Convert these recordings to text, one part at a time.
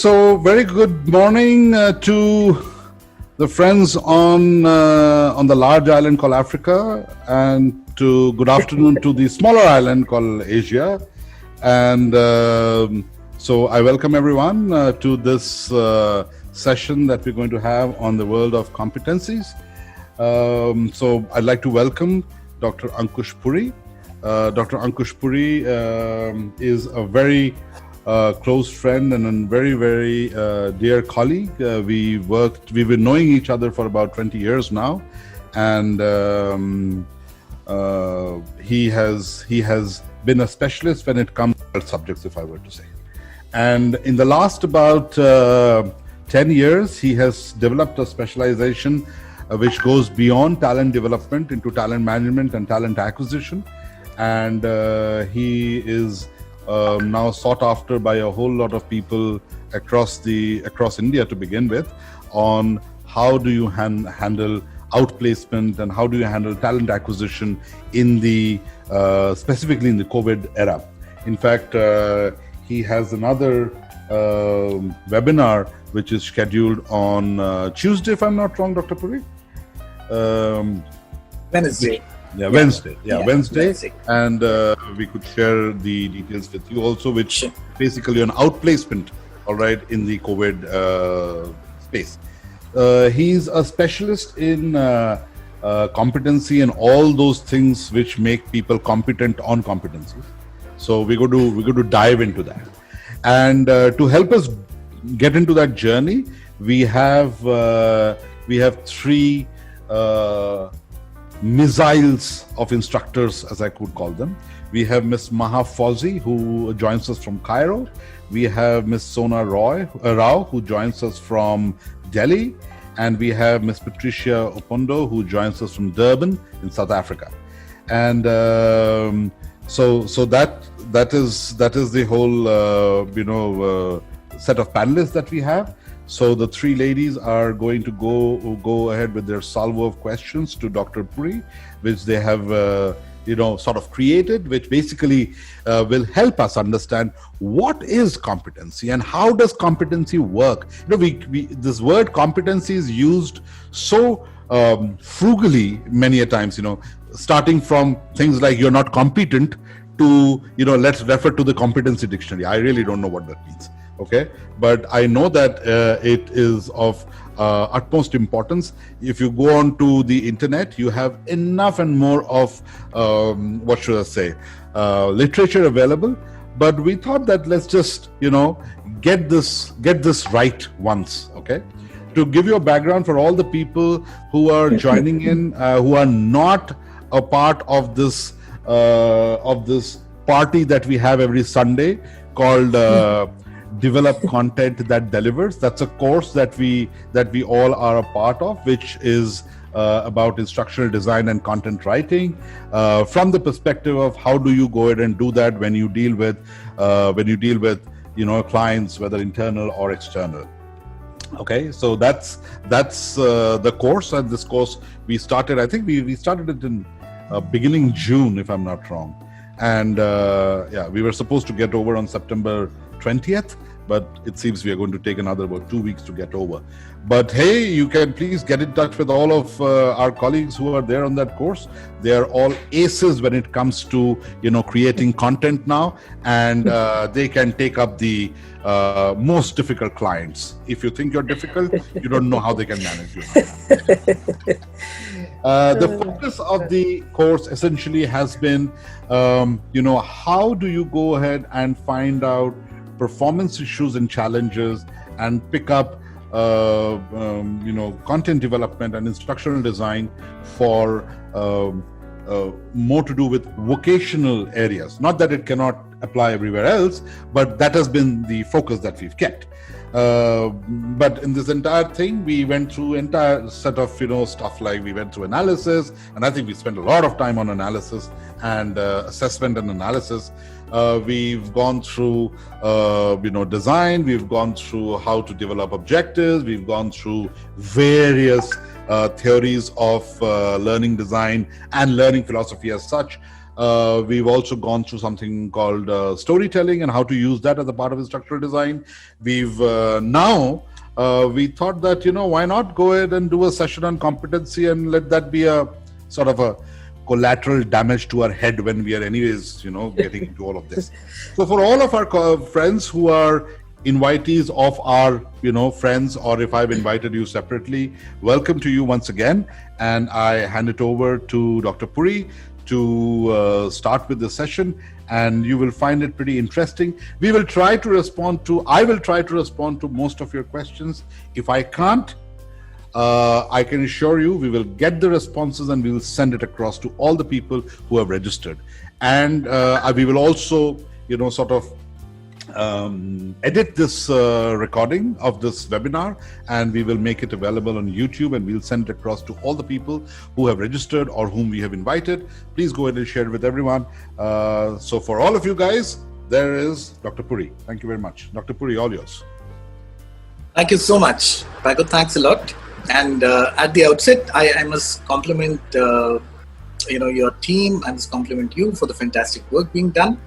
so very good morning to the friends on the large island called Africa, and to good afternoon to the smaller island called Asia. And so I welcome everyone to this session that we're going to have on the world of competencies. So I'd like to welcome Dr. Ankkush Puri. Dr. Ankkush Puri is a very close friend and a very, very dear colleague. We've been knowing each other for about 20 years now, and he has been a specialist when it comes to subjects, if I were to say. And in the last about 10 years, he has developed a specialization which goes beyond talent development into talent management and talent acquisition. And he is now sought after by a whole lot of people across India to begin with, on how do you handle outplacement and how do you handle talent acquisition in the specifically in the COVID era. In fact, he has another webinar which is scheduled on Tuesday, if I'm not wrong, Dr. Puri. Wednesday. Wednesday. And we could share the details with you also, which basically on outplacement, all right, in the COVID space. He's a specialist in competency and all those things which make people competent on competencies. So we're going to dive into that. And to help us get into that journey, we have three missiles of instructors, as I could call them. We have Miss Maha Fawzy, who joins us from Cairo. We have Miss Sona Rao, who joins us from Delhi. And we have Miss Patricia Opondo, who joins us from Durban in South Africa. And so that is the whole set of panelists that we have. So the three ladies are going to go ahead with their salvo of questions to Dr. Puri, which they have sort of created, which basically will help us understand what is competency and how does competency work. This word competency is used so frugally many a times, starting from things like you're not competent to let's refer to the competency dictionary. I really don't know what that means. Okay, but I know that it is of utmost importance. If you go on to the internet, you have enough and more of literature available. But we thought that let's just get this right once. Okay, to give you a background for all the people who are joining in, who are not a part of this party that we have every Sunday called. Develop Content That Delivers. That's a course that we all are a part of, which is about instructional design and content writing from the perspective of how do you go ahead and do that when you deal with clients, whether internal or external. Okay, so that's the course. And this course we started, I think we started it in beginning June, if I'm not wrong. And we were supposed to get over on September 20th, but it seems we are going to take another about 2 weeks to get over. But hey, you can please get in touch with all of our colleagues who are there on that course. They are all aces when it comes to creating content now, and they can take up the most difficult clients. If you think you're difficult, you don't know how they can manage you. The focus of the course essentially has been, how do you go ahead and find out performance issues and challenges and pick up, content development and instructional design for more to do with vocational areas. Not that it cannot apply everywhere else, but that has been the focus that we've kept. But in this entire thing, we went through entire set of stuff like we went through analysis, and I think we spent a lot of time on analysis and assessment and analysis. We've gone through design, we've gone through how to develop objectives, we've gone through various theories of learning design and learning philosophy as such. We've also gone through something called storytelling and how to use that as a part of instructional design. We've now we thought that, why not go ahead and do a session on competency and let that be a sort of a collateral damage to our head when we are anyways, getting into all of this. So for all of our friends who are invitees of our, friends, or if I've invited you separately, welcome to you once again. And I hand it over to Dr. Puri to start with the session, and you will find it pretty interesting. I will try to respond to most of your questions. If I can't, I can assure you we will get the responses and we will send it across to all the people who have registered. And we will also, sort of edit this recording of this webinar, and we will make it available on YouTube, and we'll send it across to all the people who have registered or whom we have invited. Please go ahead and share it with everyone. So for all of you guys, there is Dr. Puri. Thank you very much. Dr. Puri, all yours. Thank you so much, Paco. Thanks a lot. And at the outset, I must compliment your team. I must compliment you for the fantastic work being done.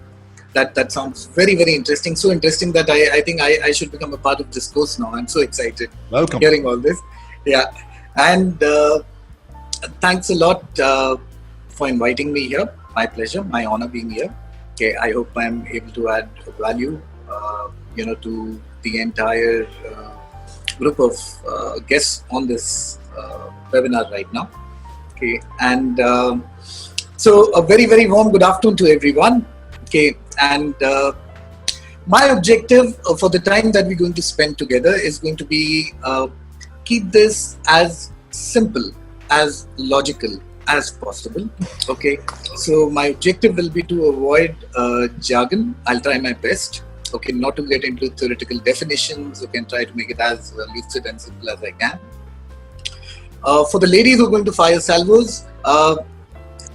That sounds very, very interesting. So interesting that I think I should become a part of this course now. I'm so excited. Welcome. Hearing all this. Yeah. And thanks a lot for inviting me here. My pleasure, my honor being here. Okay, I hope I'm able to add value, to the entire group of guests on this webinar right now. Okay, and so a very, very warm good afternoon to everyone. Okay, and my objective for the time that we're going to spend together is going to be keep this as simple, as logical as possible. Okay, so my objective will be to avoid jargon. I'll try my best. Okay, not to get into theoretical definitions. Okay, and try to make it as lucid and simple as I can. For the ladies who are going to fire salvos,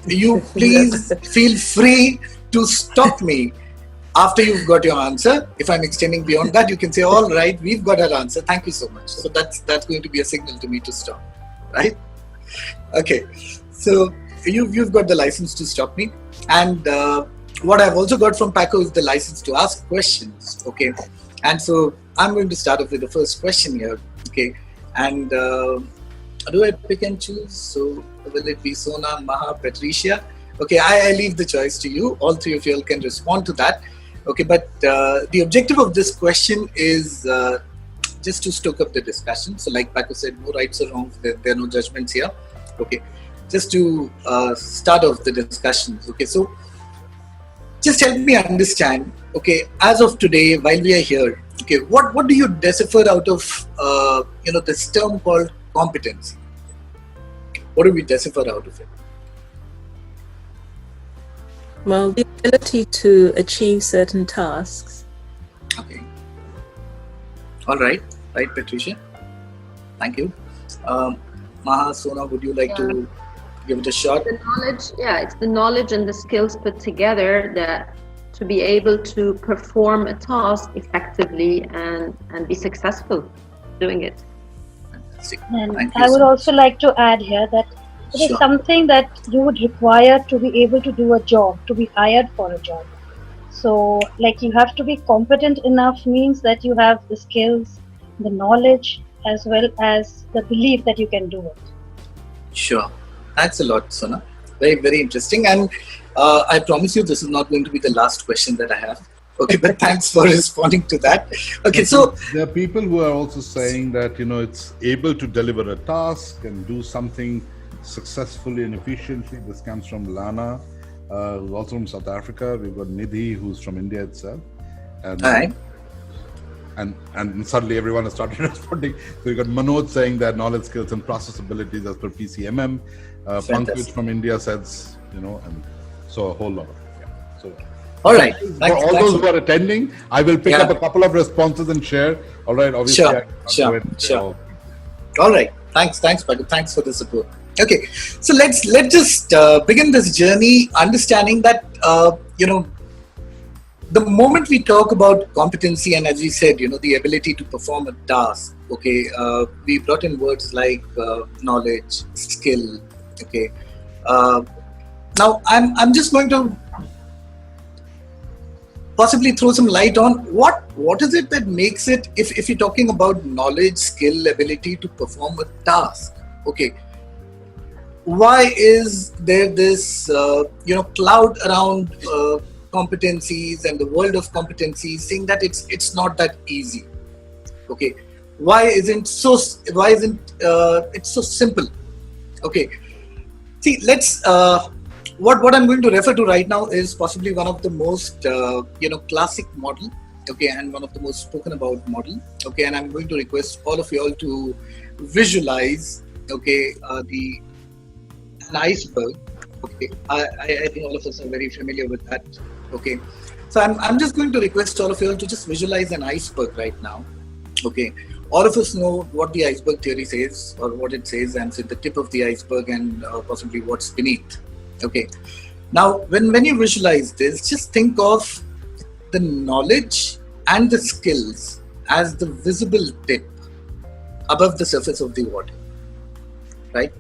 you please feel free to stop me after you've got your answer. If I'm extending beyond that, you can say, all right, we've got our answer. Thank you so much. So that's going to be a signal to me to stop, right? Okay, so you've got the license to stop me. And what I've also got from Paco is the license to ask questions, okay? And so I'm going to start off with the first question here, okay? And do I pick and choose? So will it be Sona, Maha, Patricia? Okay, I leave the choice to you. All three of you can respond to that. Okay, but the objective of this question is just to stoke up the discussion. So like Paco said, no rights or wrongs, there are no judgments here. Okay, just to start off the discussions. Okay, so just help me understand, okay, as of today, while we are here, okay, what do you decipher out of, this term called competency? What do we decipher out of it? Well, the ability to achieve certain tasks. Okay. All right. Right, Patricia. Thank you. Maha, Sona, would you like to give it a shot? The knowledge, it's the knowledge and the skills put together that to be able to perform a task effectively and be successful doing it. Fantastic. And I would also like to add here that it is something that you would require to be able to do a job, to be hired for a job. So, like, you have to be competent enough means that you have the skills, the knowledge, as well as the belief that you can do it. Sure. Thanks a lot, Sona. Very, very interesting. And I promise you this is not going to be the last question that I have. Okay, but thanks for responding to that. Okay, so there are people who are also saying that, it's able to deliver a task and do something successfully and efficiently. This comes from Lana, who's also from South Africa. We've got Nidhi, who's from India itself. And, all right. And suddenly everyone has started responding. So we've got Manoj saying that knowledge, skills, and process abilities as per PCMM. Pankaj from India says, and so a whole lot of So, all right. For all those who are attending, I will pick up a couple of responses and share. All right. Obviously, sure. All right. Thanks, Paco. Thanks for the support. Okay, so let's just begin this journey understanding that the moment we talk about competency, and as we said, the ability to perform a task. Okay, we brought in words like knowledge, skill. Okay, Now, I'm just going to possibly throw some light on what is it that makes it, if you're talking about knowledge, skill, ability to perform a task, okay, why is there this cloud around competencies and the world of competencies, saying that it's not that easy? Okay, why isn't it so simple? Okay, see, let's what I'm going to refer to right now is possibly one of the most classic model, okay, and one of the most spoken about model, okay, and I'm going to request all of you all to visualize, okay, an iceberg, okay. I think all of us are very familiar with that, okay. So I'm just going to request all of you all to just visualize an iceberg right now, okay. All of us know what the iceberg theory says, or what it says, and so the tip of the iceberg and possibly what's beneath. Okay. Now, when you visualize this, just think of the knowledge and the skills as the visible tip above the surface of the water, right?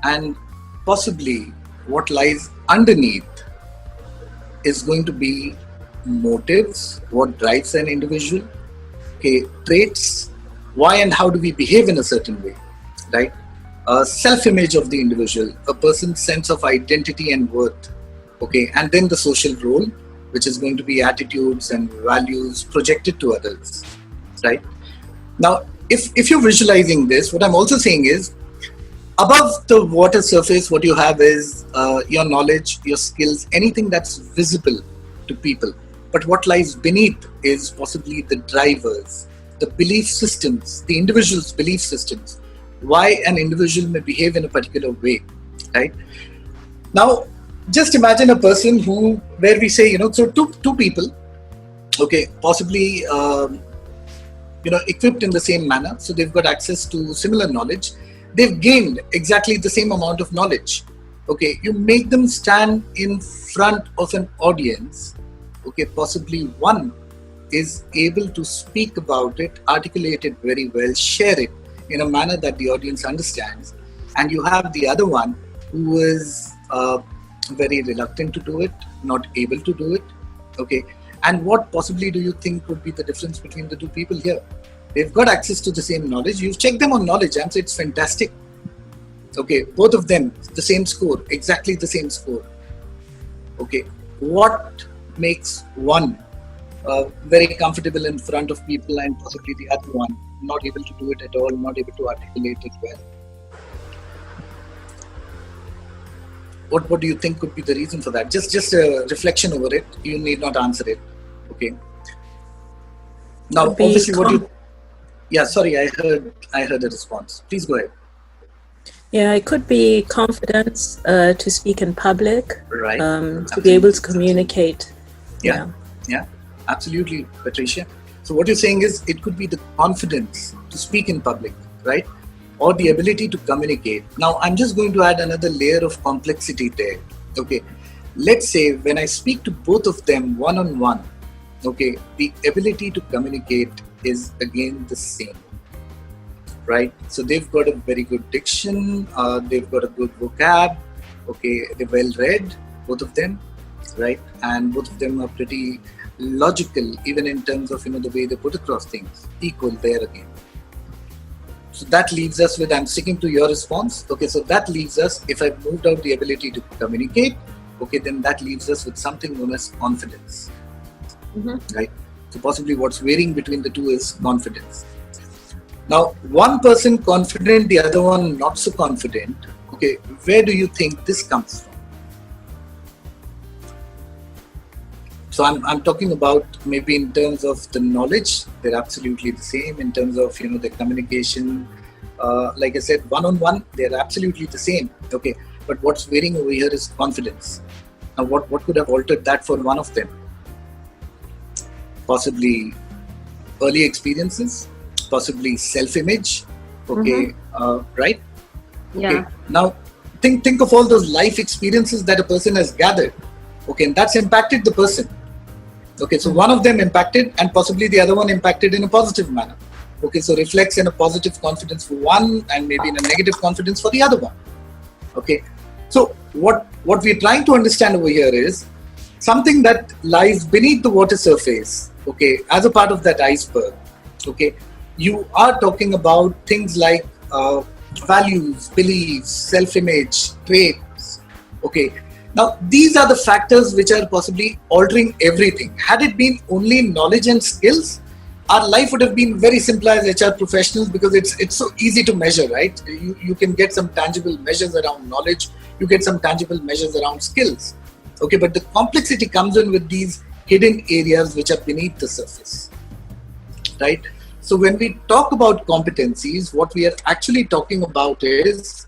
And possibly what lies underneath is going to be motives, what drives an individual, okay, traits, why and how do we behave in a certain way, right? Self-image of the individual, a person's sense of identity and worth, okay, and then the social role, which is going to be attitudes and values projected to others, right? Now, if you're visualizing this, what I'm also saying is, above the water surface, what you have is your knowledge, your skills, anything that's visible to people. But what lies beneath is possibly the drivers, the belief systems, the individual's belief systems, why an individual may behave in a particular way, right? Now, just imagine a person where we say, so two people, okay, possibly, equipped in the same manner. So they've got access to similar knowledge. They've gained exactly the same amount of knowledge. Okay, you make them stand in front of an audience. Okay, possibly one is able to speak about it, articulate it very well, share it in a manner that the audience understands, and you have the other one who is very reluctant to do it, not able to do it, okay. And what possibly do you think would be the difference between the two people here? They've got access to the same knowledge. You've checked them on knowledge and so it's fantastic, okay. Both of them the same score, exactly the same score, okay. What makes one very comfortable in front of people and possibly the other one not able to do it at all, not able to articulate it well? What do you think could be the reason for that? Just a reflection over it. You need not answer it. Okay. Now, obviously, what you? Yeah, sorry, I heard a response. Please go ahead. Yeah, it could be confidence to speak in public, right? To be able to communicate. Yeah, absolutely, Patricia. So what you're saying is it could be the confidence to speak in public, right? Or the ability to communicate. Now, I'm just going to add another layer of complexity there. Okay, let's say when I speak to both of them one-on-one, okay, the ability to communicate is again the same, right? So they've got a very good diction, they've got a good vocab, okay, they're well read, both of them, right? And both of them are pretty logical, even in terms of the way they put across things. Equal there again. So that leaves us with, I'm sticking to your response. Okay, so that leaves us, if I've moved out the ability to communicate, okay, then that leaves us with something known as confidence, right? So possibly what's varying between the two is confidence. Now, one person confident, the other one not so confident. Okay, where do you think this comes from? So I'm talking about maybe in terms of the knowledge, they're absolutely the same. In terms of the communication, like I said, one-on-one, they're absolutely the same. Okay, but what's varying over here is confidence. Now, what could have altered that for one of them? Possibly early experiences, possibly self-image. Okay, right? Yeah. Okay. Now, think of all those life experiences that a person has gathered. Okay, and that's impacted the person. Okay, so one of them impacted and possibly the other one impacted in a positive manner. Okay, so reflects in a positive confidence for one and maybe in a negative confidence for the other one. Okay, so what we're trying to understand over here is something that lies beneath the water surface, okay, as a part of that iceberg, okay. You are talking about things like values, beliefs, self-image, traits, okay. Now, these are the factors which are possibly altering everything. Had it been only knowledge and skills, our life would have been very simple as HR professionals, because it's so easy to measure, right? You can get some tangible measures around knowledge, you get some tangible measures around skills, okay. But the complexity comes in with these hidden areas which are beneath the surface, right? So when we talk about competencies, what we are actually talking about is,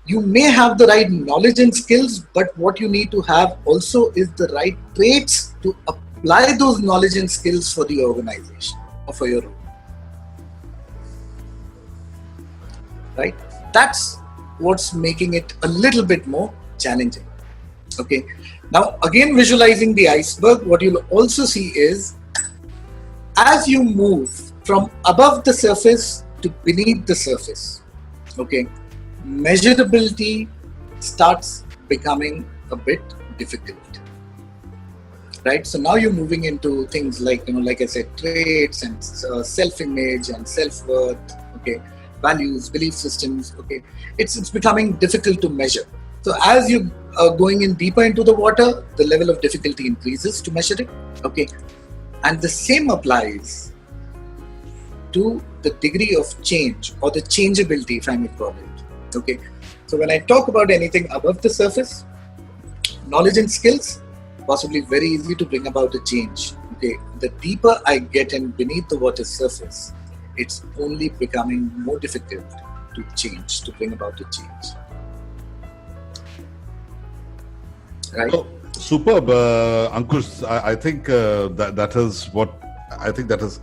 you may have the right knowledge and skills, but what you need to have also is the right traits to apply those knowledge and skills for the organization or for your role. Right? That's what's making it a little bit more challenging. Okay. Now, again, visualizing the iceberg, what you'll also see is, as you move from above the surface to beneath the surface, okay, measurability starts becoming a bit difficult, right? So now you're moving into things like, like I said, traits and self-image and self-worth, okay, values, belief systems, okay. It's becoming difficult to measure. So as you are going in deeper into the water, the level of difficulty increases to measure it, okay. And the same applies to the degree of change or the changeability, if I may call it. Okay. So when I talk about anything above the surface, knowledge and skills, possibly very easy to bring about a change. Okay. The deeper I get in beneath the water surface, it's only becoming more difficult to change, to bring about a change. Right? Oh, superb, Ankush. I think that is what I think that has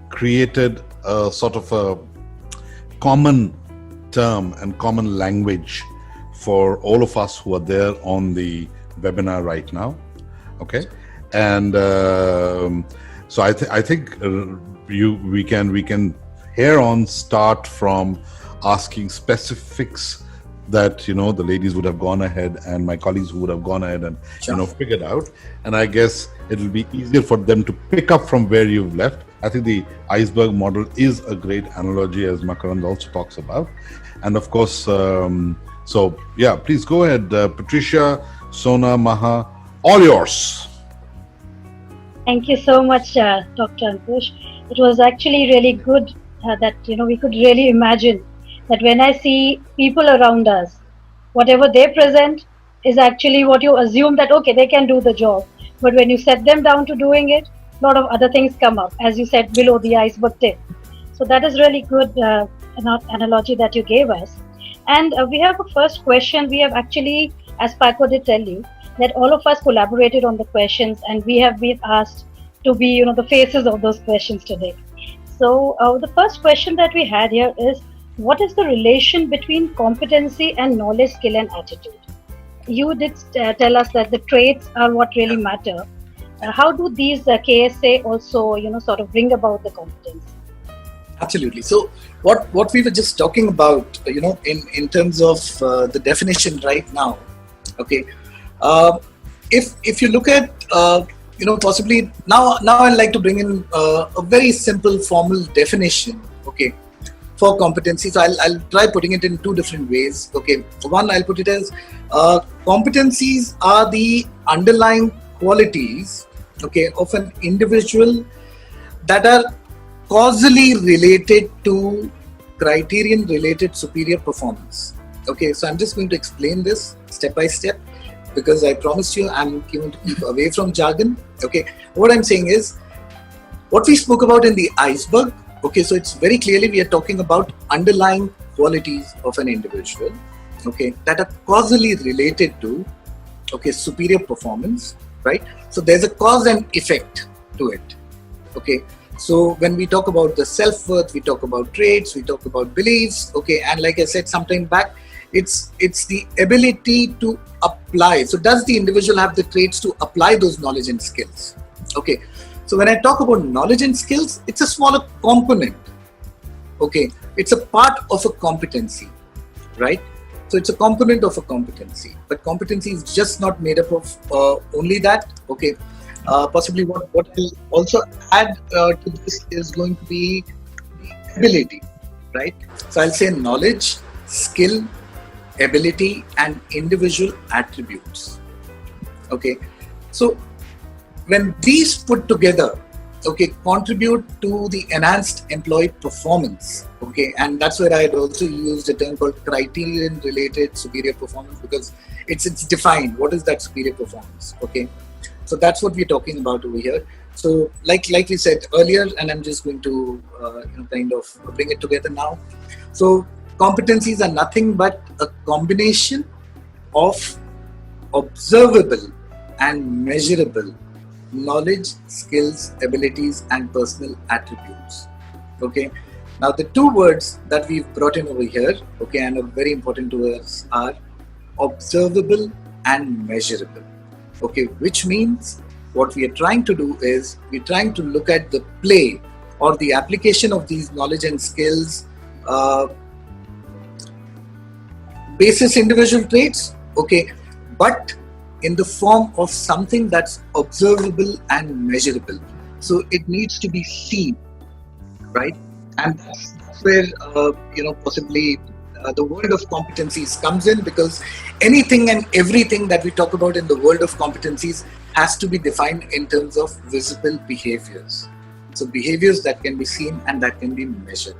created a sort of a common term and common language for all of us who are there on the webinar right now. Okay, and so I think we can here on start from asking specifics that the ladies would have gone ahead and my colleagues would have gone ahead and figured out, and I guess it will be easier for them to pick up from where you've left. I think the iceberg model is a great analogy, as Makarand also talks about, and of course, so yeah, please go ahead, Patricia, Sona, Maha, all yours. Thank you so much, Dr. Ankkush. It was actually really good that we could really imagine that when I see people around us, whatever they present is actually what you assume that, okay, they can do the job. But when you set them down to doing it, a lot of other things come up, as you said, below the iceberg tip. So that is really good analogy that you gave us. And we have a first question. We have actually, as Paco did tell you, that all of us collaborated on the questions and we have been asked to be, the faces of those questions today. So the first question that we had here is, what is the relation between competency and knowledge, skill, and attitude? You did tell us that the traits are what really matter. How do these KSA also, sort of bring about the competence? Absolutely. So what we were just talking about, in terms of the definition right now, okay. If you look at, possibly now I'd like to bring in a very simple formal definition, okay, for competency. So I'll try putting it in two different ways. Okay, one, I'll put it as competencies are the underlying qualities, okay, of an individual that are causally related to criterion related superior performance. Okay, so I'm just going to explain this step by step, because I promised you I'm going to keep away from jargon. Okay, what I'm saying is what we spoke about in the iceberg. Okay, so it's very clearly we are talking about underlying qualities of an individual, okay, that are causally related to, okay, superior performance, right? So there's a cause and effect to it, okay. So when we talk about the self-worth, we talk about traits, we talk about beliefs, okay, and like I said sometime back, it's the ability to apply. So does the individual have the traits to apply those knowledge and skills? Okay. So when I talk about knowledge and skills, it's a smaller component. Okay. It's a part of a competency, right? So it's a component of a competency, but competency is just not made up of only that. Okay, possibly what will also add to this is going to be the ability, right? So I'll say knowledge, skill, ability, and individual attributes. Okay, so when these put together, okay, contribute to the enhanced employee performance. Okay, and that's where I had also used a term called criterion related superior performance, because it's defined. What is that superior performance? Okay, so that's what we're talking about over here. So like we said earlier, and I'm just going to kind of bring it together now. So competencies are nothing but a combination of observable and measurable knowledge, skills, abilities, and personal attributes. Okay. Now the two words that we've brought in over here, okay, and are very important to us are observable and measurable. Okay, which means what we are trying to do is we're trying to look at the play or the application of these knowledge and skills basis individual traits, okay, but in the form of something that's observable and measurable. So it needs to be seen, right? And that's where possibly the world of competencies comes in, because anything and everything that we talk about in the world of competencies has to be defined in terms of visible behaviors. So behaviors that can be seen and that can be measured.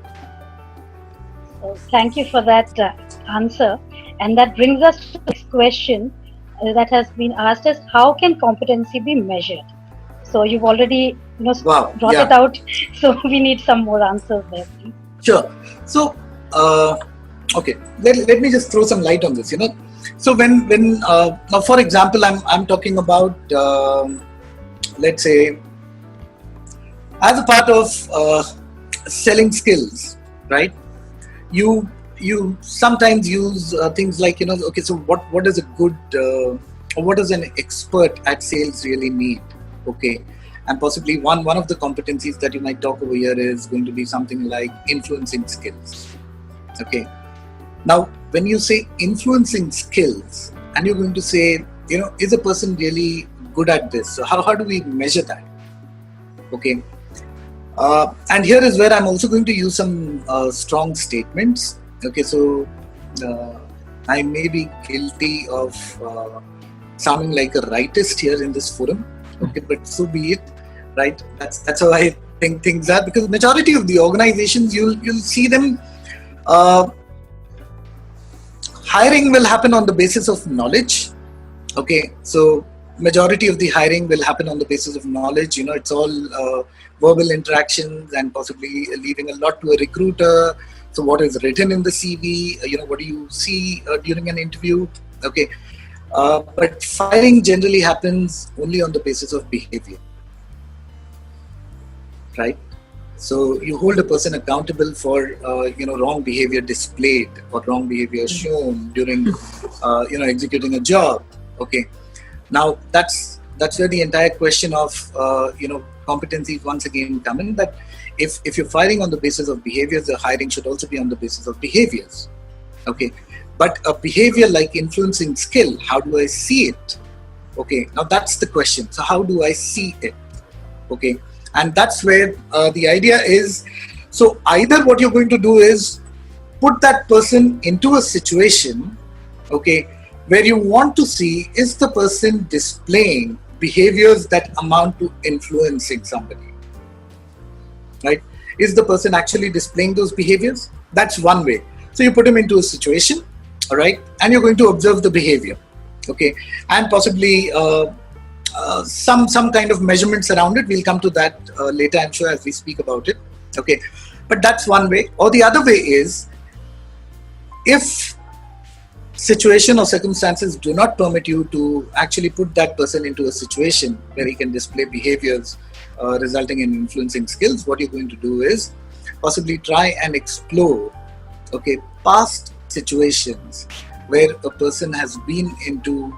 So thank you for that answer. And that brings us to the next question that has been asked is, how can competency be measured? So you've already brought it out. So we need some more answers there, please. Sure. So, okay, let me just throw some light on this. So when now, for example, I'm talking about let's say as a part of selling skills, right? You sometimes use things like okay, so what does a good or what does an expert at sales really need? Okay, and possibly one of the competencies that you might talk over here is going to be something like influencing skills. Okay, now when you say influencing skills and you're going to say is a person really good at this? So how do we measure that? Okay, and here is where I'm also going to use some strong statements. Okay, so I may be guilty of sounding like a rightist here in this forum. Okay, but so be it, right? That's how I think things are, because majority of the organizations you'll see them hiring will happen on the basis of knowledge. Okay, so majority of the hiring will happen on the basis of knowledge. It's all verbal interactions and possibly leaving a lot to a recruiter. So what is written in the CV, what do you see during an interview? Okay, but firing generally happens only on the basis of behavior, right? So you hold a person accountable for wrong behavior displayed or wrong behavior shown during executing a job. Okay, now that's where the entire question of competencies once again come in, that if you're firing on the basis of behaviors, the hiring should also be on the basis of behaviors. Okay, but a behavior like influencing skill, how do I see it? Okay, now that's the question. So how do I see it? Okay, and that's where the idea is. So either what you're going to do is put that person into a situation, okay, where you want to see, is the person displaying behaviors that amount to influencing somebody, right? Is the person actually displaying those behaviors? That's one way. So you put him into a situation, all right, and you're going to observe the behavior, okay, and possibly some kind of measurements around it. We'll come to that later, I'm sure, as we speak about it. Okay, but that's one way. Or the other way is, if situation or circumstances do not permit you to actually put that person into a situation where he can display behaviors resulting in influencing skills, what you're going to do is possibly try and explore, okay, past situations where a person has been into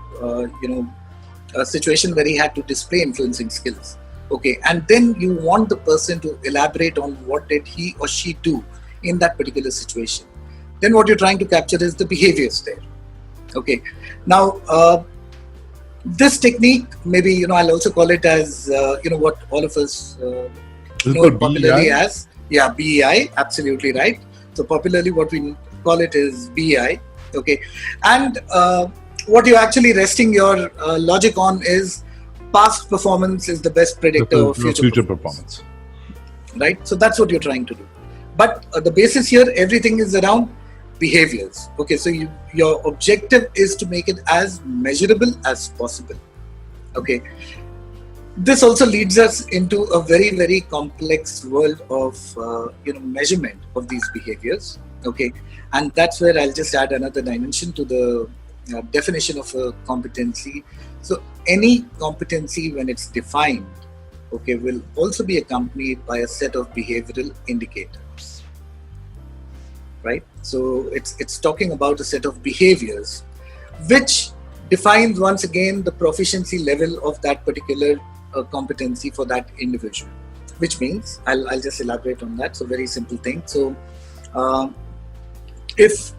a situation where he had to display influencing skills. Okay, and then you want the person to elaborate on what did he or she do in that particular situation. then what you're trying to capture is the behaviors there. Okay. Now, this technique, maybe, you know, I'll also call it as, you know, what all of us know it popularly as, BEI, absolutely right. So popularly what we call it is BEI. Okay. And what you're actually resting your logic on is past performance is the best predictor of future performance. Right? So that's what you're trying to do. But the basis here, everything is around behaviors. Okay, so your objective is to make it as measurable as possible. Okay. This also leads us into a very, very complex world of measurement of these behaviors. Okay, and that's where I'll just add another dimension to the definition of a competency. So any competency, when it's defined, okay, will also be accompanied by a set of behavioral indicators, right? So it's talking about a set of behaviors which defines once again the proficiency level of that particular competency for that individual, which means I'll just elaborate on that. So very simple thing. So if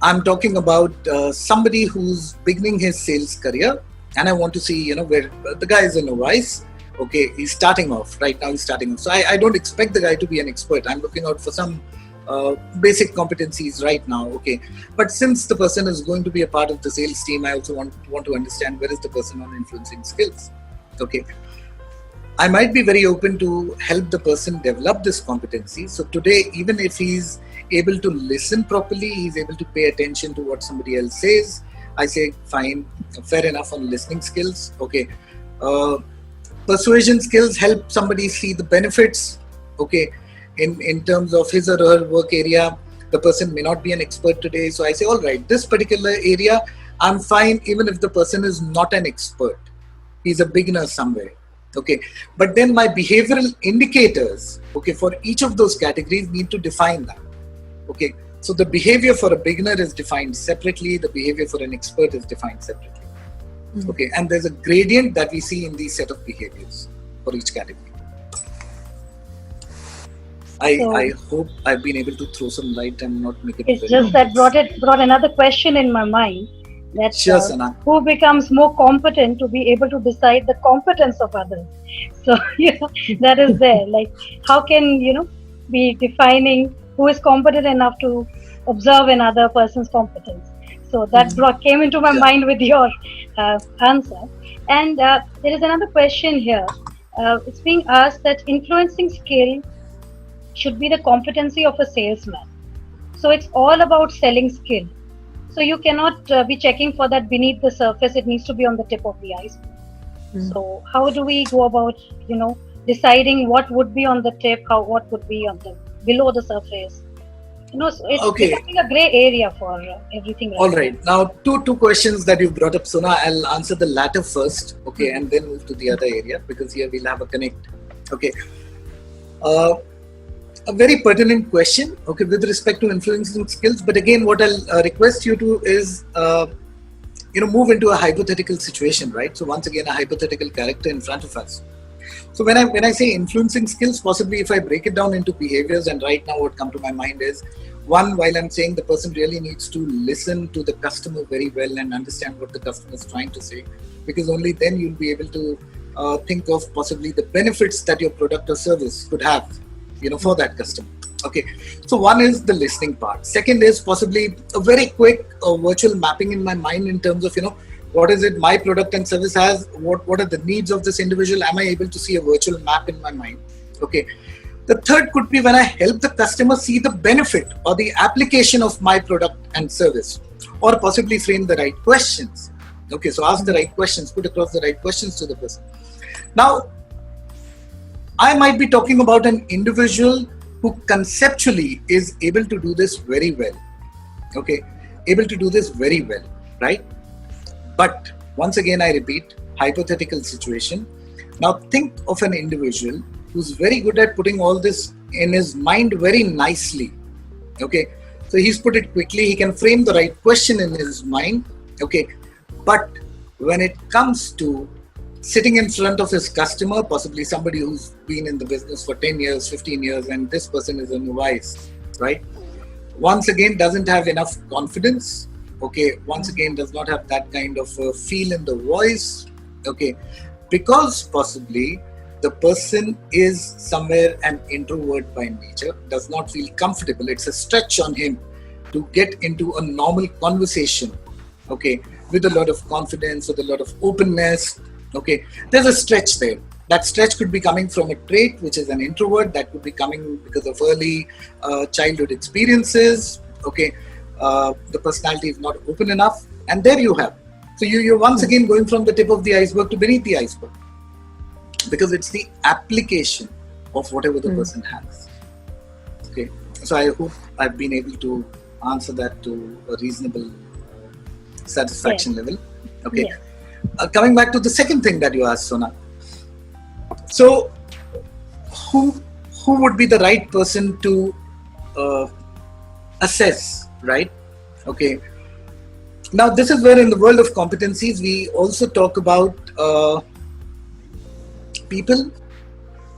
I'm talking about somebody who's beginning his sales career, and I want to see, you know, where the guy is a novice. Okay, he's starting off right now. He's starting off. So I don't expect the guy to be an expert. I'm looking out for some basic competencies right now. Okay, but since the person is going to be a part of the sales team, I also want to understand where is the person on influencing skills. Okay, I might be very open to help the person develop this competency. So today, even if he's able to listen properly, he's able to pay attention to what somebody else says, I say fine, fair enough on listening skills. Okay, persuasion skills help somebody see the benefits. Okay, in terms of his or her work area, the person may not be an expert today. So I say, all right, this particular area, I'm fine even if the person is not an expert. He's a beginner somewhere. Okay, but then my behavioral indicators, okay, for each of those categories need to define that. Okay, so the behavior for a beginner is defined separately. The behavior for an expert is defined separately. Mm-hmm. Okay, and there's a gradient that we see in these set of behaviors for each category. I hope I've been able to throw some light and not make it. It's just that brought another question in my mind. That sure, Sana. Who becomes more competent to be able to decide the competence of others? So that is there. Like, how can be defining who is competent enough to observe another person's competence? So that came into my mind with your answer. And there is another question here. It's being asked that influencing skill should be the competency of a salesman. So it's all about selling skill. So you cannot be checking for that beneath the surface. It needs to be on the tip of the iceberg. So how do we go about, deciding what would be on the tip, what would be on the below the surface? So it's becoming a gray area for everything. All right. Now, two questions that you've brought up, Sona. I'll answer the latter first, okay, and then move to the other area because here we'll have a connect. Okay. A very pertinent question, okay, with respect to influencing skills. But again, what I'll request you to is, move into a hypothetical situation, right? So once again, a hypothetical character in front of us. So when I say influencing skills, possibly if I break it down into behaviors, and right now what come to my mind is, one, while I'm saying the person really needs to listen to the customer very well and understand what the customer is trying to say, because only then you'll be able to think of possibly the benefits that your product or service could have, for that customer. Okay, so one is the listening part. Second is possibly a very quick virtual mapping in my mind in terms of, what is it my product and service has, what are the needs of this individual, am I able to see a virtual map in my mind? Okay, the third could be when I help the customer see the benefit or the application of my product and service, or possibly frame the right questions. Okay, so ask the right questions, put across the right questions to the person. Now, I might be talking about an individual who conceptually is able to do this very well. Okay, able to do this very well, right? But once again, I repeat, hypothetical situation. Now think of an individual who's very good at putting all this in his mind very nicely. Okay, so he's put it quickly. He can frame the right question in his mind. Okay, but when it comes to sitting in front of his customer, possibly somebody who's been in the business for 10 years, 15 years, and this person is a novice, right? once again doesn't have enough confidence, okay, once again does not have that kind of feel in the voice, okay, because possibly the person is somewhere an introvert by nature, does not feel comfortable. It's a stretch on him to get into a normal conversation, okay, with a lot of confidence, with a lot of openness, okay. There's a stretch there. That stretch could be coming from a trait, which is an introvert. That could be coming because of early childhood experiences, okay. The personality is not open enough, and there you have. So you're once again going from the tip of the iceberg to beneath the iceberg, because it's the application of whatever the person has. Okay, so I hope I've been able to answer that to a reasonable satisfaction level. Okay, coming back to the second thing that you asked, Sona. So, who would be the right person to assess, right? Okay. Now, this is where in the world of competencies, we also talk about people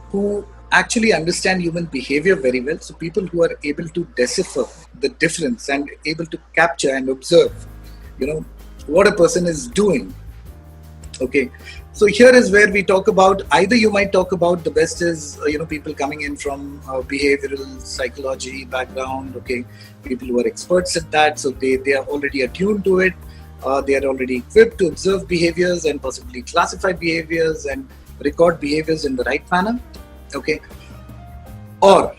who actually understand human behavior very well. So people who are able to decipher the difference and able to capture and observe, what a person is doing. Okay. So here is where we talk about, either you might talk about the best is, people coming in from behavioral psychology background, okay, people who are experts at that, so they are already attuned to it, they are already equipped to observe behaviors and possibly classify behaviors and record behaviors in the right manner, okay. Or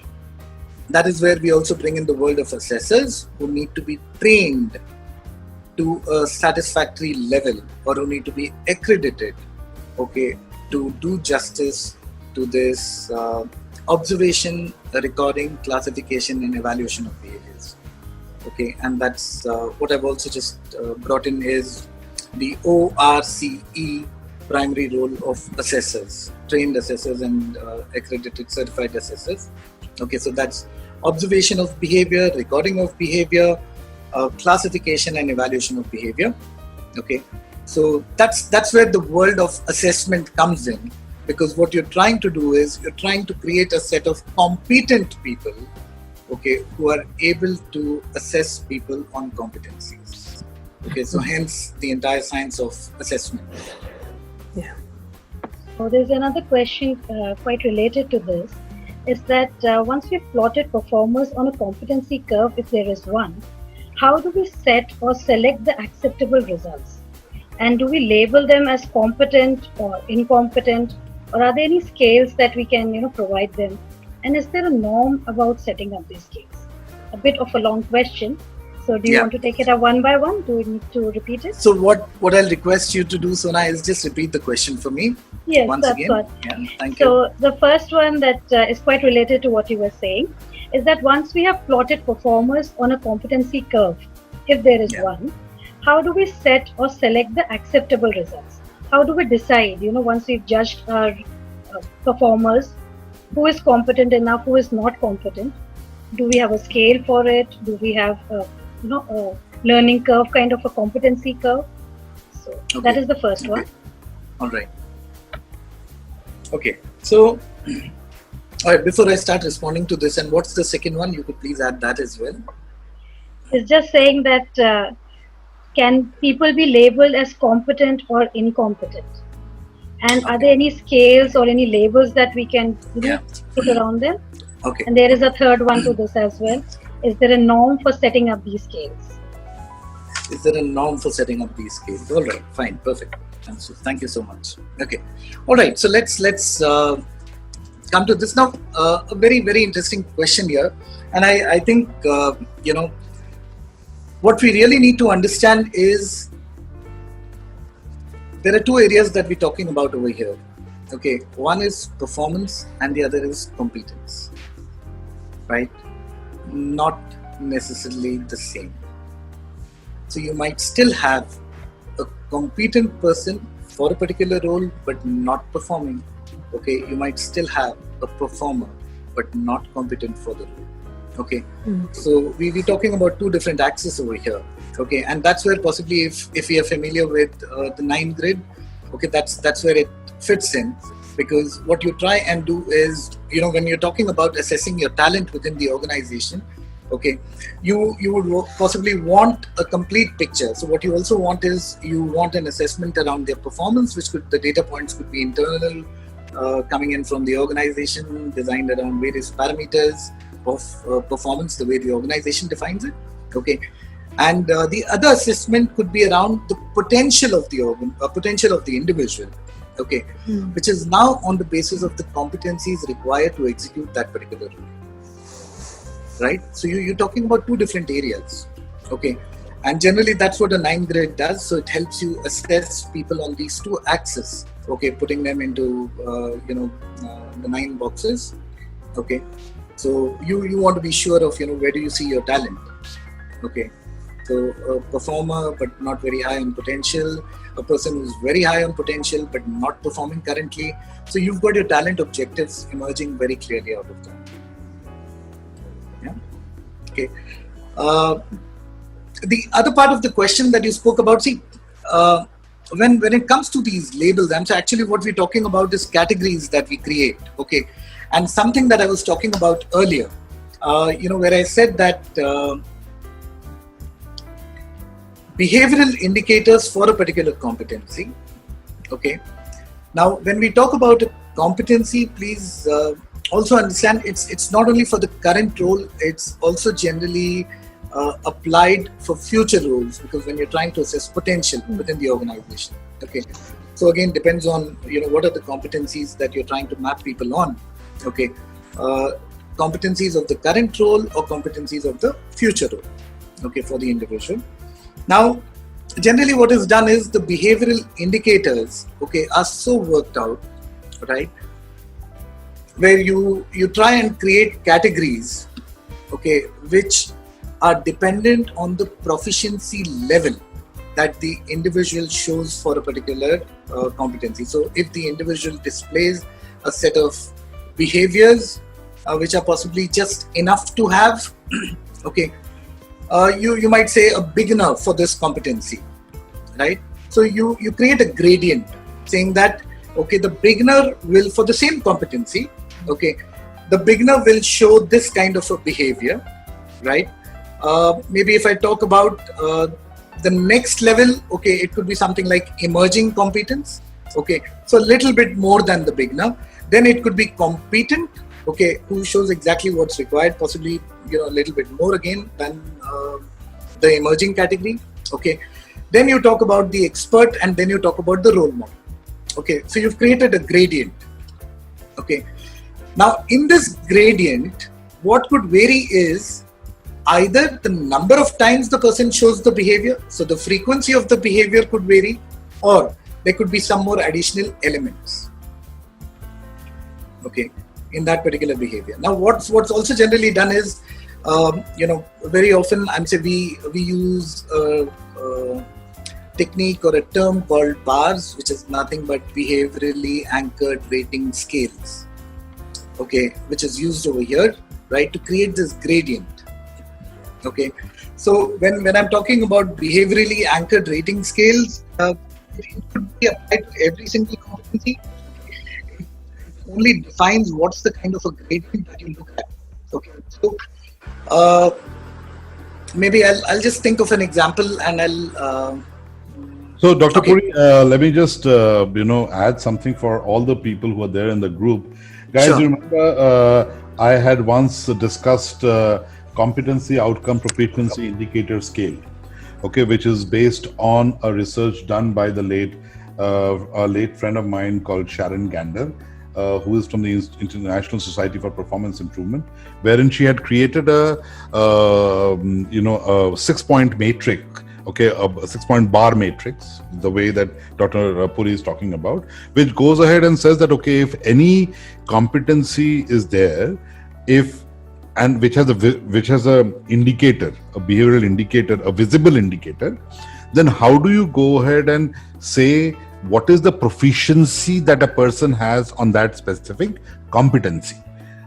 that is where we also bring in the world of assessors who need to be trained to a satisfactory level, or who need to be accredited, okay, to do justice to this observation, recording, classification and evaluation of behaviors. Okay, and that's what I've also just brought in is the ORCE primary role of assessors, trained assessors and accredited certified assessors. Okay, so that's observation of behavior, recording of behavior, classification and evaluation of behavior. Okay, so that's where the world of assessment comes in, because what you're trying to do is you're trying to create a set of competent people, okay, who are able to assess people on competencies. Okay, so hence the entire science of assessment. Yeah. So there's another question quite related to this, is that once we've plotted performers on a competency curve, if there is one, how do we set or select the acceptable results? And do we label them as competent or incompetent, or are there any scales that we can, provide them? And is there a norm about setting up these scales? A bit of a long question. So do you want to take it up one by one? Do we need to repeat it? So what I'll request you to do, Sona, is just repeat the question for me. Yes, once that's again. what. Yeah, thank you. So the first one that is quite related to what you were saying is that once we have plotted performers on a competency curve, if there is one, how do we set or select the acceptable results? How do we decide, once we've judged our performers, who is competent enough, who is not competent? Do we have a scale for it? Do we have a learning curve, kind of a competency curve? So that is the first one. All right. Okay. So, all right, before I start responding to this, and what's the second one? You could please add that as well. It's just saying that can people be labeled as competent or incompetent? And are there any scales or any labels that we can put around them? Okay. And there is a third one to this as well. Is there a norm for setting up these scales? Is there a norm for setting up these scales? All right, fine, perfect. Thank you so much. Okay. All right, so let's come to this now. A very, very interesting question here. And I think, what we really need to understand is there are two areas that we're talking about over here. Okay, one is performance and the other is competence, right? Not necessarily the same. So you might still have a competent person for a particular role but not performing. Okay, you might still have a performer but not competent for the role. Okay, so we're talking about two different axes over here. Okay, and that's where possibly if we are familiar with the 9 grid, okay, that's where it fits in, because what you try and do is, when you're talking about assessing your talent within the organization, Okay, you would possibly want a complete picture. So what you also want is you want an assessment around their performance, which could, the data points could be internal, coming in from the organization, designed around various parameters of performance, the way the organization defines it. Okay, and the other assessment could be around the potential of the potential of the individual. Okay, which is now on the basis of the competencies required to execute that particular role. Right, so you're talking about two different areas. Okay, and generally that's what a 9 grade does. So it helps you assess people on these two axes. Okay, putting them into the 9 boxes. Okay, so you want to be sure of where do you see your talent. Okay, so a performer but not very high on potential, a person who's very high on potential but not performing currently. So you've got your talent objectives emerging very clearly out of that. Okay. The other part of the question that you spoke about, see, when it comes to these labels, actually what we're talking about is categories that we create. Okay, and something that I was talking about earlier, where I said that behavioral indicators for a particular competency. Okay, now when we talk about a competency, please also understand it's not only for the current role, it's also generally applied for future roles, because when you're trying to assess potential within the organization. Okay, so again, depends on what are the competencies that you're trying to map people on. Okay, competencies of the current role or competencies of the future role. Okay, for the individual. Now generally what is done is the behavioral indicators, okay, are so worked out, right, where you try and create categories, okay, which are dependent on the proficiency level that the individual shows for a particular competency. So if the individual displays a set of behaviors which are possibly just enough to have, okay, you might say a beginner for this competency, right? So you create a gradient saying that, okay, the beginner will, for the same competency, okay, the beginner will show this kind of a behavior, right? Maybe if I talk about the next level, okay, it could be something like emerging competence, okay, so a little bit more than the beginner. Then it could be competent, okay, who shows exactly what's required, possibly a little bit more again than the emerging category. Okay, then you talk about the expert, and then you talk about the role model. Okay, so you've created a gradient. Okay, now in this gradient, what could vary is either the number of times the person shows the behavior, so the frequency of the behavior could vary, or there could be some more additional elements, okay, in that particular behavior. Now what's also generally done is, very often we use a technique or a term called bars, which is nothing but behaviorally anchored rating scales, okay, which is used over here, right, to create this gradient. Okay, so when I'm talking about behaviorally anchored rating scales, it could be applied to every single competency. It only defines what's the kind of a gradient that you look at. Okay, so maybe I'll just think of an example, and I'll. So, Dr. Okay. Puri, let me just add something for all the people who are there in the group. Guys, Sure. you remember I had once discussed competency outcome proficiency indicator scale, okay, which is based on a research done by the a late friend of mine called Sharon Gander, who is from the International Society for Performance Improvement, wherein she had created a 6-point matrix. Okay, a 6-point bar matrix, the way that Dr. Puri is talking about, which goes ahead and says that, okay, if any competency is there, which has a indicator, a behavioral indicator, a visible indicator, then how do you go ahead and say what is the proficiency that a person has on that specific competency,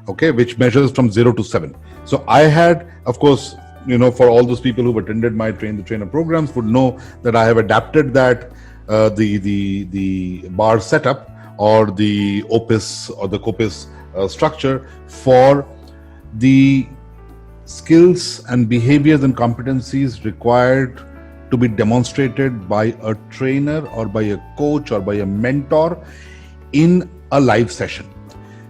okay, which measures from 0 to 7. So I had, of course, for all those people who've attended my Train the Trainer programs would know that I have adapted that the bar setup or the OPIS or the COPIS structure for the skills and behaviors and competencies required to be demonstrated by a trainer or by a coach or by a mentor in a live session.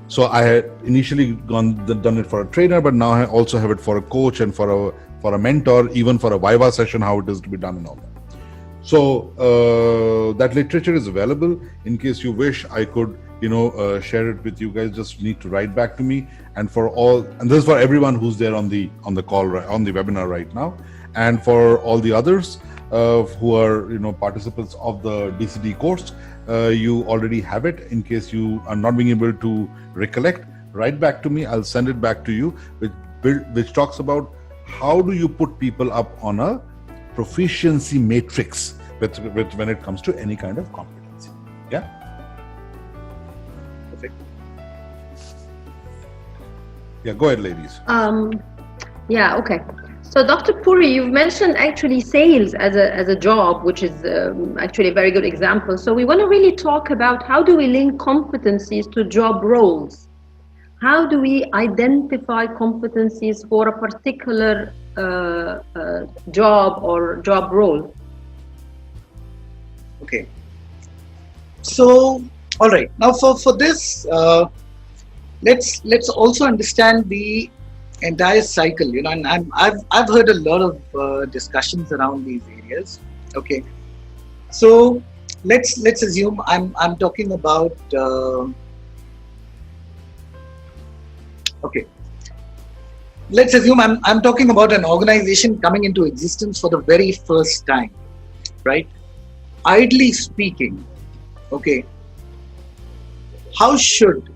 So I had initially done it for a trainer, but now I also have it for a coach and for a mentor, even for a Viva session, how it is to be done and all that. So that literature is available. In case you wish, I could share it with you guys. Just need to write back to me. And this is for everyone who's there on the call, on the webinar right now, and for all the others who are participants of the DCD course, you already have it. In case you are not being able to recollect, write back to me. I'll send it back to you, which talks about how do you put people up on a proficiency matrix with when it comes to any kind of competency. Yeah. Perfect. Yeah, go ahead, ladies. Yeah, okay. So Dr. Puri, you've mentioned actually sales as a job, which is actually a very good example. So we want to really talk about how do we link competencies to job roles? How do we identify competencies for a particular job or job role? Okay. So, all right. Now for this, let's also understand the entire cycle. And I've heard a lot of discussions around these areas. Okay. So let's assume I'm talking about. Okay. Let's assume I'm talking about an organization coming into existence for the very first time, right? Ideally speaking, okay, how should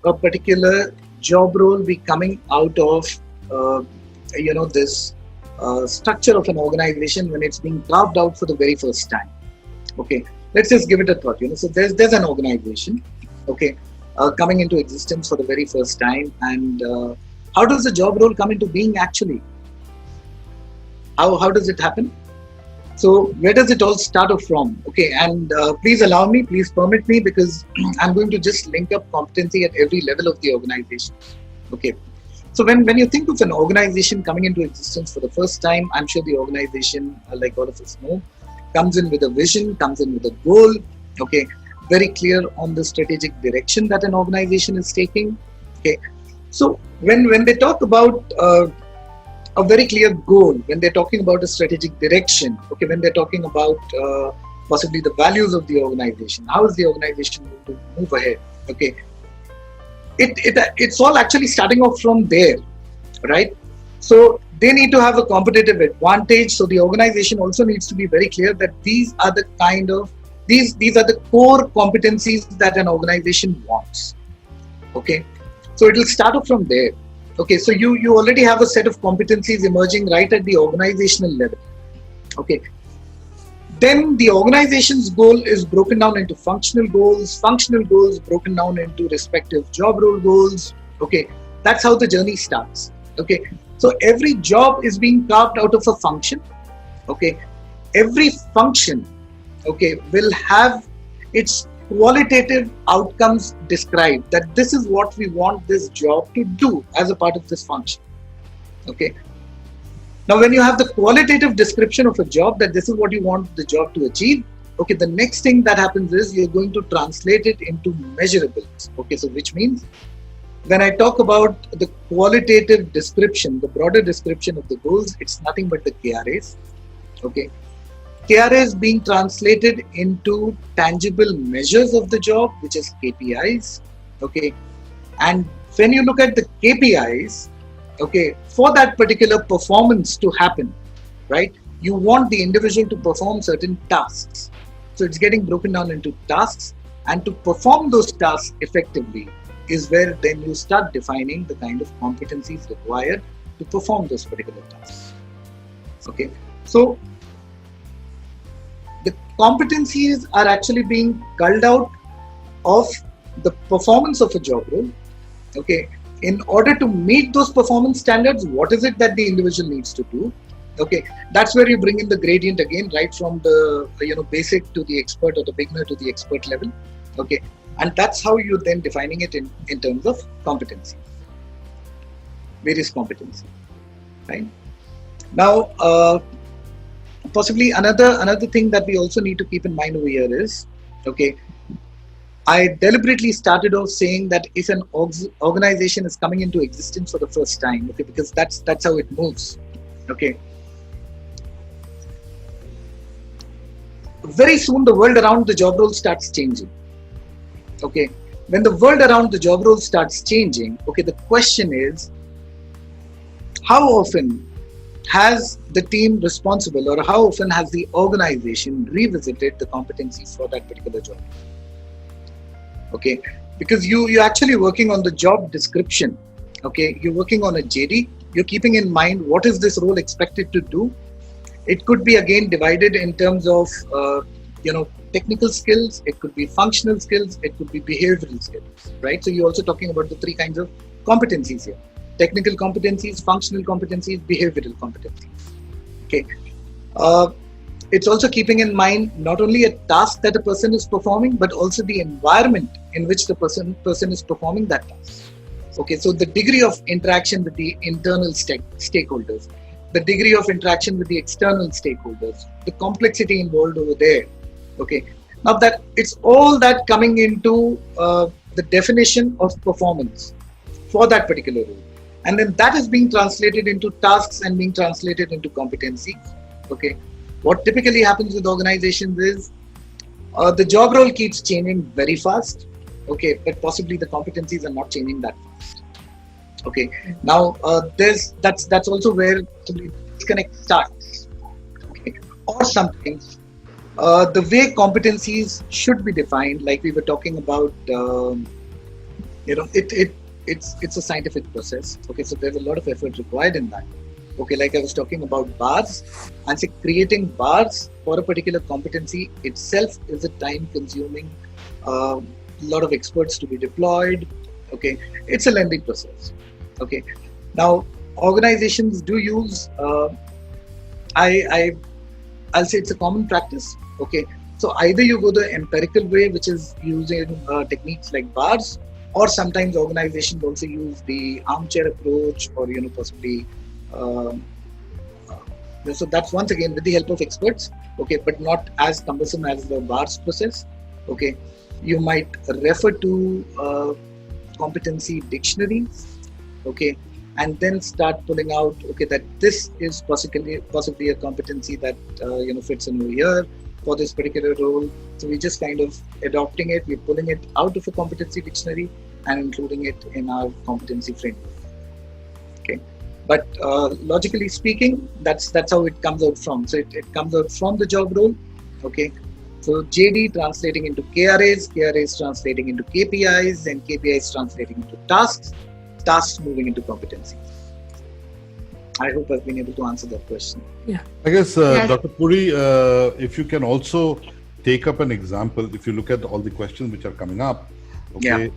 a particular job role be coming out of this structure of an organization when it's being carved out for the very first time? Okay, let's just give it a thought. So there's an organization, okay, coming into existence for the very first time, and how does the job role come into being actually? How does it happen? So where does it all start off from? Okay, and please permit me, because I'm going to just link up competency at every level of the organization. Okay, so when you think of an organization coming into existence for the first time, I'm sure the organization, like all of us know, comes in with a vision, comes in with a goal. Okay, very clear on the strategic direction that an organization is taking. Okay, so when they talk about a very clear goal, when they're talking about a strategic direction, okay, when they're talking about possibly the values of the organization, how is the organization going to move ahead? Okay, it's all actually starting off from there, right? So they need to have a competitive advantage. So the organization also needs to be very clear that these are the core competencies that an organization wants. Okay, so it will start off from there. Okay, so you already have a set of competencies emerging right at the organizational level. Okay, then the organization's goal is broken down into functional goals broken down into respective job role goals. Okay, that's how the journey starts. Okay, so every job is being carved out of a function. Okay, every function, okay, will have its qualitative outcomes described, that this is what we want this job to do as a part of this function. Okay, now when you have the qualitative description of a job, that this is what you want the job to achieve, okay, the next thing that happens is you're going to translate it into measurables. Okay, so which means when I talk about the qualitative description, the broader description of the goals, it's nothing but the KRAs. Okay, KRAs being translated into tangible measures of the job, which is KPIs. Okay, and when you look at the KPIs, okay, for that particular performance to happen, right, you want the individual to perform certain tasks. So it's getting broken down into tasks, and to perform those tasks effectively is where then you start defining the kind of competencies required to perform those particular tasks. Okay, so the competencies are actually being culled out of the performance of a job role. Okay, in order to meet those performance standards, what is it that the individual needs to do? Okay, that's where you bring in the gradient again, right from the basic to the expert, or the beginner to the expert level. Okay, and that's how you're then defining it in terms of competency. various competencies, right? Now, possibly another thing that we also need to keep in mind over here is, okay, I deliberately started off saying that if an organization is coming into existence for the first time, okay, because that's how it moves, okay. Very soon the world around the job role starts changing, okay. When the world around the job role starts changing, okay, the question is, how often has the team responsible, or how often has the organization revisited the competencies for that particular job? Okay, because you're actually working on the job description, okay, you're working on a JD, you're keeping in mind what is this role expected to do. It could be again divided in terms of technical skills, it could be functional skills, it could be behavioral skills, right? So you're also talking about the three kinds of competencies here: technical competencies, functional competencies, behavioral competencies. Okay, it's also keeping in mind not only a task that a person is performing, but also the environment in which the person is performing that task. Okay, so the degree of interaction with the internal stakeholders, the degree of interaction with the external stakeholders, the complexity involved over there. Okay, now that it's all that coming into the definition of performance for that particular role, and then that is being translated into tasks and being translated into competencies. Okay, what typically happens with organizations is the job role keeps changing very fast. Okay, but possibly the competencies are not changing that fast. Okay, now that's also where the disconnect starts. Okay, or something. The way competencies should be defined, like we were talking about, it's a scientific process. Okay, so there's a lot of effort required in that. Okay, like I was talking about bars, and say creating bars for a particular competency itself is a time-consuming, lot of experts to be deployed. Okay, it's a lengthy process. Okay, now organizations do use, I'll say it's a common practice. Okay, so either you go the empirical way, which is using techniques like bars, or sometimes organizations also use the armchair approach, or possibly. So that's once again with the help of experts. Okay, but not as cumbersome as the bars process. Okay, you might refer to competency dictionaries. Okay, and then start pulling out, okay, that this is possibly a competency that fits in over here for this particular role. So we're just kind of adopting it, we're pulling it out of a competency dictionary and including it in our competency framework. Okay, but logically speaking, that's how it comes out from. So it comes out from the job role. Okay, so JD translating into KRAs, KRAs translating into KPIs, and KPIs translating into tasks moving into competencies. I hope I've been able to answer that question. Yeah. I guess, Yes. Dr. Puri, if you can also take up an example, if you look at all the questions which are coming up, okay,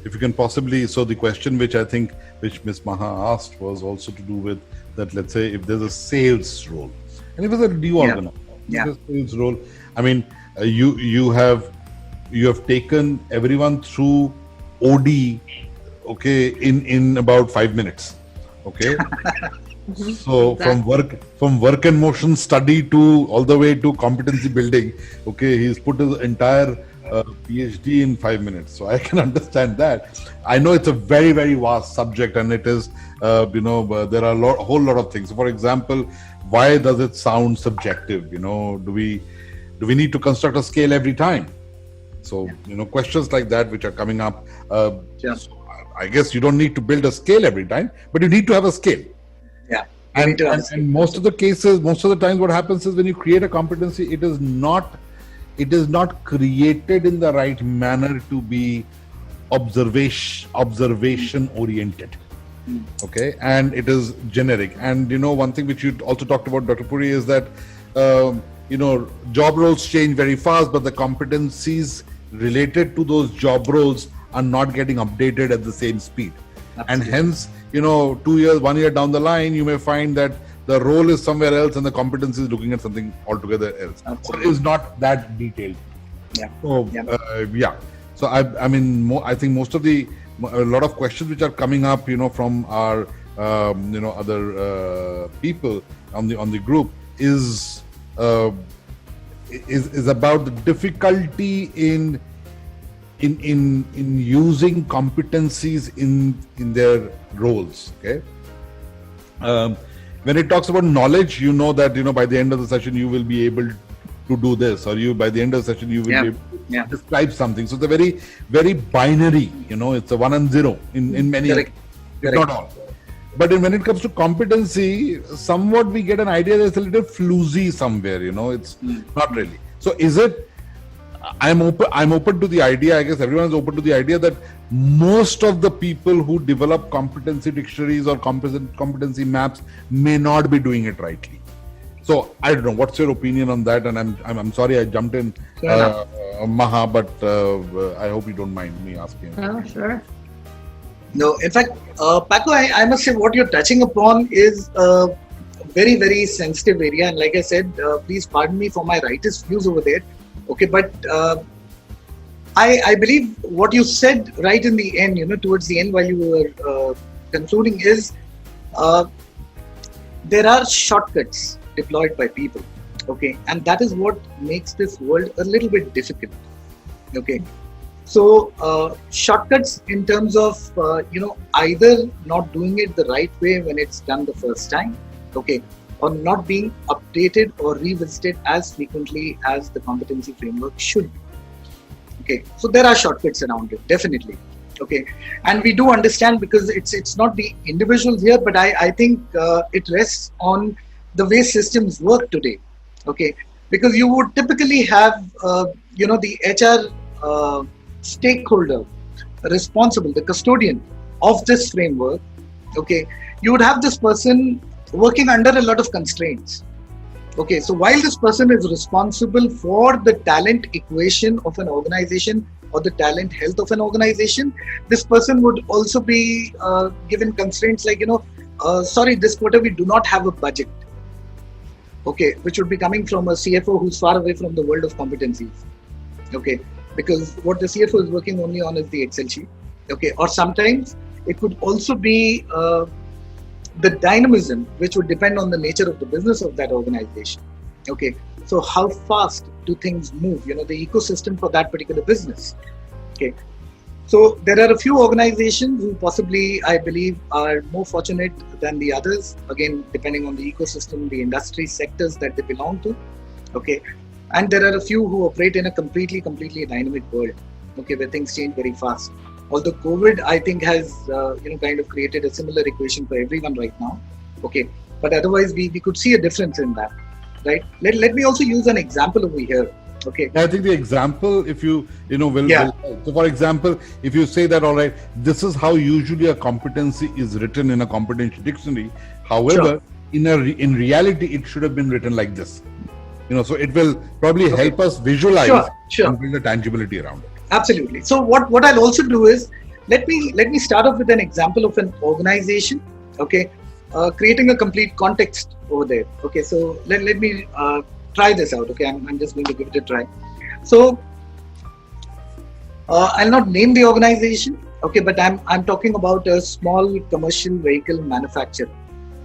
if you can possibly, so the question which Ms. Maha asked was also to do with that, let's say if there's a sales role, and if it's a new organization, a sales role, I mean, you have taken everyone through OD, okay, in about 5 minutes. Okay, so from work and motion study to all the way to competency building, okay, he's put his entire PhD in 5 minutes. So I can understand that. I know it's a very, very vast subject, and it is, there are a whole lot of things. For example, why does it sound subjective? Do we need to construct a scale every time? So questions like that which are coming up. So I guess you don't need to build a scale every time, but you need to have a scale. Yeah. And most of the times what happens is when you create a competency, it is not created in the right manner to be observation oriented. Okay, and it is generic. And one thing which you also talked about, Dr. Puri, is that job roles change very fast, but the competencies related to those job roles are not getting updated at the same speed. Absolutely. And hence 2 years, 1 year down the line, you may find that the role is somewhere else and the competency is looking at something altogether else. Absolutely. It is not that detailed. Yeah. So So I think most of the a lot of questions which are coming up, from our other people on the group is about the difficulty in using competencies in their roles. Okay. When it talks about knowledge, that by the end of the session you will be able to do this, or by the end of the session you will be able to describe something. So it's a very, very binary. It's a 1 and 0 in many, Correct. not all. But when it comes to competency, somewhat we get an idea that it's a little floozy somewhere. It's not really. So is it? I'm open to the idea. I guess everyone is open to the idea that most of the people who develop competency dictionaries or competency maps may not be doing it rightly. So I don't know. What's your opinion on that? And I'm sorry I jumped in, Maha, but I hope you don't mind me asking. Oh, sure. No, in fact, Paco, I must say what you're touching upon is a very, very sensitive area. And like I said, please pardon me for my rightist views over there. Okay, but I believe what you said right in the end, towards the end while you were concluding is there are shortcuts deployed by people. Okay, and that is what makes this world a little bit difficult. Okay. So shortcuts in terms of either not doing it the right way when it's done the first time, okay, or not being updated or revisited as frequently as the competency framework should be. Okay, so there are shortcuts around it, definitely. Okay, and we do understand because it's not the individuals here, but I think it rests on the way systems work today. Okay, because you would typically have the HR stakeholder responsible, the custodian of this framework. Okay, you would have this person working under a lot of constraints. Okay, so while this person is responsible for the talent equation of an organization or the talent health of an organization, this person would also be given constraints like, sorry, this quarter we do not have a budget. Okay, which would be coming from a CFO who's far away from the world of competencies. Okay, because what the CFO is working only on is the Excel sheet. Okay, or sometimes it could also be the dynamism, which would depend on the nature of the business of that organization. Okay, so how fast do things move? The ecosystem for that particular business. Okay, so there are a few organizations who possibly, I believe, are more fortunate than the others. Again, depending on the ecosystem, the industry sectors that they belong to. Okay, and there are a few who operate in a completely dynamic world. Okay, where things change very fast. Although COVID, I think, has kind of created a similar equation for everyone right now. Okay, but otherwise we could see a difference in that, right? Let me also use an example over here. Okay, I think the example, if you will so for example, if you say that, all right, this is how usually a competency is written in a competency dictionary. However, in reality, it should have been written like this. So it will probably help us visualize and build a tangibility around it. Absolutely. So what I'll also do is let me start off with an example of an organization. Okay, creating a complete context over there. Okay, so let me try this out. Okay, I'm just going to give it a try. So I'll not name the organization. Okay, but I'm talking about a small commercial vehicle manufacturer.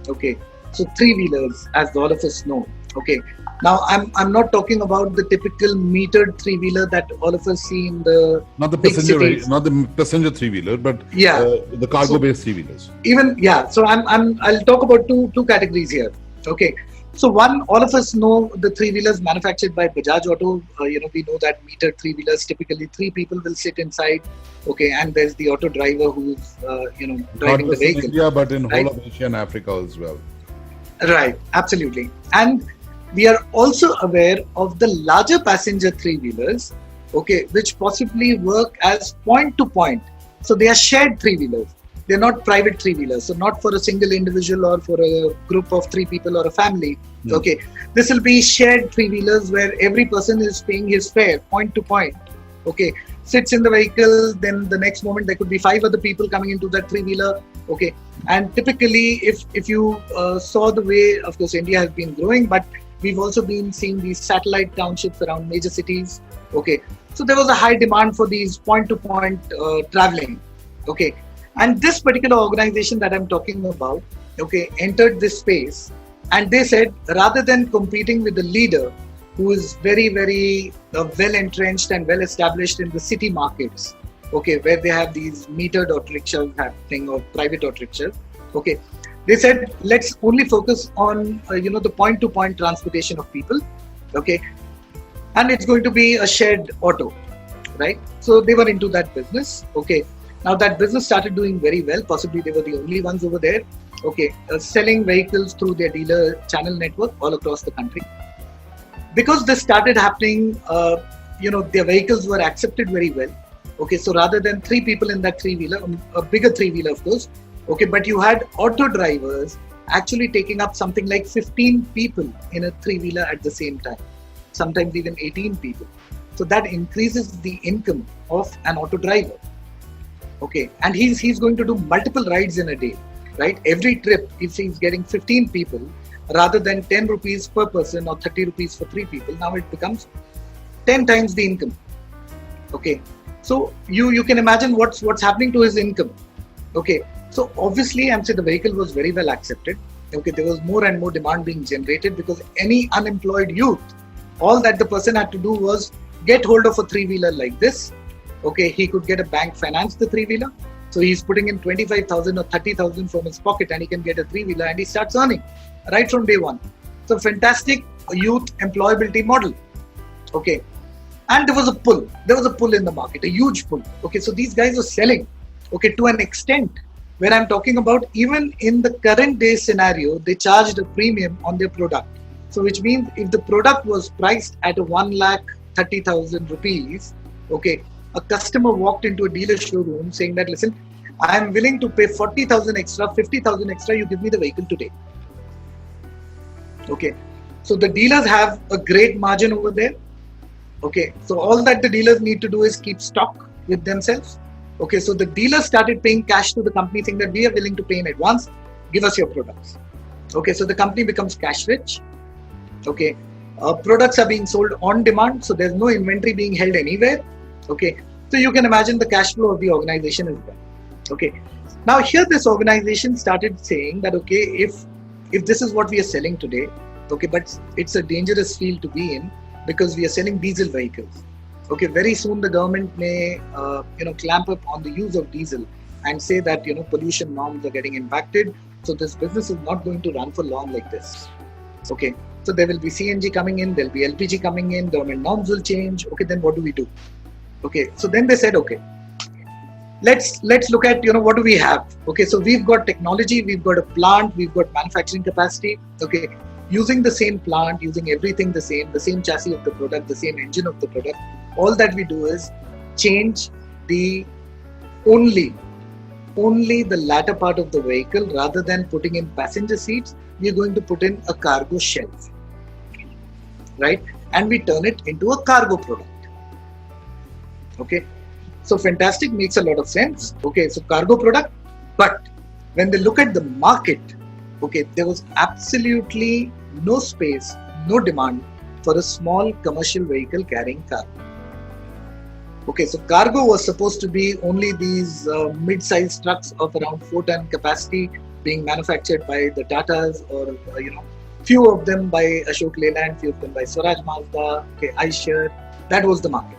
Okay, so 3-wheelers, as all of us know. Okay. Now, I'm not talking about the typical metered 3-wheeler that all of us see in the not the passenger 3-wheeler, but the cargo-based 3-wheelers. So I'll talk about two categories here. Okay, so one, all of us know the 3-wheelers manufactured by Bajaj Auto. We know that metered 3-wheelers, typically 3 people will sit inside. Okay, and there's the auto driver who's driving the vehicle. In India, but in whole of Asia and Africa as well. Right, absolutely, and we are also aware of the larger passenger 3-wheelers, okay, which possibly work as point-to-point. So they are shared 3-wheelers. They're not private 3-wheelers. So not for a single individual or for a group of 3 people or a family. Okay, this will be shared 3-wheelers where every person is paying his fare point-to-point. Okay, sits in the vehicle. Then the next moment there could be 5 other people coming into that 3-wheeler. Okay, and typically, if you saw the way, of course, India has been growing, but we've also been seeing these satellite townships around major cities. Okay, so there was a high demand for these point-to-point traveling. Okay, and this particular organization that I'm talking about, okay, entered this space, and they said rather than competing with the leader who is very, very well entrenched and well established in the city markets, okay, where they have these metered auto rickshaws happening or private auto rickshaws, okay, they said let's only focus on the point-to-point transportation of people, okay, and it's going to be a shared auto, right? So they were into that business, okay. Now that business started doing very well. Possibly they were the only ones over there, okay, selling vehicles through their dealer channel network all across the country. Because this started happening, their vehicles were accepted very well. Okay, so rather than 3 people in that 3-wheeler, a bigger 3-wheeler of course, okay, but you had auto drivers actually taking up something like 15 people in a 3-wheeler at the same time, sometimes even 18 people. So that increases the income of an auto driver. Okay, and he's going to do multiple rides in a day, right? Every trip, if he's getting 15 people, rather than 10 rupees per person or 30 rupees for 3 people, now it becomes 10 times the income. Okay, so you can imagine what's happening to his income. Okay, so obviously I'm saying the vehicle was very well accepted. Okay, there was more and more demand being generated because any unemployed youth, all that the person had to do was get hold of a 3-wheeler like this. Okay, he could get a bank finance the 3-wheeler. So he's putting in 25,000 or 30,000 from his pocket and he can get a 3-wheeler and he starts earning right from day one. So fantastic youth employability model. Okay, and there was a pull in the market, a huge pull. Okay, so these guys were selling, okay, to an extent where I'm talking about even in the current day scenario, they charged a premium on their product. So which means if the product was priced at 1,30,000 rupees, okay, a customer walked into a dealer showroom saying that, listen, I am willing to pay 40,000 extra, 50,000 extra, you give me the vehicle today. Okay, so the dealers have a great margin over there. Okay, so all that the dealers need to do is keep stock with themselves. Okay, so the dealers started paying cash to the company saying that we are willing to pay in advance, give us your products. Okay, so the company becomes cash rich. Okay, products are being sold on demand, so there's no inventory being held anywhere. Okay, so you can imagine the cash flow of the organization as well. Okay, now here this organization started saying that, okay, if this is what we are selling today, okay, but it's a dangerous field to be in because we are selling diesel vehicles. Okay, very soon the government may clamp up on the use of diesel and say that pollution norms are getting impacted. So this business is not going to run for long like this. Okay, so there will be CNG coming in, there'll be LPG coming in, government norms will change. Okay, then what do we do? Okay, so then they said, okay, let's look at what do we have. Okay, so we've got technology, we've got a plant, we've got manufacturing capacity. Okay, using the same plant, using everything the same chassis of the product, the same engine of the product. All that we do is change the only the latter part of the vehicle. Rather than putting in passenger seats, we are going to put in a cargo shelf, right? And we turn it into a cargo product. Okay, so fantastic, makes a lot of sense. Okay, so cargo product, but when they look at the market, okay, there was absolutely no space, no demand for a small commercial vehicle carrying cargo. Okay, so cargo was supposed to be only these mid-sized trucks of around 4-ton capacity being manufactured by the Tatas or few of them by Ashok Leyland, few of them by Swaraj Mazda, okay, Eicher. That was the market.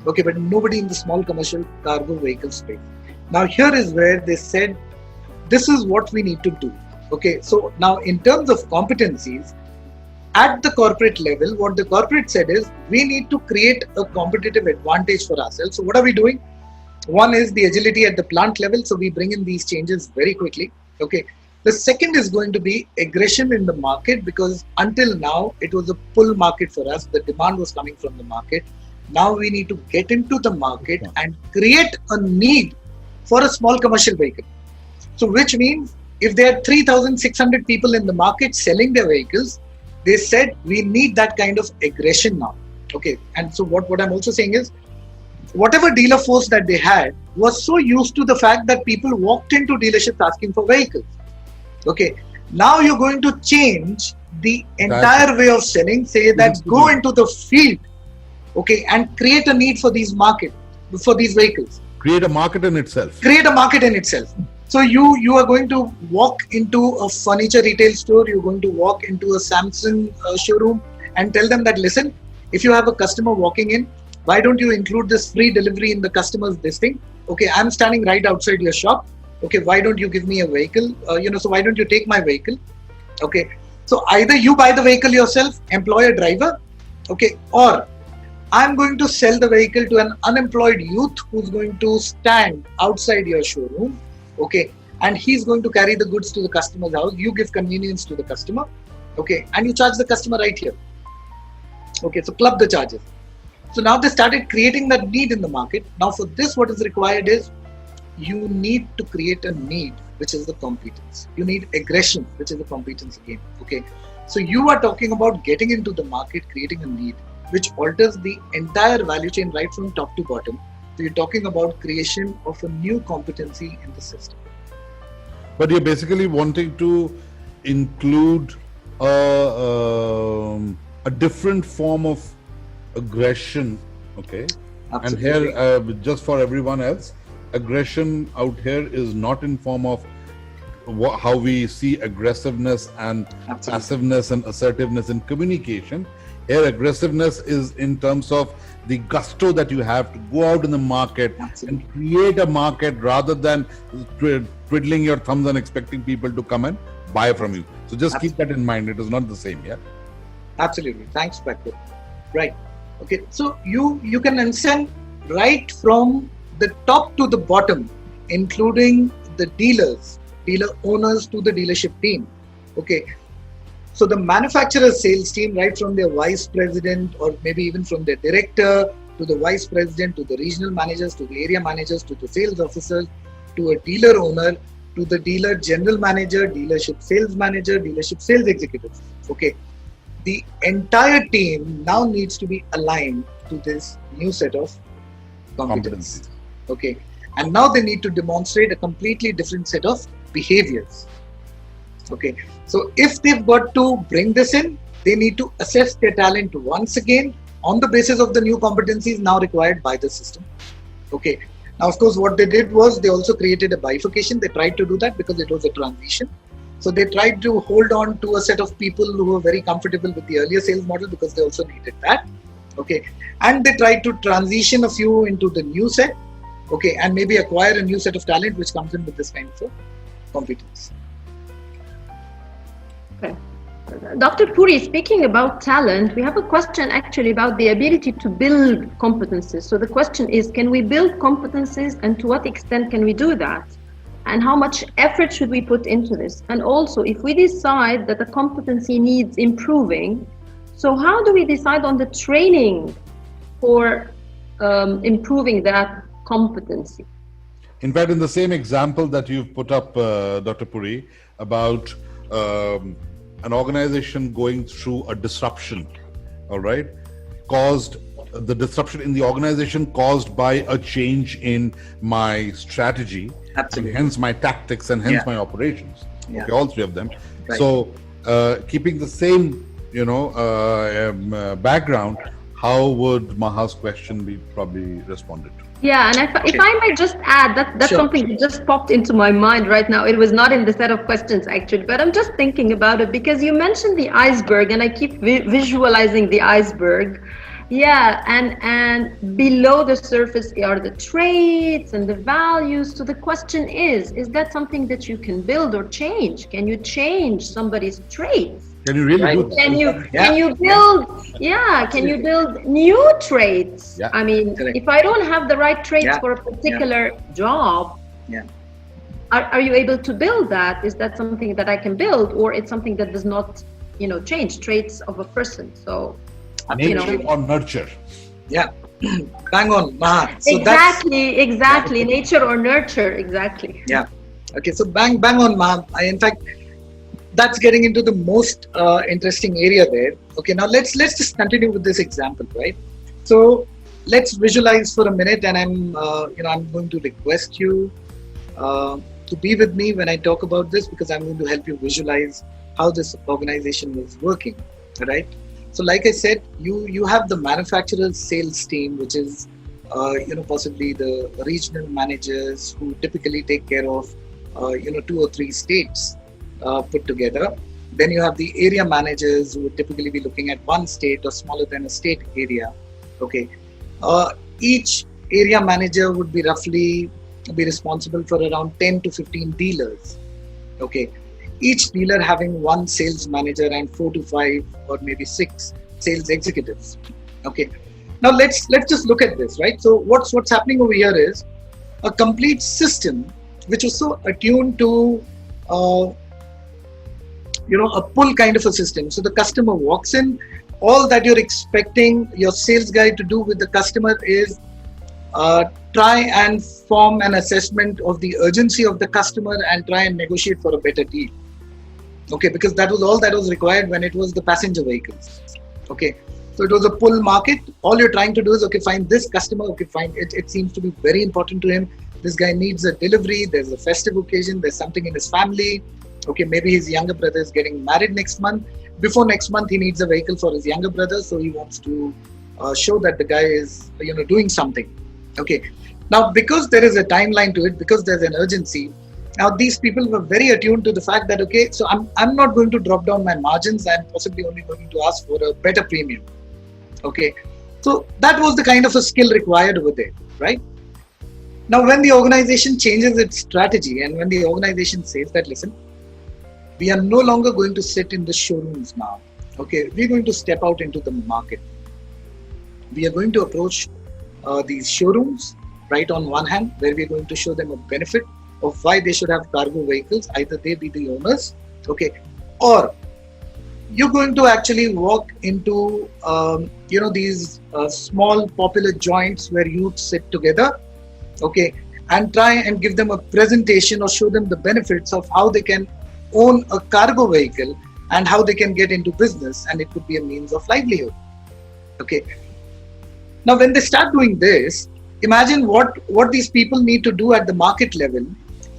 Okay, but nobody in the small commercial cargo vehicle space. Now here is where they said, this is what we need to do. Okay, so now in terms of competencies, at the corporate level, what the corporate said is, we need to create a competitive advantage for ourselves. So what are we doing? One is the agility at the plant level. So we bring in these changes very quickly. Okay. The second is going to be aggression in the market, because until now, it was a pull market for us. The demand was coming from the market. Now we need to get into the market and create a need for a small commercial vehicle. So which means if there are 3,600 people in the market selling their vehicles, they said we need that kind of aggression now. Okay, and so what I'm also saying is, whatever dealer force that they had was so used to the fact that people walked into dealerships asking for vehicles. Okay, now you're going to change the entire way of selling, say that go into the field, okay, and create a need for these vehicles. Create a market in itself. Create a market in itself. So you are going to walk into a furniture retail store, you're going to walk into a Samsung showroom and tell them that, listen, if you have a customer walking in, why don't you include this free delivery in the customer's listing? Okay, I'm standing right outside your shop. Okay, why don't you give me a vehicle? So why don't you take my vehicle? Okay, so either you buy the vehicle yourself, employ a driver, okay, or I'm going to sell the vehicle to an unemployed youth who's going to stand outside your showroom, okay, and he's going to carry the goods to the customer's house. You give convenience to the customer, okay, and you charge the customer right here. Okay, so club the charges. So now they started creating that need in the market. Now for this, what is required is you need to create a need, which is the competence. You need aggression, which is the competence again. Okay, so you are talking about getting into the market, creating a need, which alters the entire value chain right from top to bottom. So you're talking about creation of a new competency in the system. But you're basically wanting to include a different form of aggression, okay? Absolutely. And here, just for everyone else, aggression out here is not in form of how we see aggressiveness and Absolutely. passiveness and assertiveness in communication. Here, aggressiveness is in terms of the gusto that you have to go out in the market Absolutely. and create a market rather than twiddling your thumbs and expecting people to come and buy from you. So just keep that in mind. It is not the same, yeah? Absolutely. Thanks, Patrick. Right. Okay. So you can understand right from the top to the bottom, including the dealers, dealer owners to the dealership team. Okay. So the manufacturer's sales team, right from their vice president or maybe even from their director to the vice president, to the regional managers, to the area managers, to the sales officers, to a dealer owner, to the dealer general manager, dealership sales manager, dealership sales executives. Okay. The entire team now needs to be aligned to this new set of competencies. Okay. And now they need to demonstrate a completely different set of behaviors. Okay. So if they've got to bring this in, they need to assess their talent once again on the basis of the new competencies now required by the system. Okay. Now, of course, what they did was they also created a bifurcation. They tried to do that because it was a transition. So they tried to hold on to a set of people who were very comfortable with the earlier sales model because they also needed that. Okay. And they tried to transition a few into the new set. Okay. And maybe acquire a new set of talent which comes in with this kind of competence. Okay. Dr. Puri, speaking about talent, we have a question actually about the ability to build competencies. So the question is, can we build competencies and to what extent can we do that? And how much effort should we put into this? And also, if we decide that the competency needs improving, so how do we decide on the training for improving that competency? In fact, in the same example that you've put up, Dr. Puri, about an organization going through a disruption, all right, the disruption in the organization caused by a change in my strategy, Absolutely. and hence my tactics and hence my operations. Yeah. Okay, all three of them. Right. So, keeping the same, background, how would Maha's question be probably responded to? Yeah, and if I might just add, that's Sure. something that just popped into my mind right now. It was not in the set of questions actually, but I'm just thinking about it because you mentioned the iceberg and I keep visualizing the iceberg. Yeah, and below the surface are the traits and the values. So the question is that something that you can build or change? Can you change somebody's traits? Can you really do that? Can you build new traits? Yeah. I mean, Correct. if I don't have the right traits Yeah. for a particular job, Yeah. are you able to build that? Is that something that I can build, or it's something that does not, change traits of a person? So, Nature or nurture? Yeah. Bang on, Maha. So exactly. Nature or nurture, exactly. Yeah. Okay. So bang on, Maha. In fact, that's getting into the most interesting area there. Okay. Now let's just continue with this example, right? So let's visualize for a minute, and I'm going to request you to be with me when I talk about this because I'm going to help you visualize how this organization is working, right? So like I said, you have the manufacturer's sales team, which is possibly the regional managers who typically take care of 2 or 3 states put together. Then you have the area managers who would typically be looking at one state or smaller than a state area. Okay, each area manager would be roughly be responsible for around 10 to 15 dealers. Okay, each dealer having one sales manager and 4 to 5 or maybe 6 sales executives. Okay, now let's just look at this, right? So what's happening over here is a complete system which is so attuned to a pull kind of a system. So the customer walks in, all that you're expecting your sales guy to do with the customer is try and form an assessment of the urgency of the customer and try and negotiate for a better deal. Okay, because that was all that was required when it was the passenger vehicles. Okay, so it was a pull market. All you're trying to do is, okay, find this customer. Okay, fine. It seems to be very important to him. This guy needs a delivery. There's a festive occasion. There's something in his family. Okay, maybe his younger brother is getting married next month. Before next month, he needs a vehicle for his younger brother. So he wants to show that the guy is, doing something. Okay, now because there is a timeline to it, because there's an urgency, now these people were very attuned to the fact that, okay, so I'm not going to drop down my margins. I'm possibly only going to ask for a better premium. Okay, so that was the kind of a skill required over there, right? Now, when the organization changes its strategy and when the organization says that, listen, we are no longer going to sit in the showrooms now. Okay, we're going to step out into the market. We are going to approach these showrooms, right, on one hand, where we're going to show them a benefit of why they should have cargo vehicles, either they be the owners, okay, or you're going to actually walk into these small popular joints where youth sit together, okay, and try and give them a presentation or show them the benefits of how they can own a cargo vehicle and how they can get into business, and it could be a means of livelihood. Okay, now when they start doing this, imagine what these people need to do at the market level.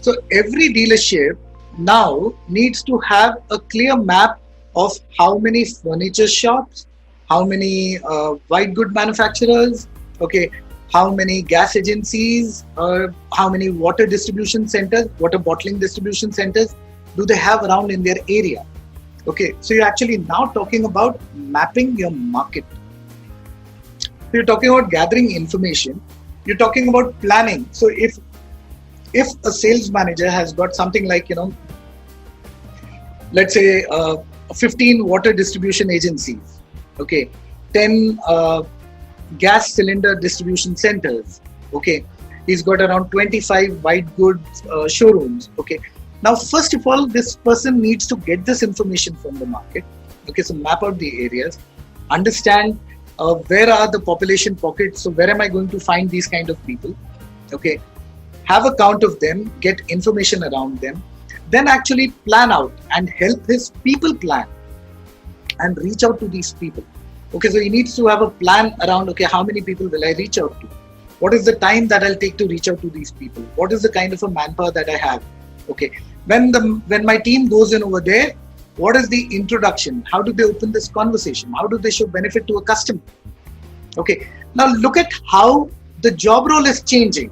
So every dealership now needs to have a clear map of how many furniture shops, how many white good manufacturers, okay, how many gas agencies, how many water distribution centers, water bottling distribution centers do they have around in their area. Okay, so you're actually now talking about mapping your market. You're talking about gathering information. You're talking about planning. So if a sales manager has got something like, let's say 15 water distribution agencies, okay, 10 gas cylinder distribution centers, okay, he's got around 25 white goods showrooms, okay. Now, first of all, this person needs to get this information from the market, okay, so map out the areas, understand where are the population pockets, so where am I going to find these kind of people, okay, have a count of them, get information around them, then actually plan out and help his people plan and reach out to these people. Okay, so he needs to have a plan around, okay, how many people will I reach out to? What is the time that I'll take to reach out to these people? What is the kind of a manpower that I have? Okay, when my team goes in over there, what is the introduction? How do they open this conversation? How do they show benefit to a customer? Okay, now look at how the job role is changing,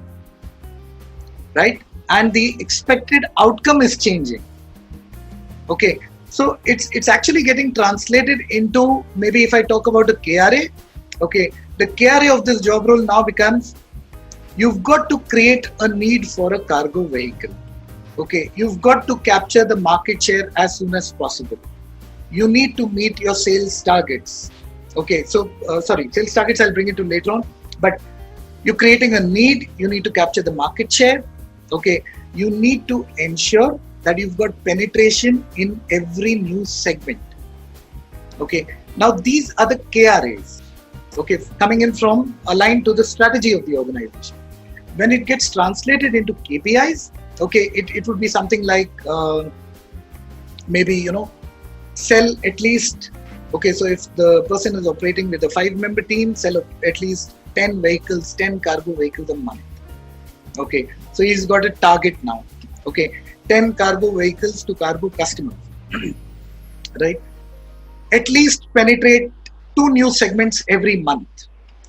right? And the expected outcome is changing. Okay, so it's actually getting translated into, maybe if I talk about a KRA, okay, the KRA of this job role now becomes, you've got to create a need for a cargo vehicle. Okay, you've got to capture the market share as soon as possible. You need to meet your sales targets. Okay, so sales targets I'll bring it to later on, but you're creating a need, you need to capture the market share. Okay, you need to ensure that you've got penetration in every new segment. Okay, now these are the KRAs, okay, coming in from aligned to the strategy of the organization. When it gets translated into KPIs, okay, it would be something like maybe, sell at least, okay, so if the person is operating with a 5-member team, sell at least 10 vehicles, 10 cargo vehicles a month. Okay, so he's got a target now. Okay, 10 cargo vehicles to cargo customers, right? At least penetrate 2 new segments every month.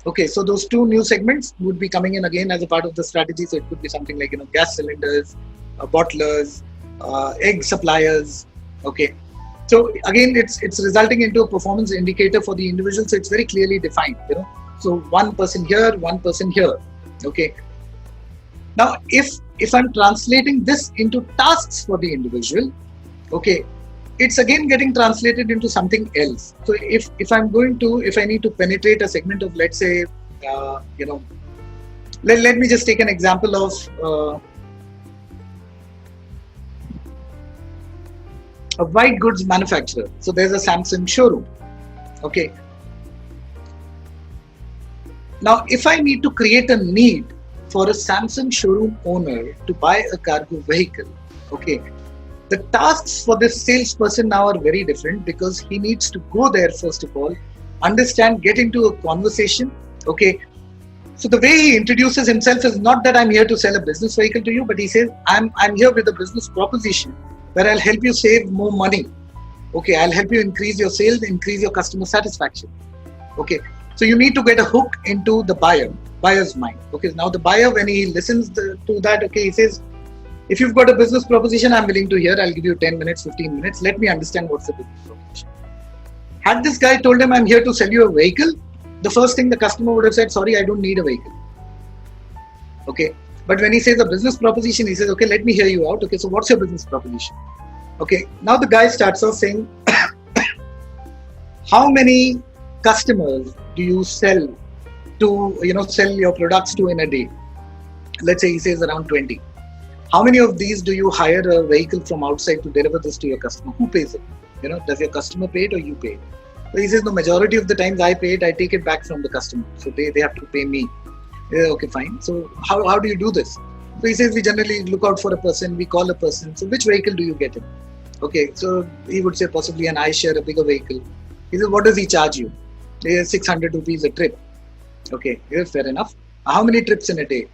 Okay, so those two new segments would be coming in again as a part of the strategy. So it could be something like, gas cylinders, bottlers, egg suppliers. Okay, so again, it's resulting into a performance indicator for the individual. So it's very clearly defined. So one person here, one person here. Okay. Now, if I'm translating this into tasks for the individual, okay, it's again getting translated into something else. So if I need to penetrate a segment of, let's say, let me just take an example of a white goods manufacturer. So there's a Samsung showroom. Okay. Now, if I need to create a need for a Samsung showroom owner to buy a cargo vehicle, okay, the tasks for this salesperson now are very different, because he needs to go there, first of all, understand, get into a conversation. Okay. So the way he introduces himself is not that I'm here to sell a business vehicle to you, but he says, I'm here with a business proposition where I'll help you save more money. Okay. I'll help you increase your sales, increase your customer satisfaction. Okay. So you need to get a hook into the buyer's mind. Okay. Now the buyer, when he listens to that, okay, he says, if you've got a business proposition, I'm willing to hear. I'll give you 10 minutes, 15 minutes. Let me understand what's the business proposition. Had this guy told him, I'm here to sell you a vehicle, the first thing the customer would have said, sorry, I don't need a vehicle. Okay. But when he says a business proposition, he says, okay, let me hear you out. Okay. So what's your business proposition? Okay. Now the guy starts off saying, how many customers do you sell your products to in a day? Let's say he says around 20. How many of these do you hire a vehicle from outside to deliver this to your customer? Who pays it? Does your customer pay it or you pay it? So he says, the majority of the times I pay it, I take it back from the customer. So they have to pay me. Okay, fine. So how do you do this? So he says, we generally look out for a person, we call a person. So which vehicle do you get in? Okay, so he would say possibly an iShare, a bigger vehicle. He says, what does he charge you? 600 rupees a trip. Okay, fair enough. How many trips in a day?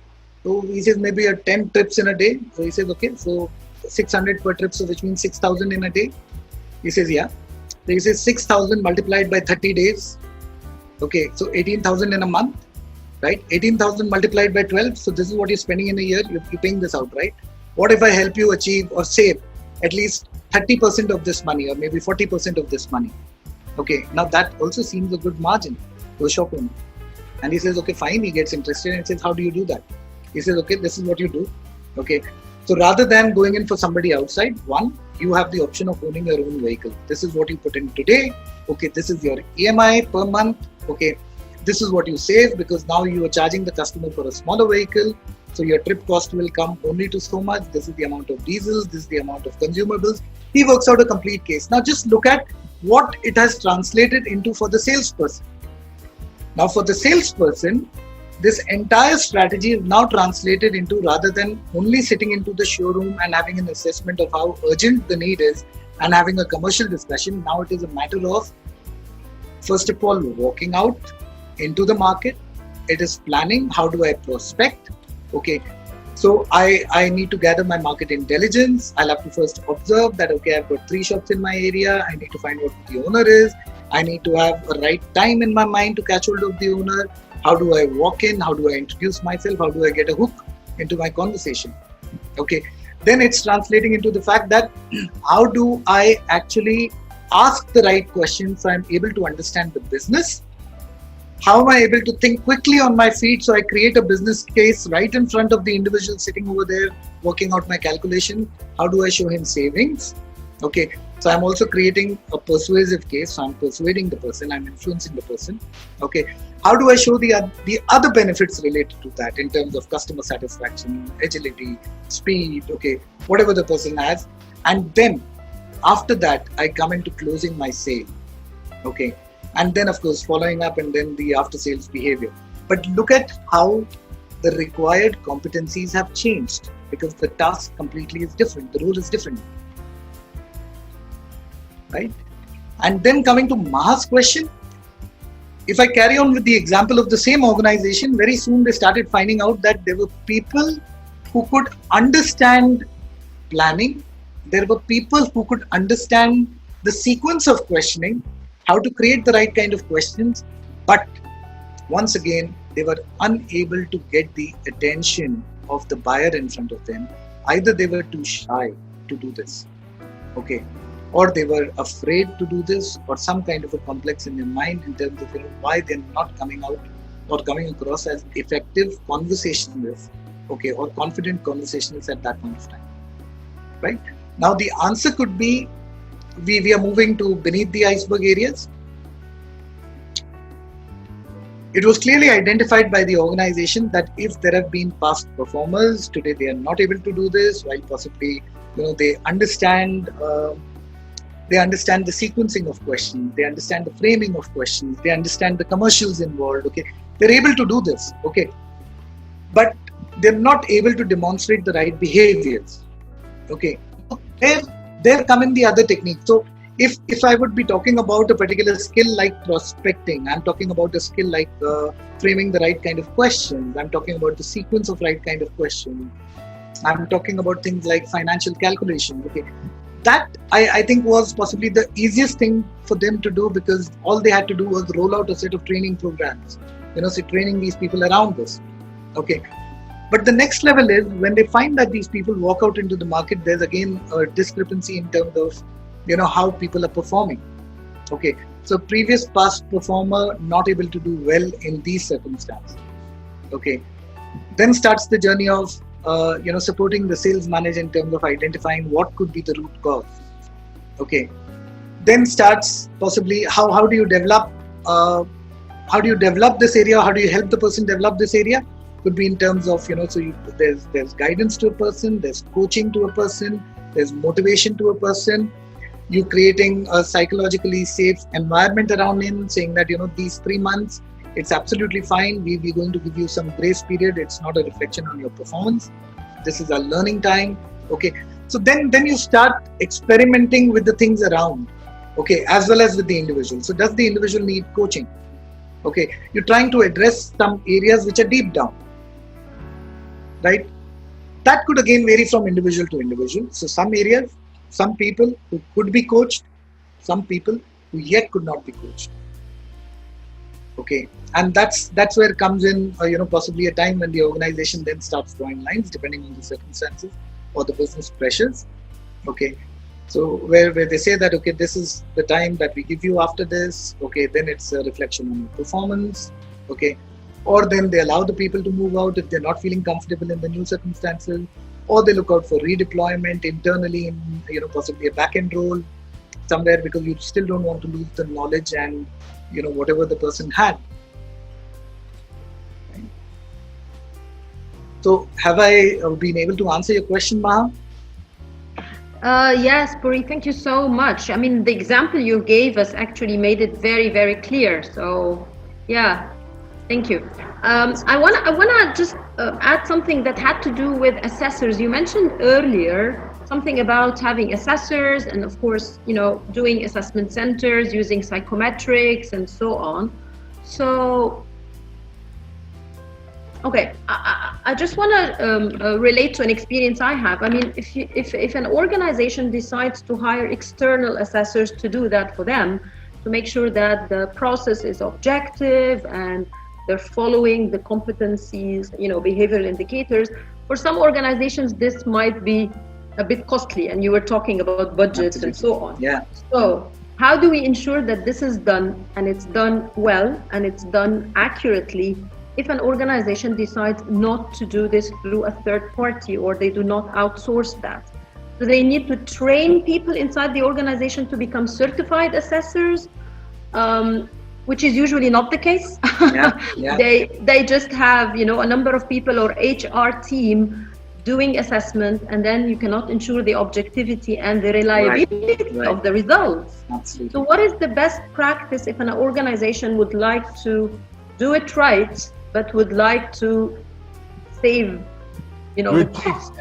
So he says maybe 10 trips in a day. So he says, okay, so 600 per trip, so which means 6,000 in a day. He says, yeah. So he says 6,000 multiplied by 30 days. Okay, so 18,000 in a month, right? 18,000 multiplied by 12. So this is what you're spending in a year. You're paying this out, right? What if I help you achieve or save at least 30% of this money, or maybe 40% of this money? Okay, now that also seems a good margin to a shop owner. And he says, okay, fine. He gets interested and says, how do you do that? He says, okay, this is what you do. Okay. So rather than going in for somebody outside, one, you have the option of owning your own vehicle. This is what you put in today. Okay. This is your EMI per month. Okay. This is what you save, because now you are charging the customer for a smaller vehicle. So your trip cost will come only to so much. This is the amount of diesel. This is the amount of consumables. He works out a complete case. Now just look at what it has translated into for the salesperson. Now for the salesperson, this entire strategy is now translated into, rather than only sitting into the showroom and having an assessment of how urgent the need is and having a commercial discussion, now it is a matter of, first of all, walking out into the market. It is planning, how do I prospect? Okay, so I need to gather my market intelligence. I'll have to first observe that, okay, I've got 3 shops in my area. I need to find out who the owner is. I need to have a right time in my mind to catch hold of the owner. How do I walk in? How do I introduce myself? How do I get a hook into my conversation? Okay. Then it's translating into the fact that how do I actually ask the right questions so I'm able to understand the business? How am I able to think quickly on my feet so I create a business case right in front of the individual sitting over there working out my calculation? How do I show him savings? Okay. So I'm also creating a persuasive case. So I'm persuading the person, I'm influencing the person. Okay. How do I show the other benefits related to that in terms of customer satisfaction, agility, speed, okay, whatever the person has. And then after that, I come into closing my sale. Okay. And then of course, following up and then the after sales behavior. But look at how the required competencies have changed, because the task completely is different. The role is different. Right? And then coming to Maha's question, if I carry on with the example of the same organization, very soon they started finding out that there were people who could understand planning. There were people who could understand the sequence of questioning, how to create the right kind of questions, but once again, they were unable to get the attention of the buyer in front of them. Either they were too shy to do this, okay, or they were afraid to do this, or some kind of a complex in their mind in terms of why they're not coming out or coming across as effective conversationalists, okay, or confident conversationalists at that point of time, right? Now the answer could be, we are moving to beneath the iceberg areas. It was clearly identified by the organization that if there have been past performers, today they are not able to do this, while possibly they understand the sequencing of questions, they understand the framing of questions, they understand the commercials involved. Okay, they're able to do this. Okay, but they're not able to demonstrate the right behaviors. Okay, there come in the other techniques. So if I would be talking about a particular skill like prospecting, I'm talking about a skill like framing the right kind of questions, I'm talking about the sequence of right kind of questions, I'm talking about things like financial calculation. Okay, that I think was possibly the easiest thing for them to do, because all they had to do was roll out a set of training programs, so training these people around this. Okay, but the next level is when they find that these people walk out into the market, there's again a discrepancy in terms of how people are performing. Okay, so previous past performer not able to do well in these circumstances. Okay, then starts the journey of supporting the sales manager in terms of identifying what could be the root cause. Okay, then starts possibly how do you develop this area, how do you help the person develop this area. Could be in terms of there's guidance to a person, there's coaching to a person, there's motivation to a person. You creating a psychologically safe environment around him, saying that these 3 months it's absolutely fine, we're going to give you some grace period, it's not a reflection on your performance, this is a learning time. Okay, so then you start experimenting with the things around, okay, as well as with the individual. So does the individual need coaching? Okay, you're trying to address some areas which are deep down, right? That could again vary from individual to individual. So some areas, some people who could be coached, some people who yet could not be coached. Okay, and that's where comes in possibly a time when the organization then starts drawing lines depending on the circumstances or the business pressures. Okay, so where they say that okay, this is the time that we give you after this. Okay, then it's a reflection on your performance. Okay, or then they allow the people to move out if they're not feeling comfortable in the new circumstances, or they look out for redeployment internally in possibly a back-end role somewhere, because you still don't want to lose the knowledge and whatever the person had. Right? So have I been able to answer your question, Maha? Yes, Puri, thank you so much. I mean, the example you gave us actually made it very, very clear. So yeah, thank you. I wanna just add something that had to do with assessors. You mentioned earlier something about having assessors and of course, doing assessment centers, using psychometrics and so on. So, okay, I just want to relate to an experience I have. I mean, if an organization decides to hire external assessors to do that for them, to make sure that the process is objective and they're following the competencies, behavioral indicators. For some organizations, this might be a bit costly, and you were talking about budgets and so on. Yeah. So how do we ensure that this is done and it's done well and it's done accurately if an organization decides not to do this through a third party, or they do not outsource that? Do they need to train people inside the organization to become certified assessors? Which is usually not the case. Yeah. They just have a number of people or HR team doing assessment, and then you cannot ensure the objectivity and the reliability of the results. Absolutely. So what is the best practice if an organization would like to do it right, but would like to save the cost?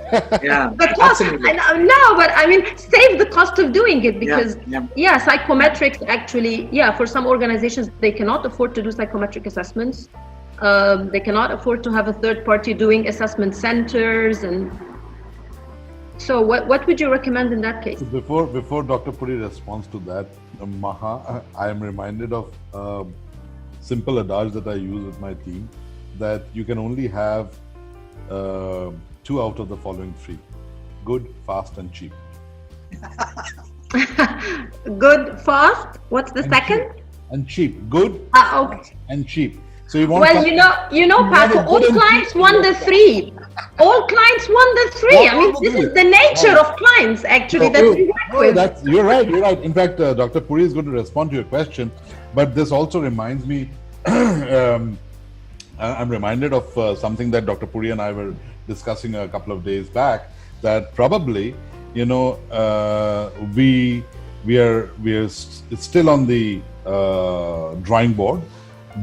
Yeah, the cost. absolutely. No, but I mean, save the cost of doing it, because yeah. Psychometrics actually, for some organizations, they cannot afford to do psychometric assessments. They cannot afford to have a third party doing assessment centers. And so what would you recommend in that case? Before Dr. Puri responds to that, Maha, I am reminded of simple adage that I use with my team, that you can only have 2 out of the following 3: good, fast, and cheap. Good, fast. What's the And second? cheap. And cheap. Good Okay. and cheap. So you want Well, something- you know, Paco, good all and clients cheap. want the 3. All clients want the 3. I mean, this is the nature of clients, actually, that we work with. You're right. In fact, Dr. Puri is going to respond to your question, but this also reminds me, I'm reminded of something that Dr. Puri and I were discussing a couple of days back, that probably, we are it's still on the drawing board,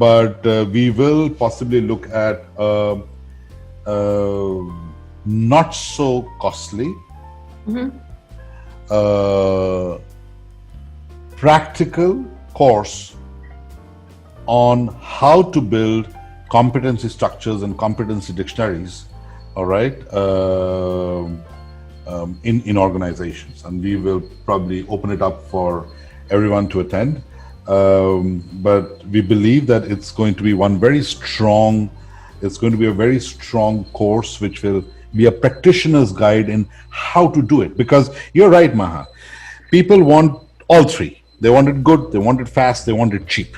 but we will possibly look at not so costly, practical course on how to build competency structures and competency dictionaries, all right, in organizations, and we will probably open it up for everyone to attend. But we believe that it's going to be a very strong course, which will be a practitioner's guide in how to do it. Because you're right, Maha, people want all 3. They want it good, they want it fast, they want it cheap.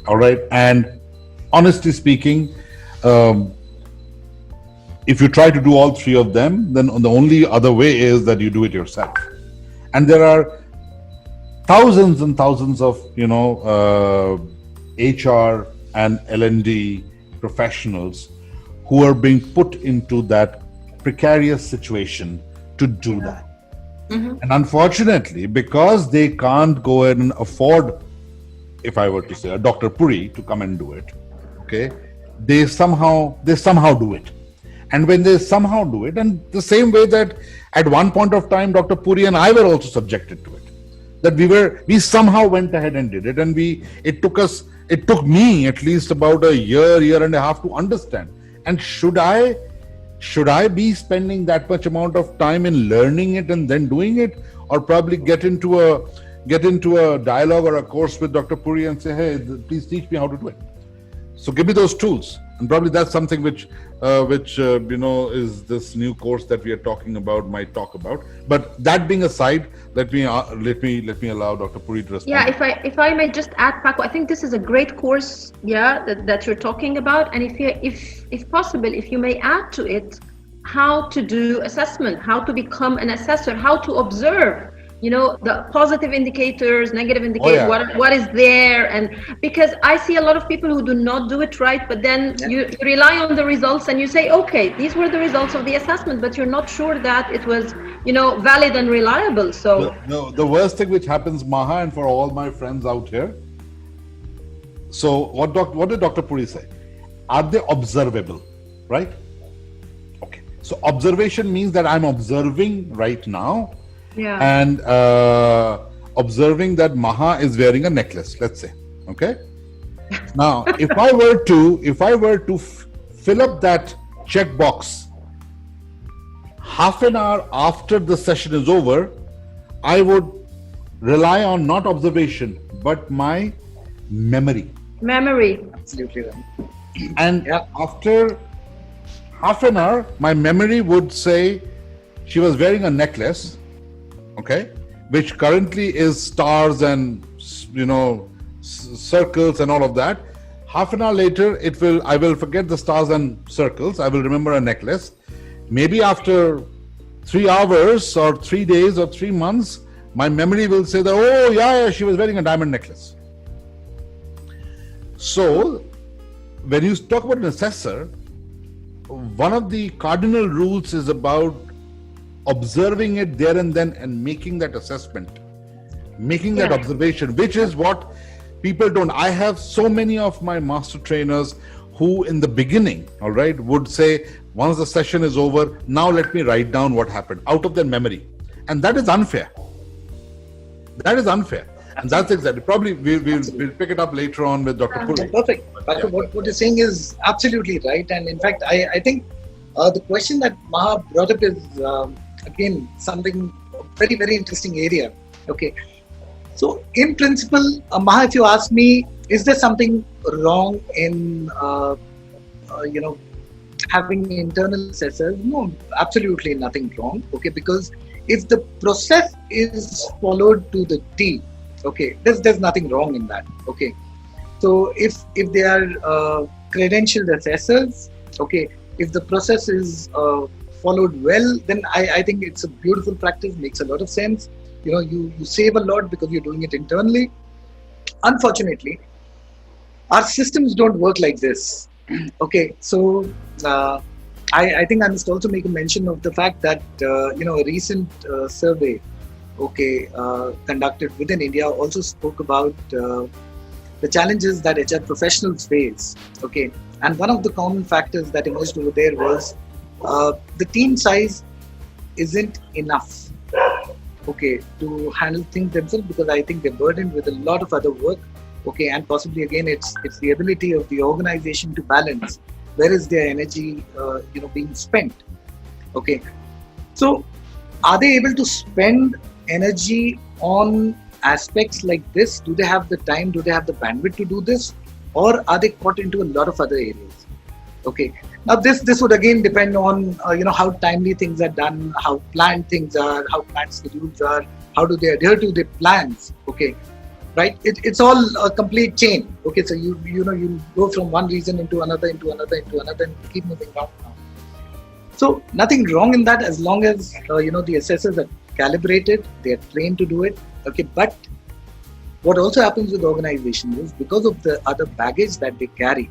All right, and honestly speaking, if you try to do all 3 of them, then the only other way is that you do it yourself. And there are thousands and thousands of HR and L&D professionals who are being put into that precarious situation to do that. And unfortunately, because they can't go ahead and afford, if I were to say, a Dr. Puri to come and do it, okay, they somehow do it. And when they somehow do it, and the same way that at one point of time, Dr. Puri and I were also subjected to it, that we somehow went ahead and did it, and it took me at least about a year and a half to understand. And should I be spending that much amount of time in learning it and then doing it, or probably get into a dialogue or a course with Dr. Puri and say, hey, please teach me how to do it. So give me those tools. And probably that's something which is this new course that we are talking about, might talk about. But that being aside, let me allow Dr. Puri to respond. Yeah, if I may just add, Paco, I think this is a great course, that you're talking about. And if possible, if you may add to it how to do assessment, how to become an assessor, how to observe, the positive indicators, negative indicators, what is there. And because I see a lot of people who do not do it right, but then you rely on the results and you say, okay, these were the results of the assessment, but you're not sure that it was, valid and reliable. So the worst thing which happens, Maha, and for all my friends out here, so what did Dr. Puri say? Are they observable, right? Okay, so observation means that I'm observing right now, and observing that Maha is wearing a necklace, let's say, okay? Now, if I were to fill up that checkbox half an hour after the session is over, I would rely on not observation, but my memory. Absolutely right. And after half an hour, my memory would say she was wearing a necklace, okay, which currently is stars and circles and all of that. Half an hour later, I will forget the stars and circles. I will remember a necklace. Maybe after 3 hours or 3 days or 3 months, my memory will say that, oh yeah, she was wearing a diamond necklace. So when you talk about an assessor, one of the cardinal rules is about observing it there and then and making that assessment, making that observation, which is what people don't. I have so many of my master trainers who in the beginning, all right, would say, once the session is over, now let me write down what happened out of their memory. And that is unfair. And that's exactly, probably we'll pick it up later on with Dr. Puri. Perfect. But what you're saying is absolutely right. And in fact, I think the question that Maha brought up is, again, something very, very interesting area. Okay. So in principle, Maha, if you ask me, is there something wrong in having internal assessors? No, absolutely nothing wrong. Okay, because if the process is followed to the T, okay, there's nothing wrong in that. Okay, so if they are credentialed assessors, okay, if the process is followed well, then I think it's a beautiful practice, makes a lot of sense. You save a lot because you're doing it internally. Unfortunately, our systems don't work like this. Okay, so I think I must also make a mention of the fact that a recent survey, okay, conducted within India also spoke about the challenges that HR professionals face. Okay, and one of the common factors that emerged over there was the team size isn't enough, okay, to handle things themselves, because I think they're burdened with a lot of other work. Okay, and possibly again it's the ability of the organization to balance where is their energy being spent. Okay, so are they able to spend energy on aspects like this? Do they have the time? Do they have the bandwidth to do this? Or are they caught into a lot of other areas? Okay, now this would again depend on how timely things are done, how planned things are, how planned schedules are, how do they adhere to their plans. Okay, right? It's all a complete chain. Okay, so you go from one region into another, and keep moving around now. So nothing wrong in that, as long as the assessors are calibrated, they are trained to do it. Okay, but what also happens with organizations is, because of the other baggage that they carry,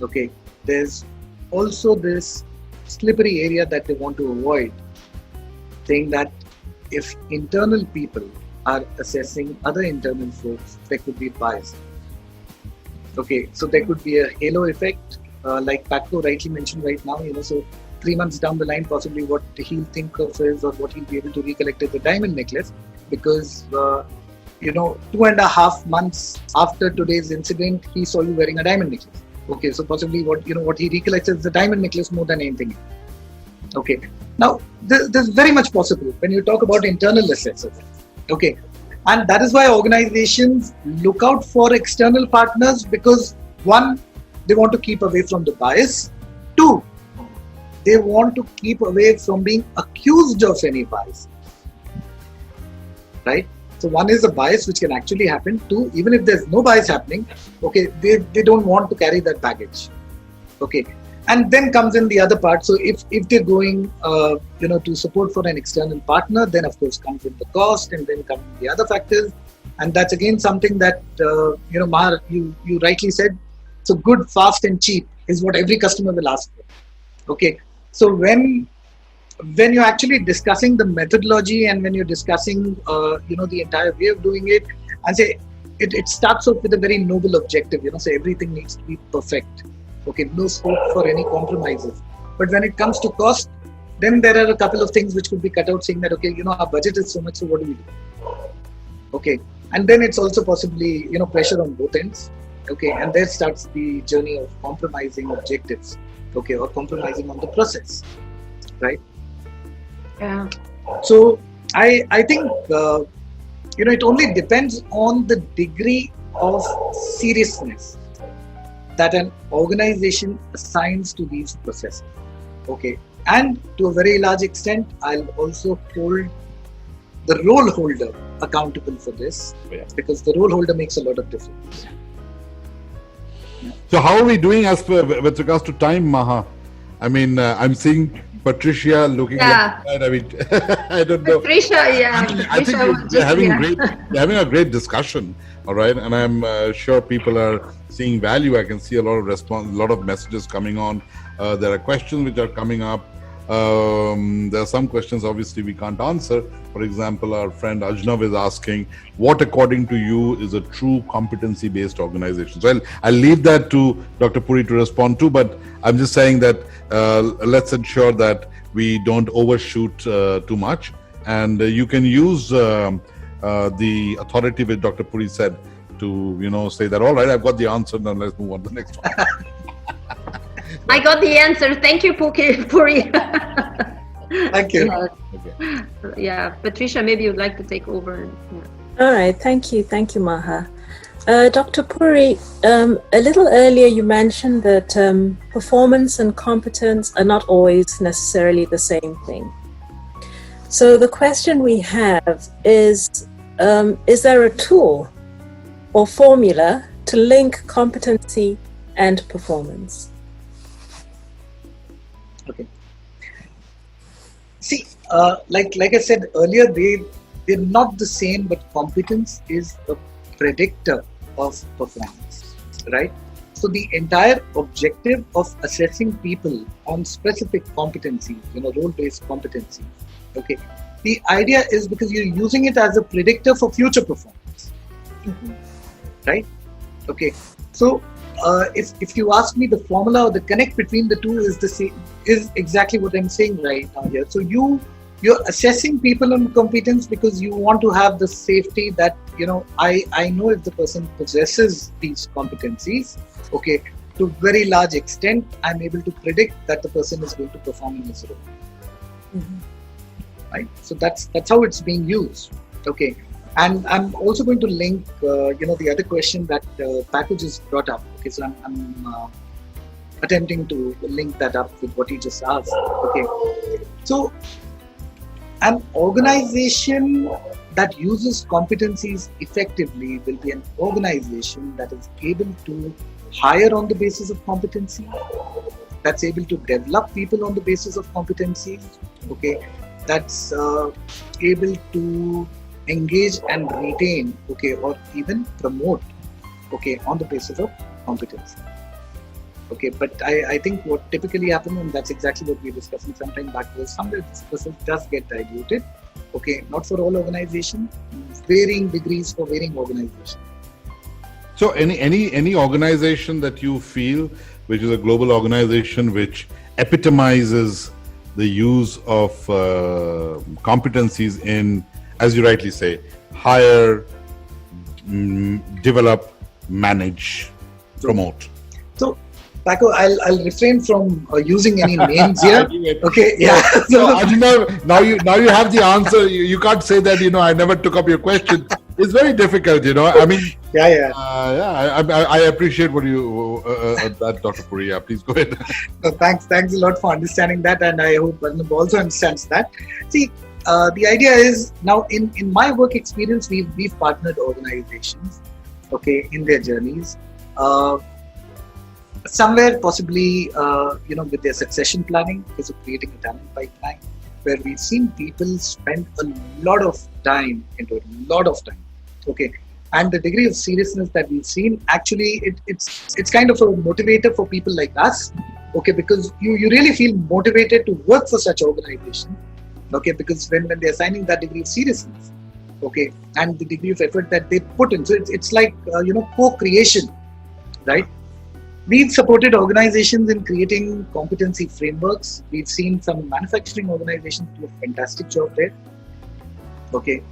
okay, there's also this slippery area that they want to avoid, saying that if internal people are assessing other internal folks, there could be bias. Okay, so there could be a halo effect, like Patco rightly mentioned right now. So 3 months down the line, possibly what he'll think of is, or what he'll be able to recollect is the diamond necklace, because 2.5 months after today's incident, he saw you wearing a diamond necklace. Okay, so possibly what he recollects is the diamond necklace more than anything. Okay, now there's very much possible when you talk about internal assessors. Okay, and that is why organizations look out for external partners, because one, they want to keep away from the bias. Two, they want to keep away from being accused of any bias. Right? So one is a bias which can actually happen. Two, even if there's no bias happening, okay, they don't want to carry that baggage. Okay, and then comes in the other part. So if they're going to support for an external partner, then of course comes in the cost, and then come the other factors, and that's again something that Maha, you rightly said. So good, fast, and cheap is what every customer will ask for. Okay, so when you're actually discussing the methodology, and when you're discussing the entire way of doing it, and say it starts off with a very noble objective, so everything needs to be perfect. Okay, no scope for any compromises. But when it comes to cost, then there are a couple of things which could be cut out, saying that, okay, our budget is so much, so what do we do? Okay, and then it's also possibly pressure on both ends. Okay, and there starts the journey of compromising objectives. Okay, or compromising on the process, right? Yeah. So I think it only depends on the degree of seriousness that an organization assigns to these processes. Okay, and to a very large extent, I'll also hold the role holder accountable for this, because the role holder makes a lot of difference. So how are we doing with regards to time, Maha? I mean, I'm seeing Patricia looking like that. I mean, I don't know. Patricia, yeah. I think they're having a great discussion, all right? And I'm sure people are seeing value. I can see a lot of response, a lot of messages coming on. There are questions which are coming up. There are some questions obviously we can't answer. For example, our friend Ajnav is asking, what according to you is a true competency-based organization? So I'll leave that to Dr. Puri to respond to, but I'm just saying that let's ensure that we don't overshoot too much. And you can use the authority which Dr. Puri said to, say that, all right, I've got the answer, now let's move on to the next one. I got the answer. Thank you, Puri. Thank you. Okay. Yeah, Patricia, maybe you'd like to take over. All right, thank you, Maha. Dr. Puri, a little earlier you mentioned that performance and competence are not always necessarily the same thing. So the question we have is there a tool or formula to link competency and performance? Okay. See, like I said earlier, they're not the same, but competence is a predictor of performance, right? So the entire objective of assessing people on specific competencies, role-based competencies, okay, the idea is because you're using it as a predictor for future performance, right? Okay, so if you ask me, the formula or the connect between the two is the same, is exactly what I'm saying right now here. So you're assessing people on competence because you want to have the safety that, I know if the person possesses these competencies, okay, to a very large extent, I'm able to predict that the person is going to perform in his role. Right? So that's how it's being used. Okay. And I'm also going to link, the other question that Paco just brought up. Okay, so I'm attempting to link that up with what he just asked. Okay, so an organization that uses competencies effectively will be an organization that is able to hire on the basis of competency, that's able to develop people on the basis of competencies. Okay, that's able to engage and retain, okay, or even promote, okay, on the basis of competency. Okay, but I think what typically happens, and that's exactly what we were discussing some time back, was somewhere this process does get diluted. Okay, not for all organizations, varying degrees for varying organizations. So any organization that you feel, which is a global organization, which epitomizes the use of competencies in, as you rightly say, hire, develop, manage, promote. So, Paco, I'll refrain from using any names here. Okay, yeah. So, now you have the answer. You can't say that, I never took up your question. It's very difficult, I mean. Yeah. I appreciate what you that, Dr. Puri. Yeah, please go ahead. No, thanks a lot for understanding that, and I hope Arnab also understands that. See, the idea is, now in my work experience, we've partnered organizations, okay, in their journeys. Somewhere possibly, with their succession planning, because of creating a talent pipeline, where we've seen people spend a lot of time into it, okay. And the degree of seriousness that we've seen, actually, it's kind of a motivator for people like us, okay, because you really feel motivated to work for such organization, okay, because when they're assigning that degree of seriousness, okay, and the degree of effort that they put in, so it's like co-creation, right? We've supported organizations in creating competency frameworks. We've seen some manufacturing organizations do a fantastic job there. Okay.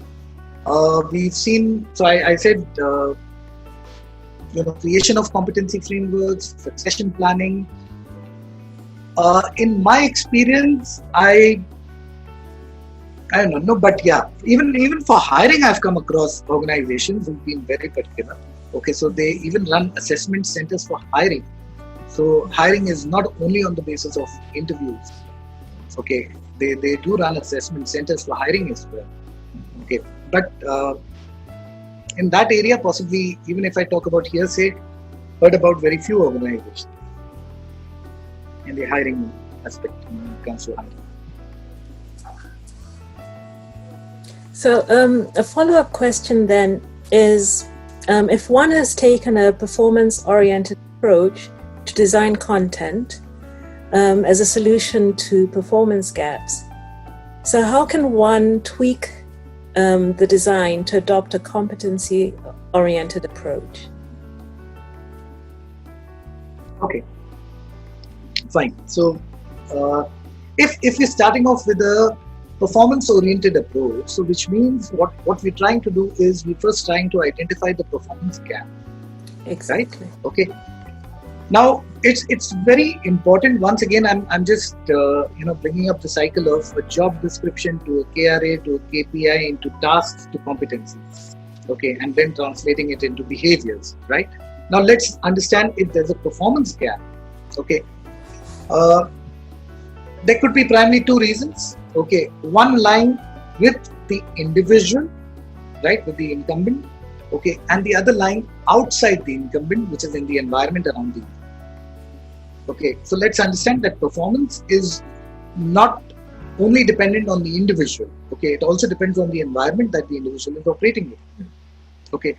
We've seen, so I said, creation of competency frameworks, succession planning. In my experience, I don't know, but yeah, even for hiring, I've come across organizations who've been very particular. Okay, so they even run assessment centers for hiring. So hiring is not only on the basis of interviews. Okay, they do run assessment centers for hiring as well. Okay, but in that area, possibly, even if I talk about hearsay, heard about very few organizations in the hiring aspect when it comes to hiring. So a follow-up question then is, if one has taken a performance-oriented approach to design content as a solution to performance gaps, so how can one tweak the design to adopt a competency-oriented approach? Okay, fine. So if we're starting off with a performance-oriented approach, so which means what we're trying to do is we're first trying to identify the performance gap. Exactly. Right? Okay. Now it's very important. Once again, I'm just bringing up the cycle of a job description to a KRA to a KPI into tasks to competencies. okay, and then translating it into behaviors, right? Now let's understand if there's a performance gap, okay. There could be primarily two reasons, okay. One lying with the individual, right, with the incumbent, okay, and the other lying outside the incumbent, which is in the environment around the incumbent. Okay, so let's understand that performance is not only dependent on the individual, okay, it also depends on the environment that the individual is operating with, okay.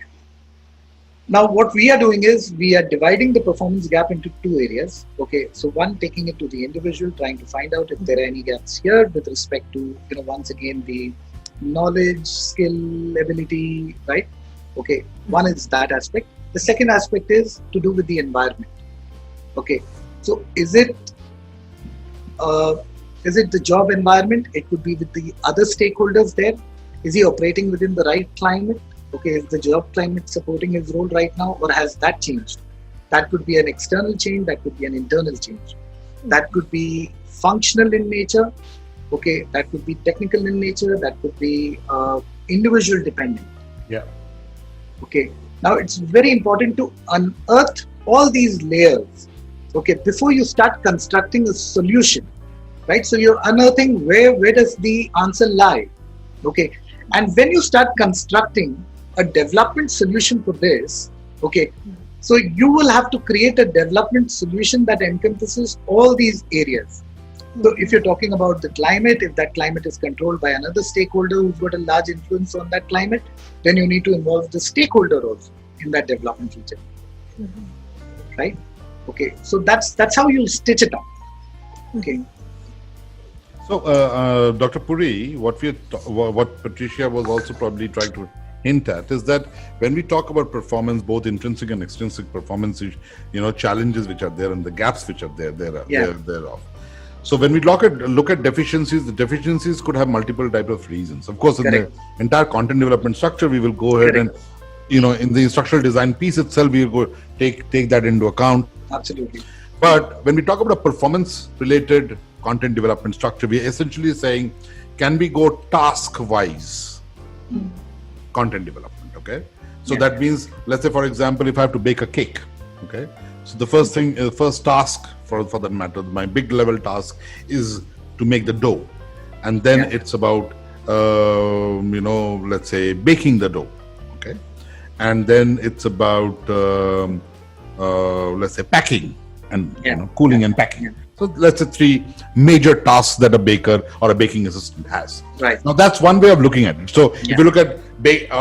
Now what we are doing is we are dividing the performance gap into two areas, okay. So one, taking it to the individual, trying to find out if there are any gaps here with respect to, once again, the knowledge, skill, ability, right? Okay, one is that aspect. The second aspect is to do with the environment, okay. So is it the job environment? It could be with the other stakeholders there. Is he operating within the right climate? Okay, is the job climate supporting his role right now, or has that changed? That could be an external change, that could be an internal change. That could be functional in nature, okay, that could be technical in nature, that could be individual dependent. Yeah. Okay, now it's very important to unearth all these layers, okay, before you start constructing a solution, right? So you're unearthing where does the answer lie, okay? And when you start constructing a development solution for this, okay, so you will have to create a development solution that encompasses all these areas. So if you're talking about the climate, if that climate is controlled by another stakeholder who's got a large influence on that climate, then you need to involve the stakeholder also in that development region, right? Okay, so that's how you'll stitch it up, okay. So, Dr. Puri, what Patricia was also probably trying to hint at is that when we talk about performance, both intrinsic and extrinsic performance, challenges which are there and the gaps which are thereof. So when we look at deficiencies, the deficiencies could have multiple types of reasons. Of course, in the entire content development structure, we will go ahead and, in the instructional design piece itself, we will go take that into account. Absolutely. But when we talk about a performance-related content development structure, we are essentially saying, can we go task-wise content development, okay? So that means, let's say, for example, if I have to bake a cake, okay? So the first task, for that matter, my big level task is to make the dough. And then it's about, let's say, baking the dough, okay? And then it's about, let's say, packing and cooling and packing. So let's say 3 major tasks that a baker or a baking assistant has. Right. Now that's one way of looking at it. So if you look at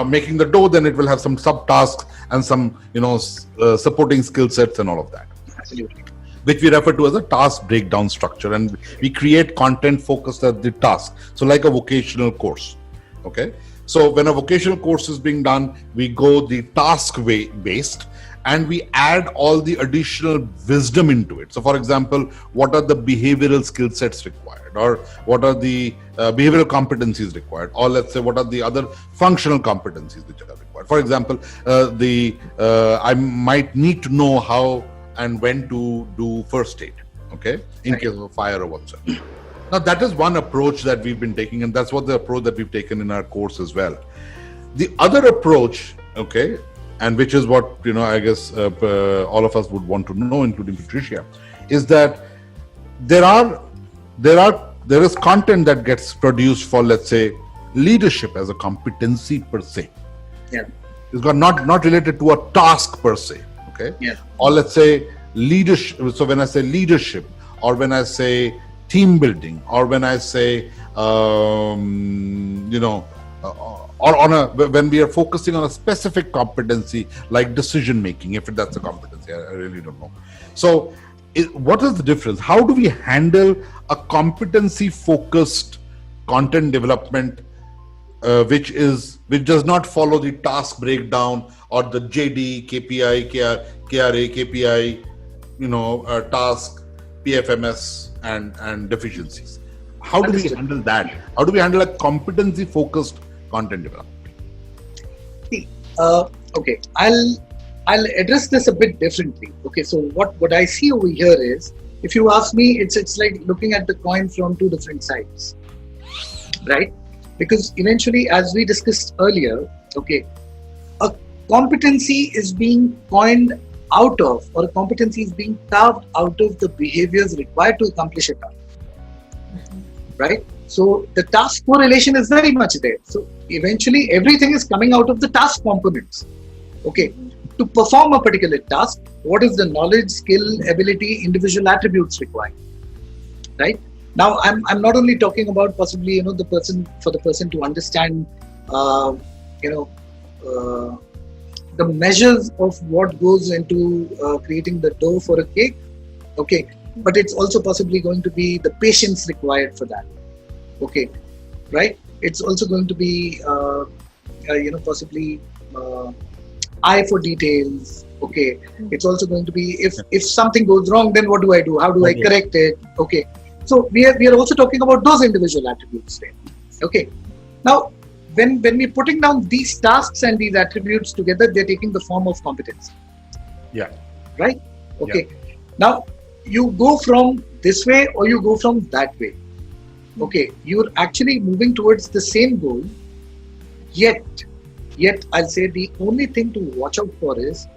making the dough, then it will have some subtasks and some supporting skill sets and all of that. Absolutely. Which we refer to as a task breakdown structure, and we create content focused at the task. So like a vocational course. Okay. So when a vocational course is being done, we go the task based, and we add all the additional wisdom into it. So for example, what are the behavioral skill sets required, or what are the behavioral competencies required, or let's say what are the other functional competencies which are required. For example, I might need to know how and when to do first aid, okay, in case of a fire or whatsoever. Now that is one approach that we've been taking, and that's what the approach that we've taken in our course as well. The other approach, okay, and which is what I guess all of us would want to know, including Patricia, is that there is content that gets produced for, let's say, leadership as a competency per se. Yeah. It's got not related to a task per se. Okay. Yeah. Or let's say leadership. So when I say leadership, or when I say team building, or when I say when we are focusing on a specific competency like decision making, if that's a competency, I really don't know. So what is the difference? How do we handle a competency focused content development which does not follow the task breakdown or the JD, KPI, KRA, KPI, task, PFMS and deficiencies? How do we handle that? How do we handle a competency focused content development? Okay, I'll address this a bit differently. Okay, so what I see over here is, if you ask me, it's like looking at the coin from 2 different sides, right? Because eventually, as we discussed earlier, okay, competency is being coined out of, or a competency is being carved out of the behaviors required to accomplish a task. Right? So the task correlation is very much there. So eventually everything is coming out of the task components. Okay. To perform a particular task, what is the knowledge, skill, ability, individual attributes required? Right? Now I'm not only talking about possibly, the person to understand, the measures of what goes into creating the dough for a cake. Okay. But it's also possibly going to be the patience required for that. Okay, right? It's also going to be, possibly eye for details. Okay, it's also going to be if something goes wrong, then what do I do? How do I correct it? Okay, so we are also talking about those individual attributes there. Okay, now when we're putting down these tasks and these attributes together, they're taking the form of competence. Yeah. Right. Okay. Yeah. Now you go from this way or you go from that way. Okay, you're actually moving towards the same goal, yet I'll say the only thing to watch out for is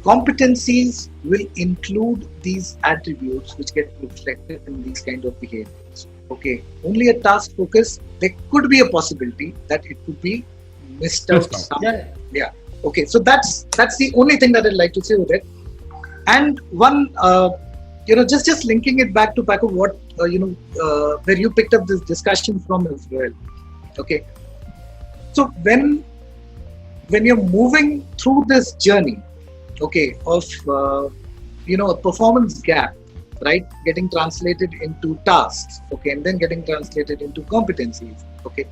competencies will include these attributes which get reflected in these kind of behaviors. Okay, only a task focus, there could be a possibility that it could be missed out somewhere. Yeah. Okay, so that's the only thing that I'd like to say with it. And one, just linking it back to Paco, what where you picked up this discussion from as well. Okay, so when you're moving through this journey, okay, of a performance gap, right, getting translated into tasks, okay, and then getting translated into competencies, okay.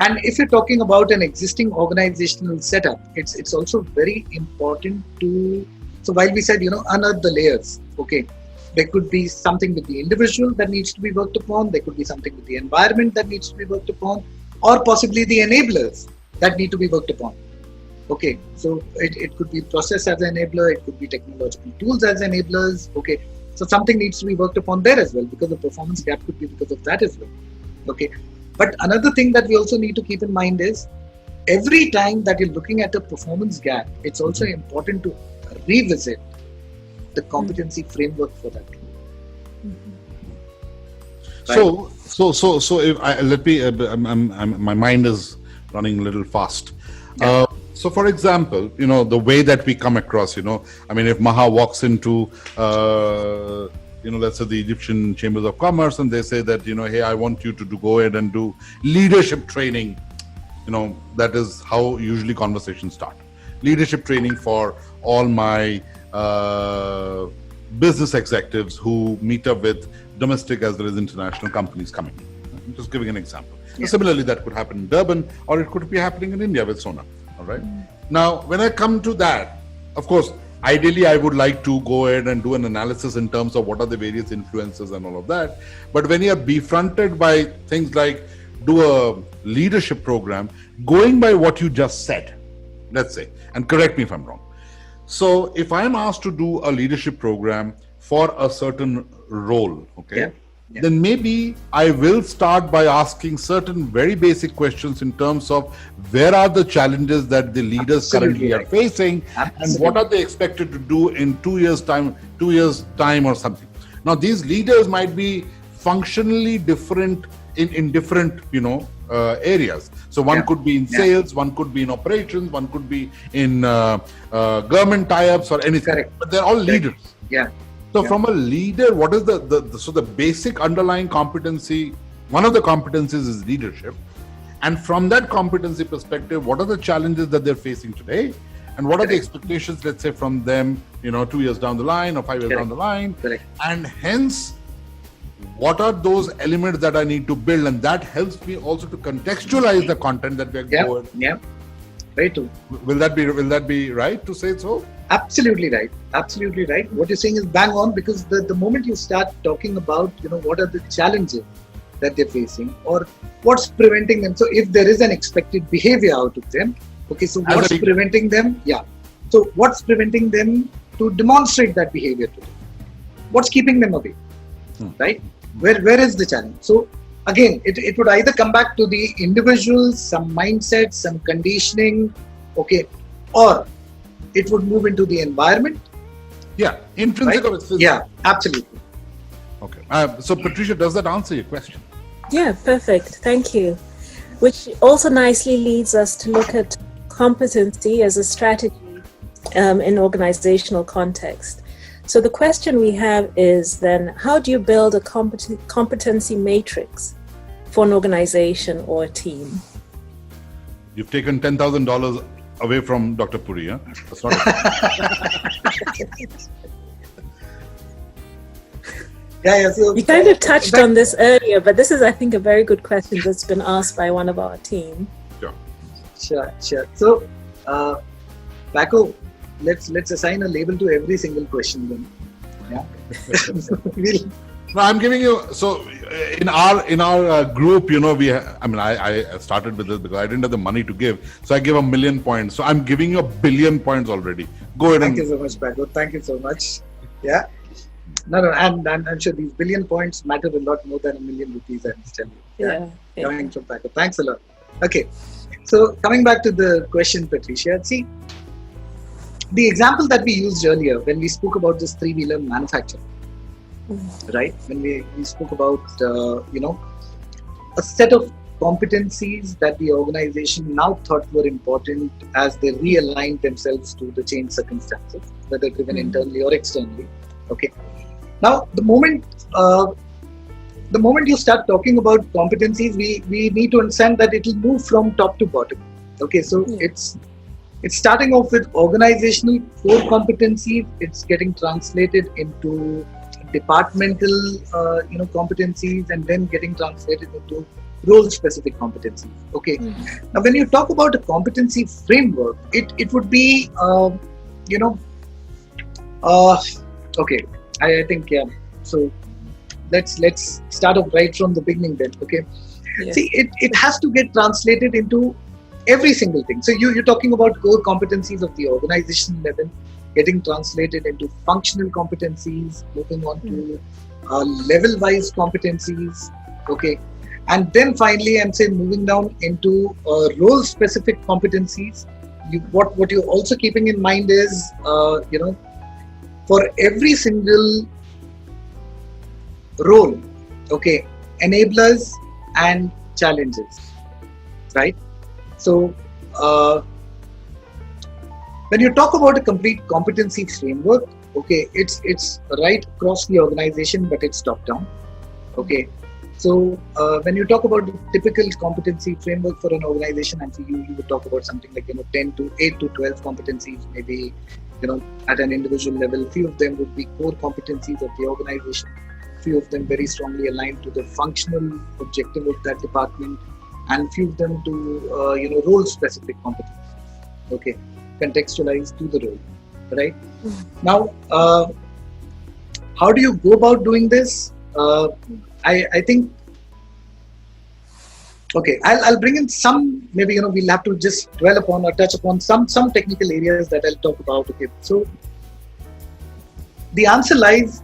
And if you're talking about an existing organizational setup, it's also very important to. So while we said unearth the layers, okay. There could be something with the individual that needs to be worked upon. There could be something with the environment that needs to be worked upon, or possibly the enablers that need to be worked upon. Okay, so it could be process as an enabler, it could be technological tools as enablers. Okay, so something needs to be worked upon there as well, because the performance gap could be because of that as well. Okay, but another thing that we also need to keep in mind is every time that you're looking at a performance gap, it's also important to revisit the competency framework for that. Right. So if my mind is running a little fast. Yeah. So for example, the way that we come across, if Maha walks into, let's say the Egyptian Chambers of Commerce, and they say that, hey, I want you to go ahead and do leadership training. That is how usually conversations start. Leadership training for all my business executives who meet up with domestic as well as international companies coming. I'm just giving an example. Yeah. Similarly, that could happen in Durban, or it could be happening in India with Sona. All right. Now, when I come to that, of course, ideally, I would like to go ahead and do an analysis in terms of what are the various influences and all of that. But when you are befronted by things like do a leadership program, going by what you just said, let's say, and correct me if I'm wrong. So if I'm asked to do a leadership program for a certain role, okay, then maybe I will start by asking certain very basic questions in terms of where are the challenges that the leaders currently are facing, and what are they expected to do in 2 years' time or something. Now, these leaders might be functionally different in different, areas. So one could be in sales, one could be in operations, one could be in government tie-ups or anything. Correct. But they're all leaders. Yeah. So from a leader, what is the basic underlying competency? One of the competencies is leadership. And from that competency perspective, what are the challenges that they're facing today? And what are the expectations, let's say, from them, 2 years down the line or 5 years down the line? Correct. And hence, what are those elements that I need to build? And that helps me also to contextualize the content that we are going. Yeah, very true. Will that be right to say so? Absolutely right. Absolutely right. What you're saying is bang on, because the moment you start talking about, what are the challenges that they're facing or what's preventing them. So if there is an expected behavior out of them, okay, so what's preventing them? Yeah. So what's preventing them to demonstrate that behavior to them? What's keeping them away? Right? Where is the challenge? So again, it would either come back to the individuals, some mindset, some conditioning, okay, or it would move into the environment. Yeah, intrinsic Right? or extrinsic. Yeah, absolutely. Okay. So, Patricia, does that answer your question? Yeah, perfect. Thank you. Which also nicely leads us to look at competency as a strategy in organizational context. So the question we have is then, how do you build a competency matrix for an organization or a team? You've taken $10,000 away from Dr. Puri, huh? That's not Yeah. So You kind of touched on this earlier, but this is, I think, a very good question that's been asked by one of our team. Sure. So, Paco, let's assign a label to every single question then. Yeah. No, I'm giving you. So, in our group, I started with this because I didn't have the money to give. So I gave 1 million points. So I'm giving you 1 billion points already. Go ahead. Thank you so much, Paco. Thank you so much. Yeah. No, and I'm sure these billion points matter a lot more than 1 million rupees, I must tell you. Yeah. Coming from Paco. Thanks a lot. Okay. So coming back to the question, Patricia, see, the example that we used earlier when we spoke about this three-wheeler manufacturer, right? When we spoke about, a set of competencies that the organization now thought were important as they realigned themselves to the changed circumstances, whether driven internally or externally. Okay. Now, the moment you start talking about competencies, we need to understand that it will move from top to bottom. Okay, so it's starting off with organizational core competencies. It's getting translated into departmental, competencies, and then getting translated into role-specific competencies. Okay. Now, when you talk about a competency framework, it would be, okay. I think, yeah. So let's start off right from the beginning then. Okay. Yeah. See, it has to get translated into every single thing. So you're talking about core competencies of the organization level, getting translated into functional competencies, moving on to level-wise competencies. Okay. And then finally, I'm saying moving down into role-specific competencies. What you're also keeping in mind is, for every single role, okay, enablers and challenges, right? So, when you talk about a complete competency framework, okay, it's right across the organization, but it's top down, okay. So, when you talk about the typical competency framework for an organization, and so you would talk about something like 8 to 12 competencies, maybe. At an individual level, few of them would be core competencies of the organization, few of them very strongly aligned to the functional objective of that department, and few of them to role-specific competencies. Okay, contextualized to the role, right? Now, how do you go about doing this? I think. Okay, I'll bring in some, maybe, we'll have to just dwell upon or touch upon some technical areas that I'll talk about. Okay, so the answer lies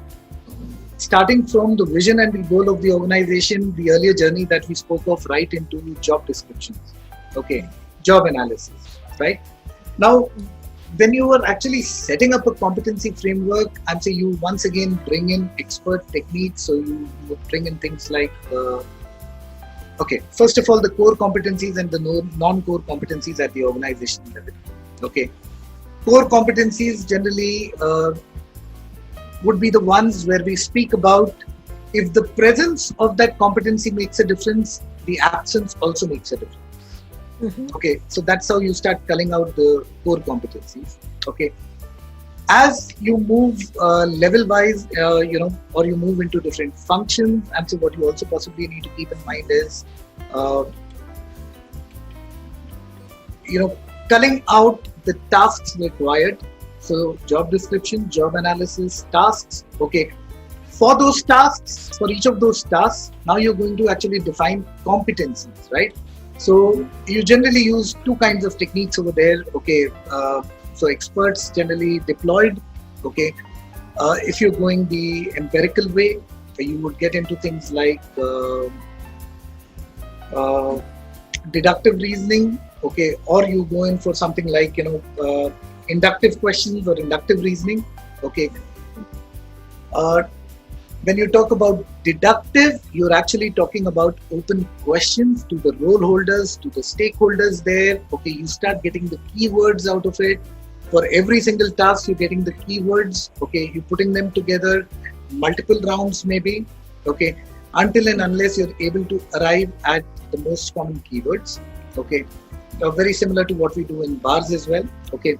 starting from the vision and the goal of the organization, the earlier journey that we spoke of, right into job descriptions. Okay, job analysis, right? Now, when you are actually setting up a competency framework, I'm saying you once again bring in expert techniques. So you would bring in things like, okay, first of all, the core competencies and the non-core competencies at the organization level. Okay, core competencies generally would be the ones where we speak about if the presence of that competency makes a difference, the absence also makes a difference. Okay, so that's how you start culling out the core competencies. Okay, as you move level-wise, or you move into different functions, and so what you also possibly need to keep in mind is, culling out the tasks required. So job description, job analysis, tasks. Okay, for those tasks, for each of those tasks, now you're going to actually define competencies, right? So you generally use two kinds of techniques over there. Okay, so experts generally deployed. Okay, if you're going the empirical way, you would get into things like deductive reasoning, okay, or you go in for something like, inductive questions or inductive reasoning, okay. When you talk about deductive, you're actually talking about open questions to the role holders, to the stakeholders there. Okay, you start getting the keywords out of it. For every single task, you're getting the keywords. Okay, you're putting them together, multiple rounds maybe. Okay, until and unless you're able to arrive at the most common keywords. Okay, very similar to what we do in bars as well. Okay,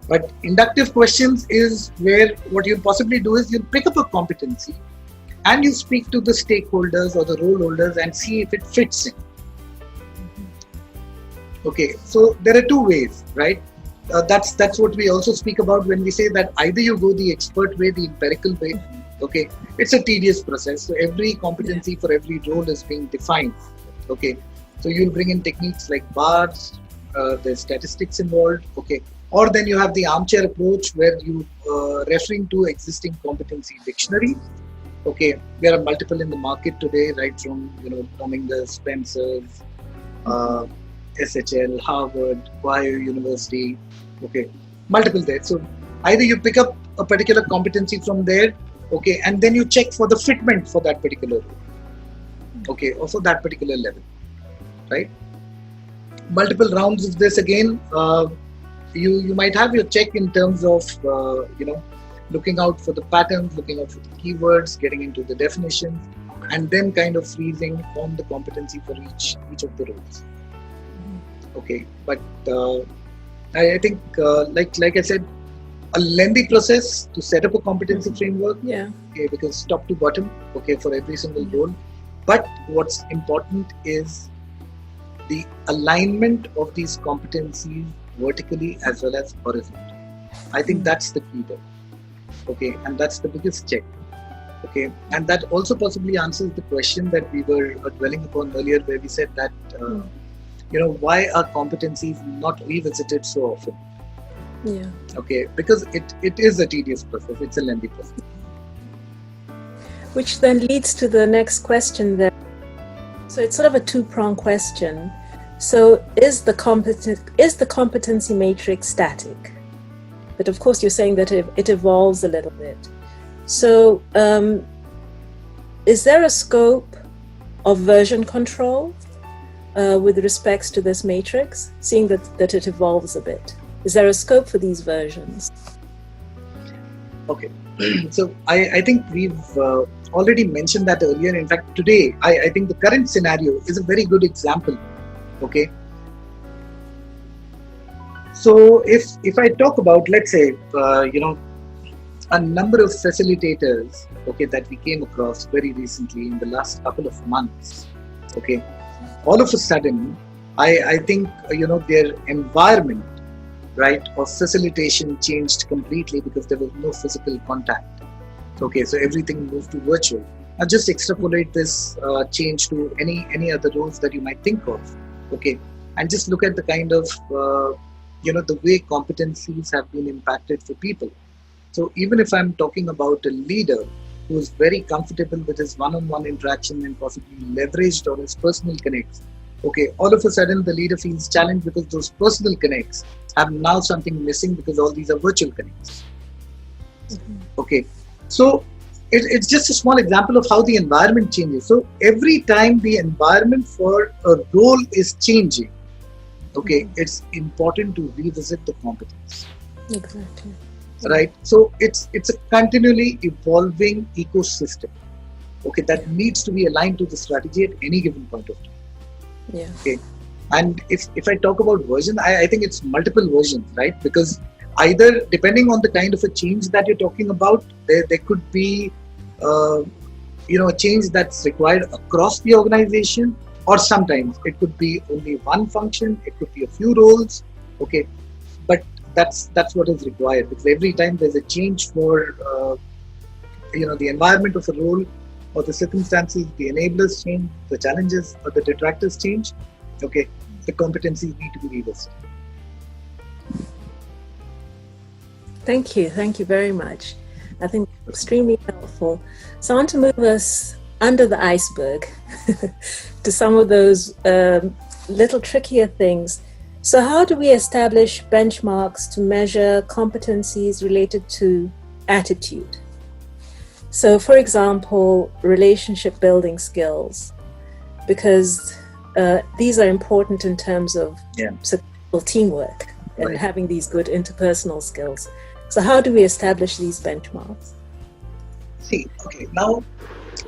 but inductive questions is where what you'll possibly do is you'll pick up a competency and you speak to the stakeholders or the role holders and see if it fits in. Okay, so there are two ways, right? That's what we also speak about when we say that either you go the expert way, the empirical way. Okay, it's a tedious process. So every competency for every role is being defined. Okay, so you'll bring in techniques like bars, there's statistics involved. Okay, or then you have the armchair approach where you referring to existing competency dictionary. Okay, there are multiple in the market today, right from Dominguez, Spencer's, SHL, Harvard, Ohio University. Okay, multiple there. So either you pick up a particular competency from there, okay, and then you check for the fitment for that particular role, okay, or for that particular level, right? Multiple rounds of this again. You might have your check in terms of looking out for the patterns, looking out for the keywords, getting into the definitions, and then kind of freezing on the competency for each of the roles. Okay, but I think like I said, a lengthy process to set up a competency framework. Yeah. Okay, because top to bottom, okay, for every single role. But what's important is the alignment of these competencies vertically as well as horizontally. I think that's the key there. Okay, and that's the biggest check. Okay, and that also possibly answers the question that we were dwelling upon earlier, where we said that why are competencies not revisited so often? Yeah. Okay, because it is a tedious process. It's a lengthy process. Which then leads to the next question there. So it's sort of a two-pronged question. So is the competency matrix static? But of course, you're saying that it evolves a little bit. So is there a scope of version control with respects to this matrix, seeing that it evolves a bit? Is there a scope for these versions? Okay, so I think we've already mentioned that earlier. In fact, today, I think the current scenario is a very good example. Okay. So if I talk about, let's say, a number of facilitators, okay, that we came across very recently in the last couple of months, okay, all of a sudden, I think, their environment, right, of facilitation changed completely because there was no physical contact. Okay, so everything moved to virtual. Now just extrapolate this change to any other roles that you might think of. Okay, and just look at the kind of the way competencies have been impacted for people. So even if I'm talking about a leader who is very comfortable with his one-on-one interaction and possibly leveraged on his personal connects, okay, all of a sudden the leader feels challenged because those personal connects have now something missing because all these are virtual connects. Okay, so it's just a small example of how the environment changes. So every time the environment for a role is changing, okay, it's important to revisit the competence. Exactly. Right. So it's a continually evolving ecosystem, okay, that needs to be aligned to the strategy at any given point of time. Yeah. Okay. And if I talk about version, I think it's multiple versions, right? Because either depending on the kind of a change that you're talking about, there could be a change that's required across the organization, or sometimes it could be only one function, it could be a few roles, okay, but that's what is required, because every time there's a change for the environment of a role or the circumstances, the enablers change, the challenges or the detractors change, okay, the competencies need to be revisited. Thank you very much. I think extremely helpful. So I want to move us under the iceberg to some of those little trickier things. So how do we establish benchmarks to measure competencies related to attitude? So for example, relationship building skills, because these are important in terms of successful teamwork and having these good interpersonal skills. So how do we establish these benchmarks? See, okay, now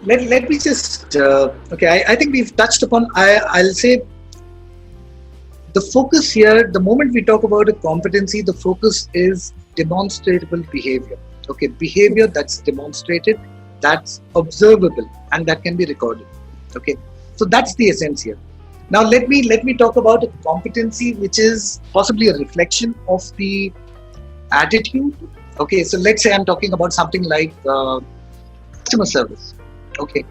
let me just, I think we've touched upon, I'll say the focus here, the moment we talk about a competency, the focus is demonstrable behavior. Okay, behavior that's demonstrated, that's observable, and that can be recorded. Okay, so that's the essence here. Now let me talk about a competency which is possibly a reflection of the attitude. Okay, so let's say I'm talking about something like customer service. Okay,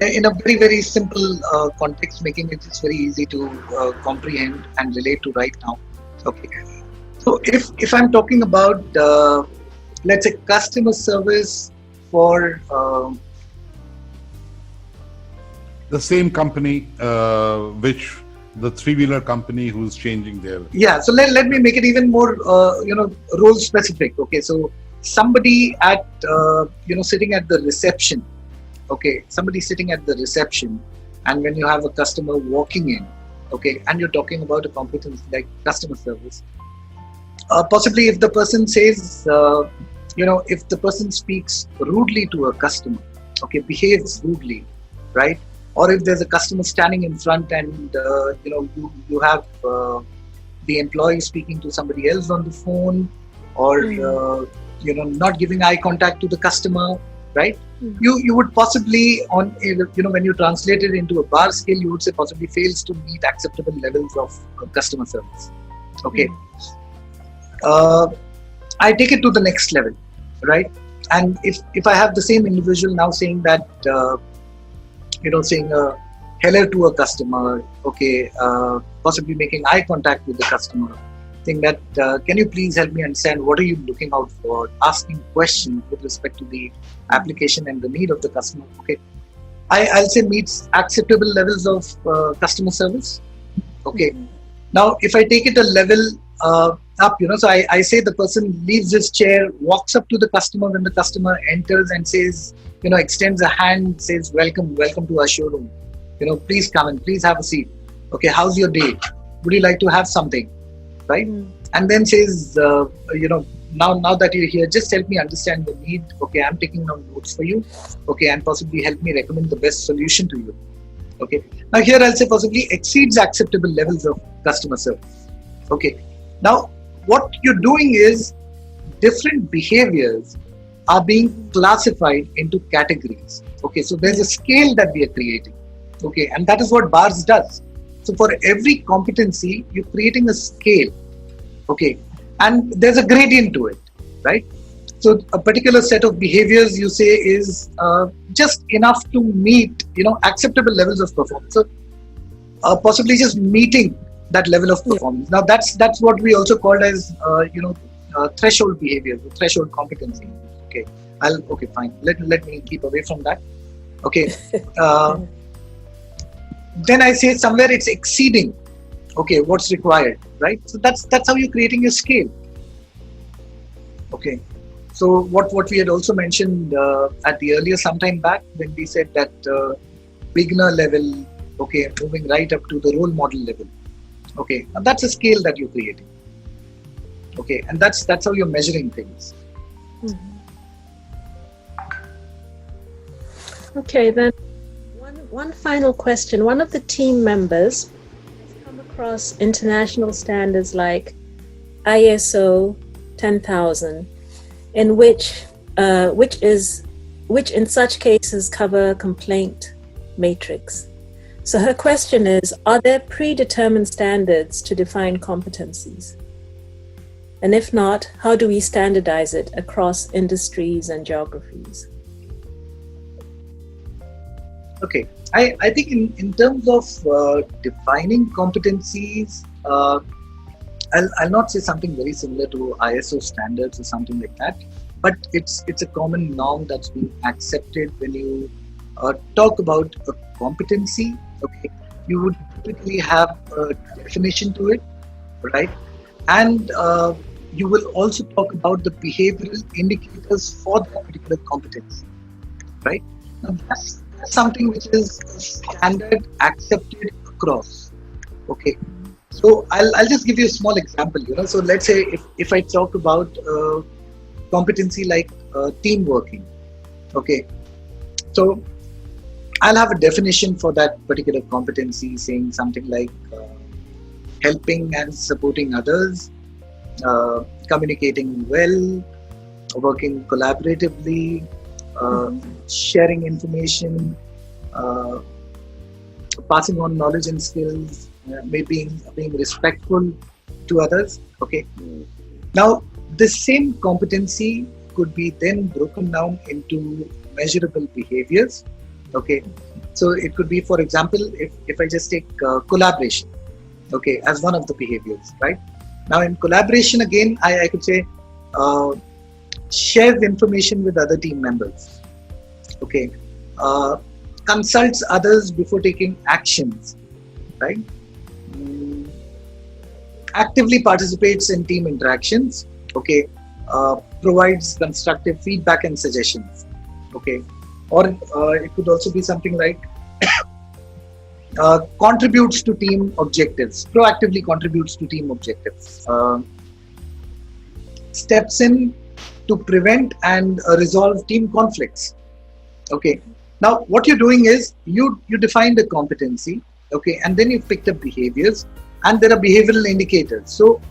in a very, very simple context, making it just very easy to comprehend and relate to right now. Okay, so if I'm talking about let's say customer service for the same company, which the three-wheeler company who's changing their... So let me make it even more role specific. Okay, so somebody at sitting at the reception. Okay, somebody sitting at the reception, and when you have a customer walking in, okay, and you're talking about a competence like customer service, possibly if the person says, if the person speaks rudely to a customer, okay, behaves rudely, right? Or if there's a customer standing in front and you have the employee speaking to somebody else on the phone, or not giving eye contact to the customer, right? You would possibly, when you translate it into a bar scale, you would say possibly fails to meet acceptable levels of customer service. Okay. I take it to the next level, right? And if I have the same individual now saying that, saying hello to a customer, okay, possibly making eye contact with the customer, saying that, can you please help me understand what are you looking out for, asking questions with respect to the application and the need of the customer, okay, I'll say meets acceptable levels of customer service. Okay. Now, if I take it a level up, so I say the person leaves his chair, walks up to the customer when the customer enters and says, extends a hand, says, welcome to our showroom. Please come and please have a seat. Okay, how's your day? Would you like to have something? Right? And then says, now that you're here, just help me understand the need. Okay, I'm taking down notes for you. Okay, and possibly help me recommend the best solution to you. Okay, now here I'll say possibly exceeds acceptable levels of customer service. Okay, now what you're doing is different behaviors are being classified into categories. Okay, so there's a scale that we are creating. Okay, and that is what BARS does. So for every competency, you're creating a scale. Okay, and there's a gradient to it, right? So a particular set of behaviors you say is just enough to meet, acceptable levels of performance. So possibly just meeting that level of performance. Now that's what we also called as threshold behavior, threshold competency. Okay, fine. Let me keep away from that. Okay. Then I say somewhere it's exceeding. Okay, what's required, right? So that's how you're creating a scale. Okay. So what we had also mentioned at the earlier sometime back when we said that beginner level, okay, moving right up to the role model level. Okay, and that's a scale that you're creating. Okay, and that's how you're measuring things. Okay, then one final question. One of the team members has come across international standards like ISO 10,000, in which in such cases cover a complaint matrix. So her question is, are there predetermined standards to define competencies? And if not, how do we standardize it across industries and geographies? Okay, I think in terms of defining competencies, I'll not say something very similar to ISO standards or something like that, but it's a common norm that's been accepted when you talk about a competency. Okay, you would typically have a definition to it. right? And you will also talk about the behavioral indicators for that particular competency, right? Now that's something which is standard accepted across. Okay, so I'll just give you a small example. So let's say if I talk about competency like team working. Okay, so I'll have a definition for that particular competency, saying something like helping and supporting others, communicating well, working collaboratively, sharing information, uh, passing on knowledge and skills, maybe being respectful to others. Okay. Now, the same competency could be then broken down into measurable behaviors. Okay. So it could be, for example, if I just take collaboration, okay, as one of the behaviors, right? Now, in collaboration, again, I could say shares information with other team members. Okay. Consults others before taking actions, right? Actively participates in team interactions, okay, provides constructive feedback and suggestions, okay, or it could also be something like contributes to team objectives, proactively contributes to team objectives, steps in to prevent and resolve team conflicts, okay. Now, what you're doing is you define the competency, okay, and then you pick the behaviors, and there are behavioral indicators. So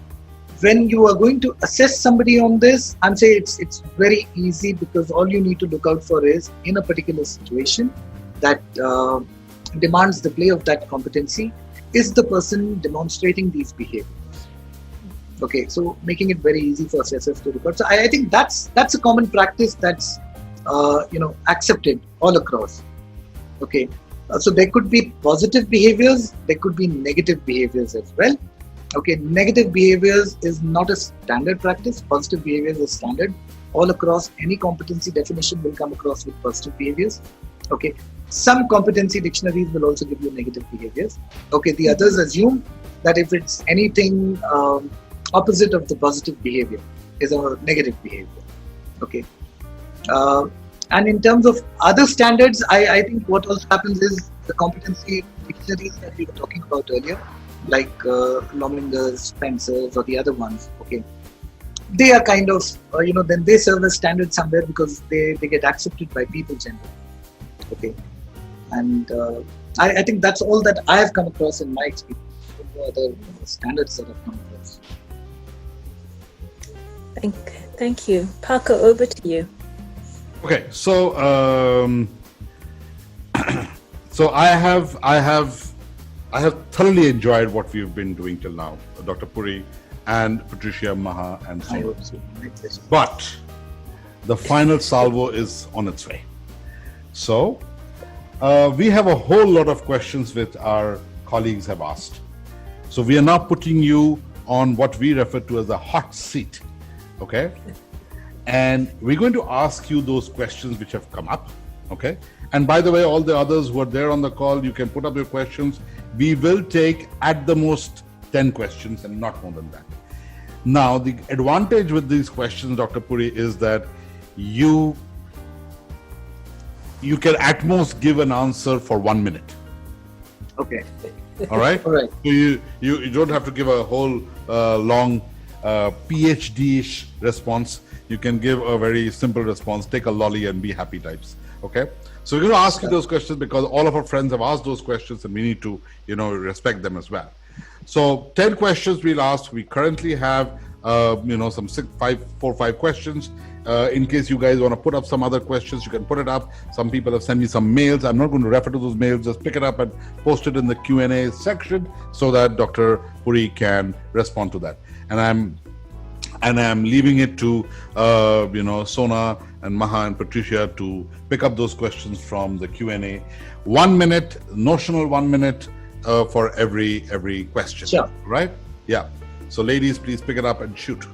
when you are going to assess somebody on this, and say it's very easy, because all you need to look out for is, in a particular situation that demands the play of that competency, is the person demonstrating these behaviors. Okay, so making it very easy for assessors to record. So I think that's a common practice that's accepted all across. Okay, so there could be positive behaviors, there could be negative behaviors as well. Okay, negative behaviors is not a standard practice. Positive behaviors is standard. All across any competency definition will come across with positive behaviors. Okay, some competency dictionaries will also give you negative behaviors. Okay, the others assume that if it's anything opposite of the positive behavior is a negative behavior. Okay. And in terms of other standards, I think what also happens is the competency dictionaries that we were talking about earlier, like Lominger's, Spencer's, or the other ones, okay, they are kind of, then they serve as standard somewhere, because they get accepted by people generally. Okay. And I think that's all that I have come across in my experience. No other standards that I've come across. Thank you. Parker, over to you. Okay, so so I have thoroughly enjoyed what we've been doing till now, Dr. Puri and Patricia, Maha, and I Sona. hope so. But the final salvo is on its way. So we have a whole lot of questions which our colleagues have asked. So we are now putting you on what we refer to as a hot seat. Okay. And we're going to ask you those questions which have come up, okay? And by the way, all the others who are there on the call, you can put up your questions. We will take at the most 10 questions and not more than that. Now, the advantage with these questions, Dr. Puri, is that you can at most give an answer for 1 minute. Okay. All right? All right. So you don't have to give a whole long PhD-ish response. You can give a very simple response, take a lolly and be happy types. Okay. So we're going to ask you those questions because all of our friends have asked those questions and we need to, respect them as well. So 10 questions we'll ask. We currently have, some 4 or 5 questions. In case you guys want to put up some other questions, you can put it up. Some people have sent me some mails. I'm not going to refer to those mails. Just pick it up and post it in the Q&A section so that Dr. Puri can respond to that. And I'm leaving it to Sona and Maha and Patricia to pick up those questions from the Q&A. 1 minute, notional 1 minute for every question. Sure. Right? Yeah. So ladies, please pick it up and shoot.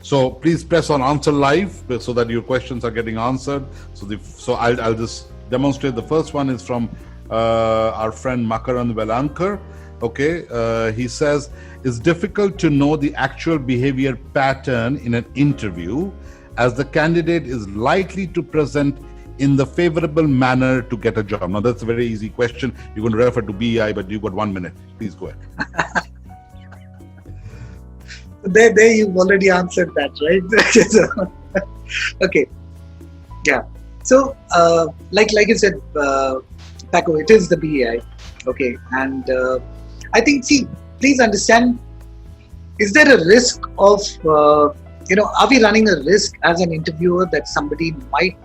So please press on answer live so that your questions are getting answered. So I'll just demonstrate. The first one is from our friend Makaran Velankar. Okay, he says it's difficult to know the actual behavior pattern in an interview, as the candidate is likely to present in the favorable manner to get a job. Now, that's a very easy question. You're going to refer to BEI, but you've got 1 minute. Please go ahead. There you've already answered that, right? Okay. Yeah. So, like you said, Paco, it is the BEI. Okay. And I think, see, please understand, is there a risk of, are we running a risk as an interviewer that somebody might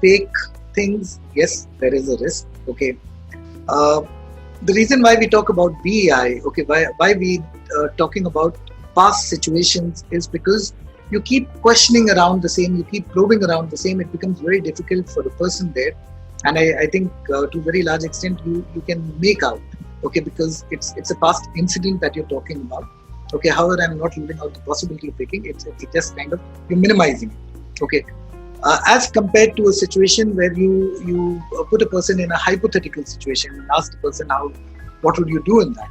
fake things? Yes, there is a risk. Okay. The reason why we talk about BEI, okay, why we talking about past situations is because you keep questioning around the same, you keep probing around the same, it becomes very difficult for the person there. And I think to a very large extent, you can make out, okay, because it's a past incident that you're talking about. Okay, however, I'm not ruling out the possibility of faking, it's just kind of, you're minimizing it. Okay. As compared to a situation where you put a person in a hypothetical situation and ask the person what would you do in that,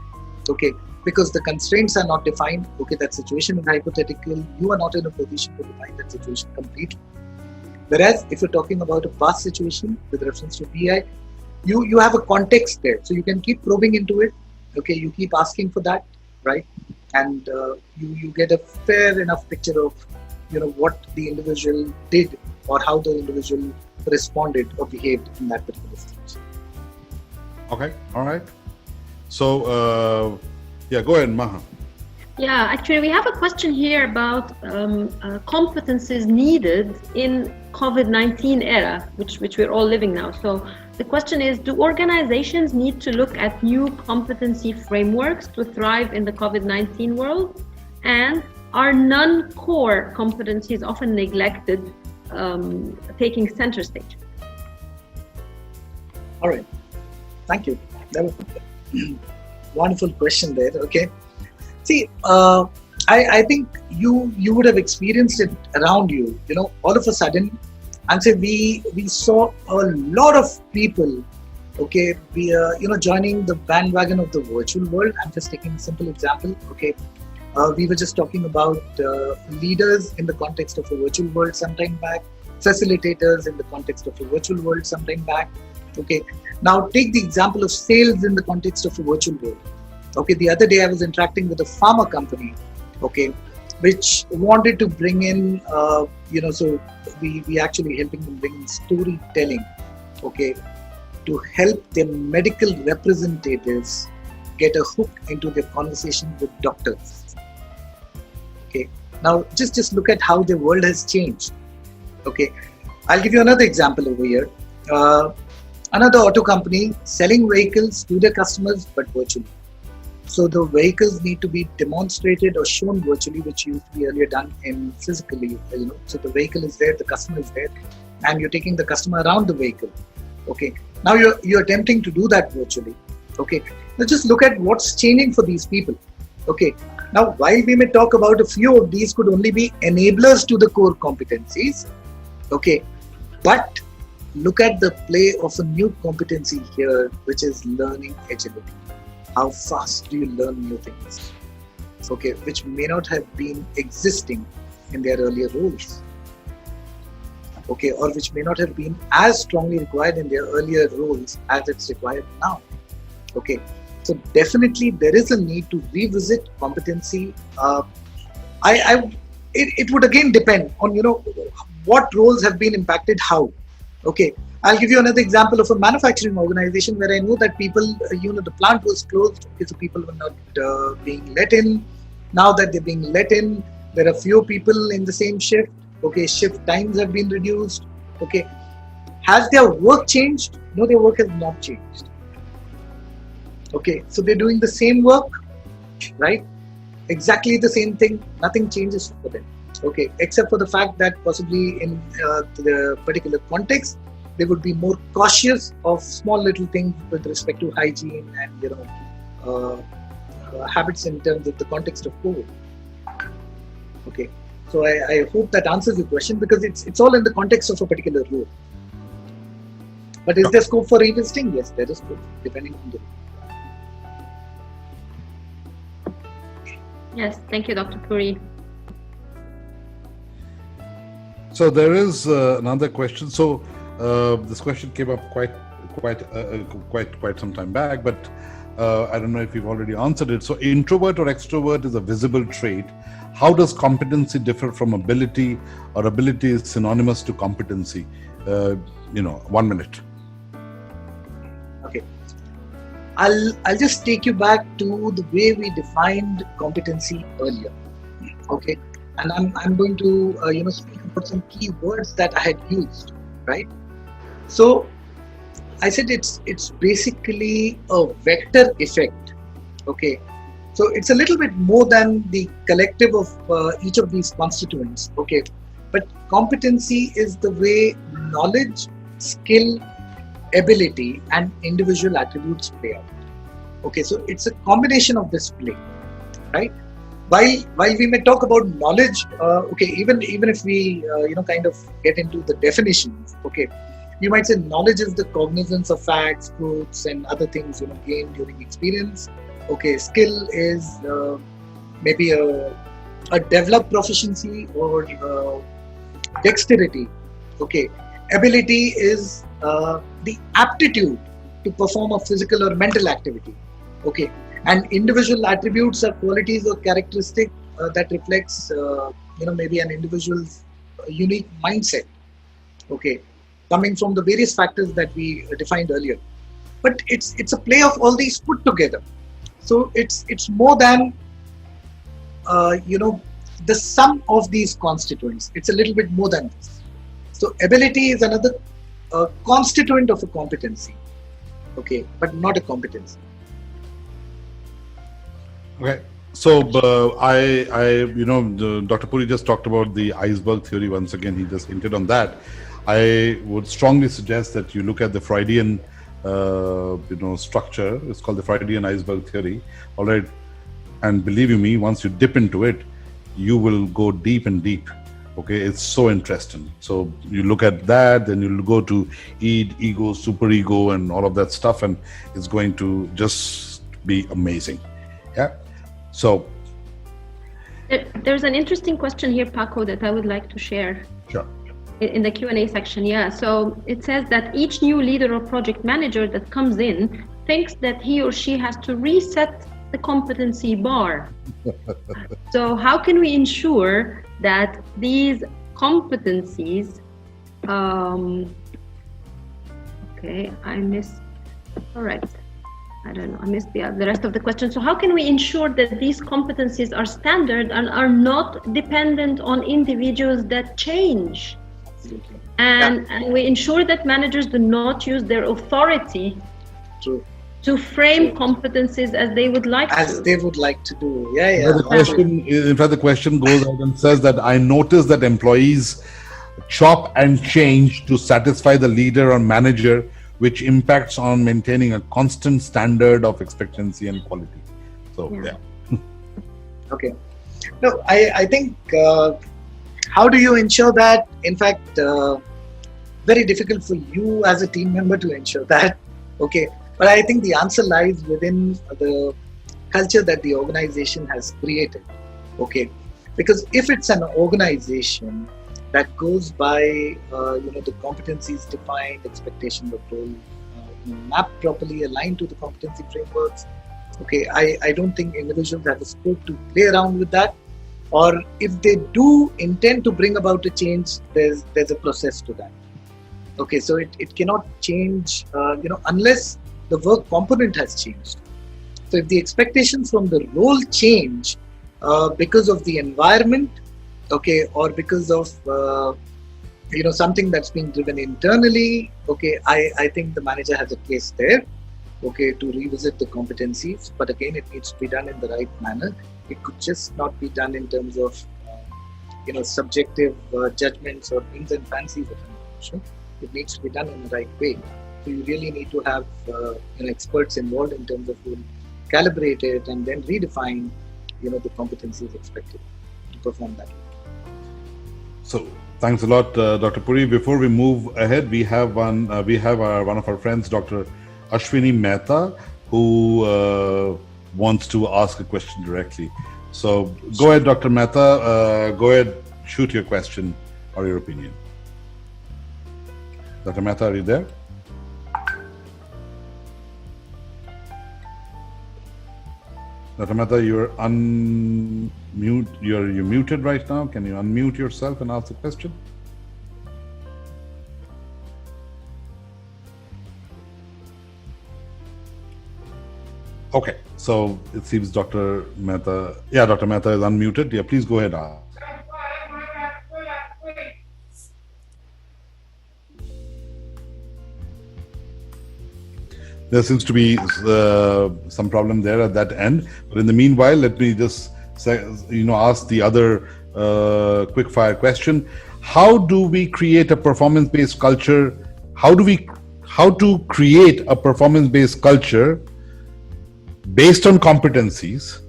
okay, because the constraints are not defined, okay, that situation is hypothetical, you are not in a position to define that situation completely. Whereas if you're talking about a past situation with reference to BI, you have a context there, so you can keep probing into it, okay, you keep asking for that, right, and you get a fair enough picture of what the individual did or how the individual responded or behaved in that particular situation. Okay, all right. So, yeah, go ahead, Maha. Yeah, actually, we have a question here about competencies needed in COVID-19 era, which we're all living now. So the question is, do organizations need to look at new competency frameworks to thrive in the COVID-19 world? And are non-core competencies often neglected, taking center stage? All right, thank you. That was a wonderful question there. Okay, see, I think you would have experienced it around you. All of a sudden, and say we saw a lot of people, okay, joining the bandwagon of the virtual world. I'm just taking a simple example. Okay. We were just talking about leaders in the context of a virtual world sometime back, facilitators in the context of a virtual world sometime back. Okay, now take the example of sales in the context of a virtual world. Okay, the other day I was interacting with a pharma company, okay, which wanted to bring in, so we actually helping them bring in storytelling, okay, to help their medical representatives get a hook into their conversation with doctors. Okay. Now just look at how the world has changed. Okay, I'll give you another example over here. Another auto company selling vehicles to their customers but virtually. So the vehicles need to be demonstrated or shown virtually, which used to be earlier done in physically. So the vehicle is there, the customer is there, and you're taking the customer around the vehicle. Okay, now you're attempting to do that virtually. Okay, now just look at what's changing for these people. Okay. Now, while we may talk about a few of these could only be enablers to the core competencies, okay, but look at the play of a new competency here, which is learning agility. How fast do you learn new things? Okay, which may not have been existing in their earlier roles. Okay, or which may not have been as strongly required in their earlier roles as it's required now. Okay. So definitely there is a need to revisit competency. It would again depend on what roles have been impacted how. Okay, I'll give you another example of a manufacturing organization where I know that people, the plant was closed, so people were not being let in. Now that they're being let in, there are few people in the same shift. Okay, shift times have been reduced. Okay, has their work changed? No, their work has not changed. Okay, so they're doing the same work, right? Exactly the same thing. Nothing changes for them. Okay, except for the fact that possibly in the particular context, they would be more cautious of small little things with respect to hygiene and habits in terms of the context of COVID. Okay, so I hope that answers your question, because it's all in the context of a particular role. But is there scope for revisiting? Yes, there is scope, depending on the. Yes, thank you, Dr. Puri. So there is another question. So this question came up quite some time back, but I don't know if you've already answered it. So introvert or extrovert is a visible trait. How does competency differ from ability, or ability is synonymous to competency? 1 minute. Okay. I'll just take you back to the way we defined competency earlier. Okay. And I'm going to speak about some key words that I had used, right? So I said it's basically a vector effect. Okay. So it's a little bit more than the collective of each of these constituents. Okay. But competency is the way knowledge, skill, ability, and individual attributes play out. Okay. So it's a combination of this play, right? While we may talk about knowledge, even if we kind of get into the definitions, okay, you might say knowledge is the cognizance of facts, truths, and other things gained during experience. Okay, skill is maybe a developed proficiency or dexterity. Okay, ability is the aptitude to perform a physical or mental activity. Okay. And individual attributes are qualities or characteristics that reflects, maybe an individual's unique mindset. Okay, coming from the various factors that we defined earlier. But it's a play of all these put together. So it's more than the sum of these constituents. It's a little bit more than this. So ability is another constituent of a competency. Okay, but not a competency. Okay, so Dr. Puri just talked about the iceberg theory once again. He just hinted on that. I would strongly suggest that you look at the Freudian, structure. It's called the Freudian iceberg theory. All right, and believe you me, once you dip into it, you will go deep and deep. Okay, it's so interesting. So you look at that, then you'll go to ego, superego, and all of that stuff, and it's going to just be amazing. Yeah. So there's an interesting question here, Paco, that I would like to share. Sure. In the Q&A section, yeah. So it says that each new leader or project manager that comes in thinks that he or she has to reset the competency bar. So how can we ensure that these competencies, I don't know, I missed the rest of the question. So how can we ensure that these competencies are standard and are not dependent on individuals that change? Absolutely. And we ensure that managers do not use their authority to frame competencies as they would like to do. Yeah. The question goes out and says that I noticed that employees chop and change to satisfy the leader or manager, which impacts on maintaining a constant standard of expectancy and quality. So, yeah. Okay. No, I think, how do you ensure that? In fact, very difficult for you as a team member to ensure that. Okay. But I think the answer lies within the culture that the organization has created. Okay. Because if it's an organization that goes by the competencies defined, expectations of role, mapped properly, aligned to the competency frameworks. Okay, I don't think individuals have a scope to play around with that. Or if they do intend to bring about a change, there's a process to that. Okay, so it cannot change, unless the work component has changed. So if the expectations from the role change because of the environment, okay, or because of something that's being driven internally, okay, I think the manager has a place there, okay, to revisit the competencies. But again, it needs to be done in the right manner. It could just not be done in terms of subjective judgments or whims and fancies of an individual. It needs to be done in the right way. So you really need to have experts involved in terms of who will calibrate it and then redefine the competencies expected to perform that. So thanks a lot, Dr. Puri. Before we move ahead, we have one of our friends, Dr. Ashwini Mehta, who wants to ask a question directly. So go ahead, Dr. Mehta. Go ahead, shoot your question or your opinion. Dr. Mehta, are you there? Dr. Mehta, you're you're muted right now. Can you unmute yourself and ask the question? Okay, so it seems Dr. Mehta, Dr. Mehta is unmuted. Yeah, please go ahead. There seems to be some problem there at that end. But in the meanwhile, let me just ask the other quick fire question. How do we create a performance-based culture? How to create a performance-based culture based on competencies,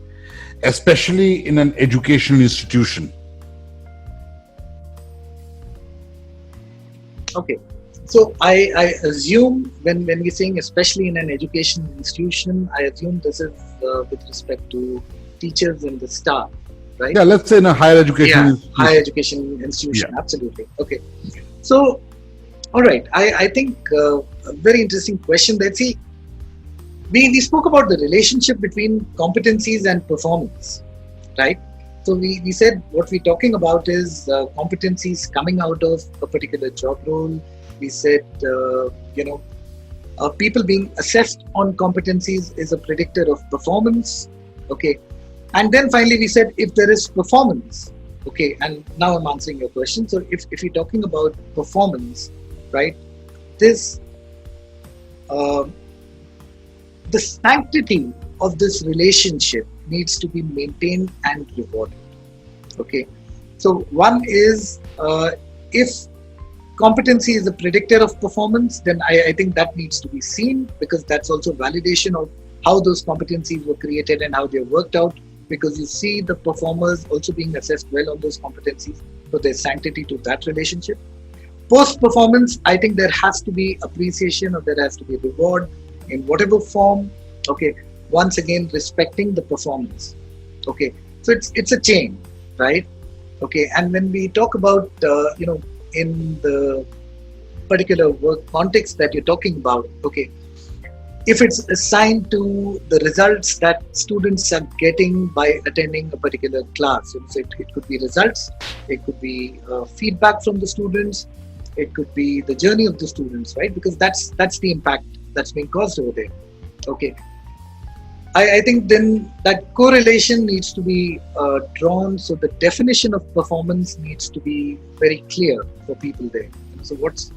especially in an educational institution? Okay. So I assume when we're saying especially in an education institution, I assume this is with respect to teachers and the staff, right? Yeah, let's say in a higher education institution. Higher education institution, absolutely. Okay. So, all right. I think a very interesting question there. See, we spoke about the relationship between competencies and performance, right? So we said what we're talking about is competencies coming out of a particular job role. We said, people being assessed on competencies is a predictor of performance. Okay. And then finally, we said if there is performance. Okay. And now I'm answering your question. So if you're talking about performance, right, this, the sanctity of this relationship needs to be maintained and rewarded. Okay. So one is if competency is a predictor of performance, then I think that needs to be seen, because that's also validation of how those competencies were created and how they're worked out, because you see the performers also being assessed well on those competencies. So there's sanctity to that relationship. Post-performance, I think there has to be appreciation, or there has to be reward in whatever form. Okay, once again, respecting the performance. Okay, so it's a chain, right? Okay, and when we talk about, in the particular work context that you're talking about, okay, if it's assigned to the results that students are getting by attending a particular class, so it could be results, it could be feedback from the students, it could be the journey of the students, right? Because that's the impact that's being caused over there. Okay, I think then that correlation needs to be drawn. So the definition of performance needs to be very clear for people there. So what's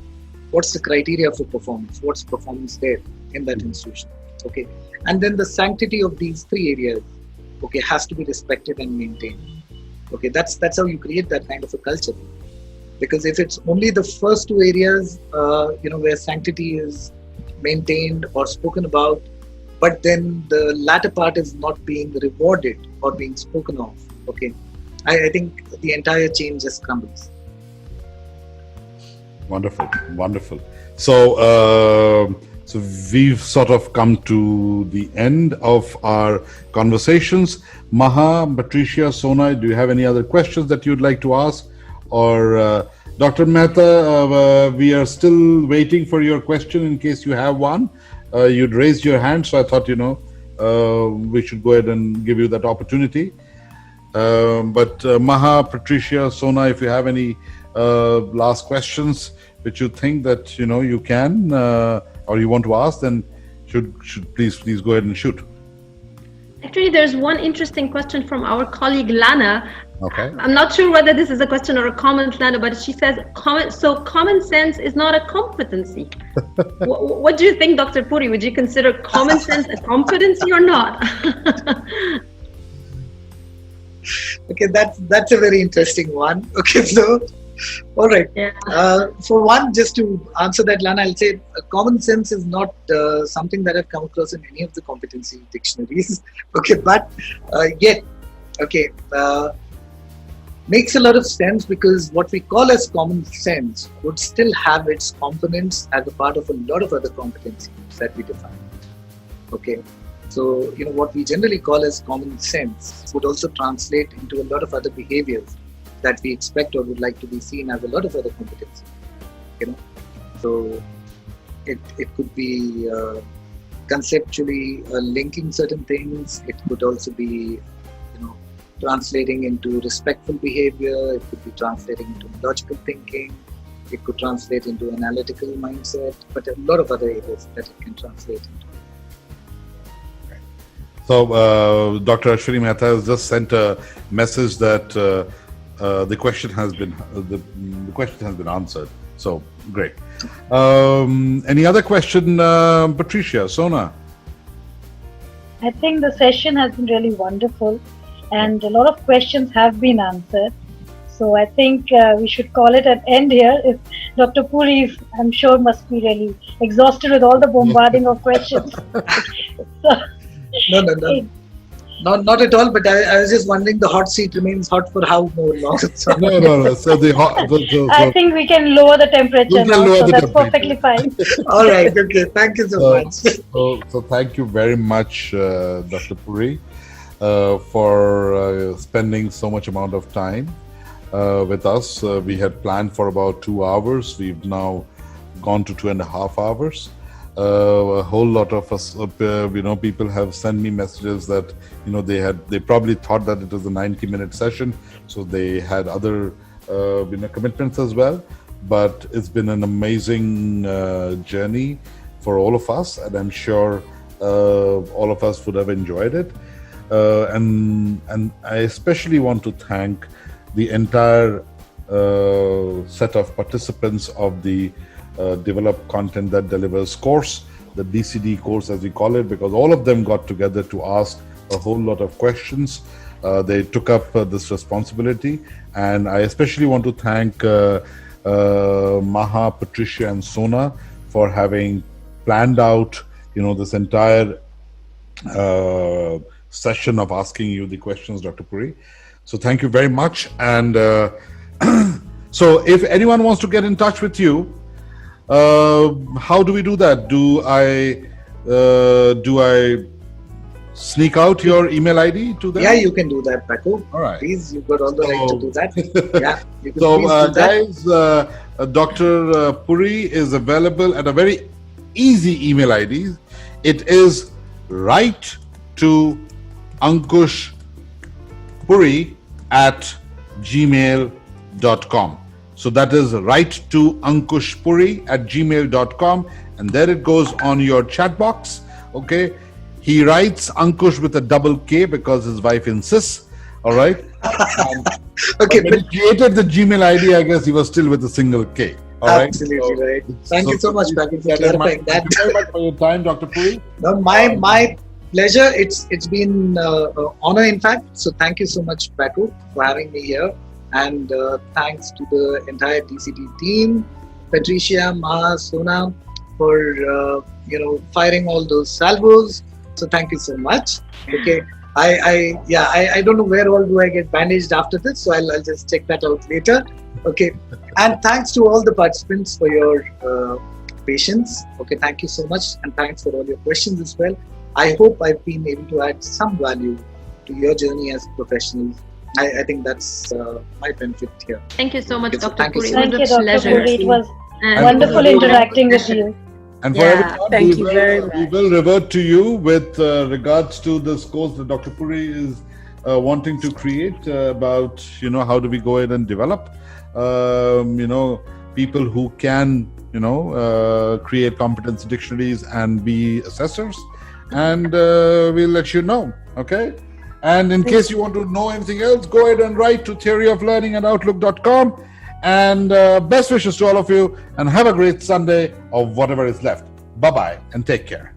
the criteria for performance? What's performance there in that institution? Okay, and then the sanctity of these three areas, okay, has to be respected and maintained. Okay, that's how you create that kind of a culture. Because if it's only the first two areas, where sanctity is maintained or spoken about, but then the latter part is not being rewarded or being spoken of, okay, I think the entire chain just crumbles. Wonderful, wonderful. So we've sort of come to the end of our conversations. Maha, Patricia, Sona, do you have any other questions that you'd like to ask? Or Dr. Mehta, we are still waiting for your question in case you have one. You'd raised your hand, so I thought, we should go ahead and give you that opportunity. But Maha, Patricia, Sona, if you have any last questions which you think that you can or you want to ask, then should please go ahead and shoot. Actually, there's one interesting question from our colleague Lana. Okay. I'm not sure whether this is a question or a comment, Lana, but she says, common sense is not a competency. What do you think, Dr. Puri? Would you consider common sense a competency or not? Okay, that's a very interesting one. Okay, so, all right. Yeah. For one, just to answer that, Lana, I'll say common sense is not something that I've come across in any of the competency dictionaries. Okay, but yet, okay, makes a lot of sense, because what we call as common sense would still have its components as a part of a lot of other competencies that we define. Okay, So, what we generally call as common sense would also translate into a lot of other behaviors that we expect or would like to be seen as a lot of other competencies. So it could be conceptually linking certain things. It could also be, translating into respectful behavior. It could be translating into logical thinking. It could translate into analytical mindset, but a lot of other areas that it can translate into. So, Dr. Ashwini Mehta has just sent a message that the question has been answered. So great. Any other question, Patricia, Sona? I think the session has been really wonderful, and a lot of questions have been answered. So I think we should call it an end here. If Dr. Puri, I'm sure, must be really exhausted with all the bombarding of questions. No. Not at all, but I was just wondering, the hot seat remains hot for how more long? So No. So I think we can lower the temperature now, so that's perfectly fine. All right, okay. Thank you so much. So thank you very much, Dr. Puri, for spending so much amount of time with us. We had planned for about 2 hours. We've now gone to 2.5 hours. A whole lot of us, people have sent me messages that, they probably thought that it was a 90-minute session, so they had other, commitments as well. But it's been an amazing journey for all of us, and I'm sure all of us would have enjoyed it. And I especially want to thank the entire set of participants of the Develop Content That Delivers course, the DCD course as we call it, because all of them got together to ask a whole lot of questions. They took up this responsibility, and I especially want to thank Maha, Patricia and Sona for having planned out this entire session of asking you the questions, Dr. Puri. So thank you very much. And so if anyone wants to get in touch with you, how do we do that? Do I sneak out your email ID to them? Yeah, you can do that, Paco. All right. Please, you've got all the right to do that. Yeah, you can So, do guys, Dr. Puri is available at a very easy email ID. It is write to Ankkush Puri at gmail.com. So that is write to Ankkush Puri at gmail.com, and there it goes on your chat box. Okay. He writes Ankkush with a double K because his wife insists. All right. Okay. When he created the Gmail ID, I guess he was still with a single K. All right. Absolutely right. Thank you so much, Paco, for clarifying that. Thank you very much for your time, Dr. Puri. No, my pleasure. It's been an honor, in fact. So thank you so much, Paco, for having me here. And thanks to the entire DCD team, Patricia, Maha, Sona, for firing all those salvos. So thank you so much. Okay, I don't know where all do I get bandaged after this, so I'll just check that out later. Okay, and thanks to all the participants for your patience. Okay, thank you so much, and thanks for all your questions as well. I hope I've been able to add some value to your journey as professionals. I think that's my benefit here. Thank you so much, Okay, so Dr. thank you Puri. so Thank It you, was a Dr. pleasure. Puri. It was And wonderful interacting with you. And for Yeah, everyone, thank you very much. we will revert to you with regards to this course that Dr. Puri is wanting to create about, how do we go ahead and develop, people who can, create competency dictionaries and be assessors. And we'll let you know. Okay. And in case you want to know anything else, go ahead and write to theoryoflearning@outlook.com. And best wishes to all of you, and have a great Sunday or whatever is left. Bye-bye and take care.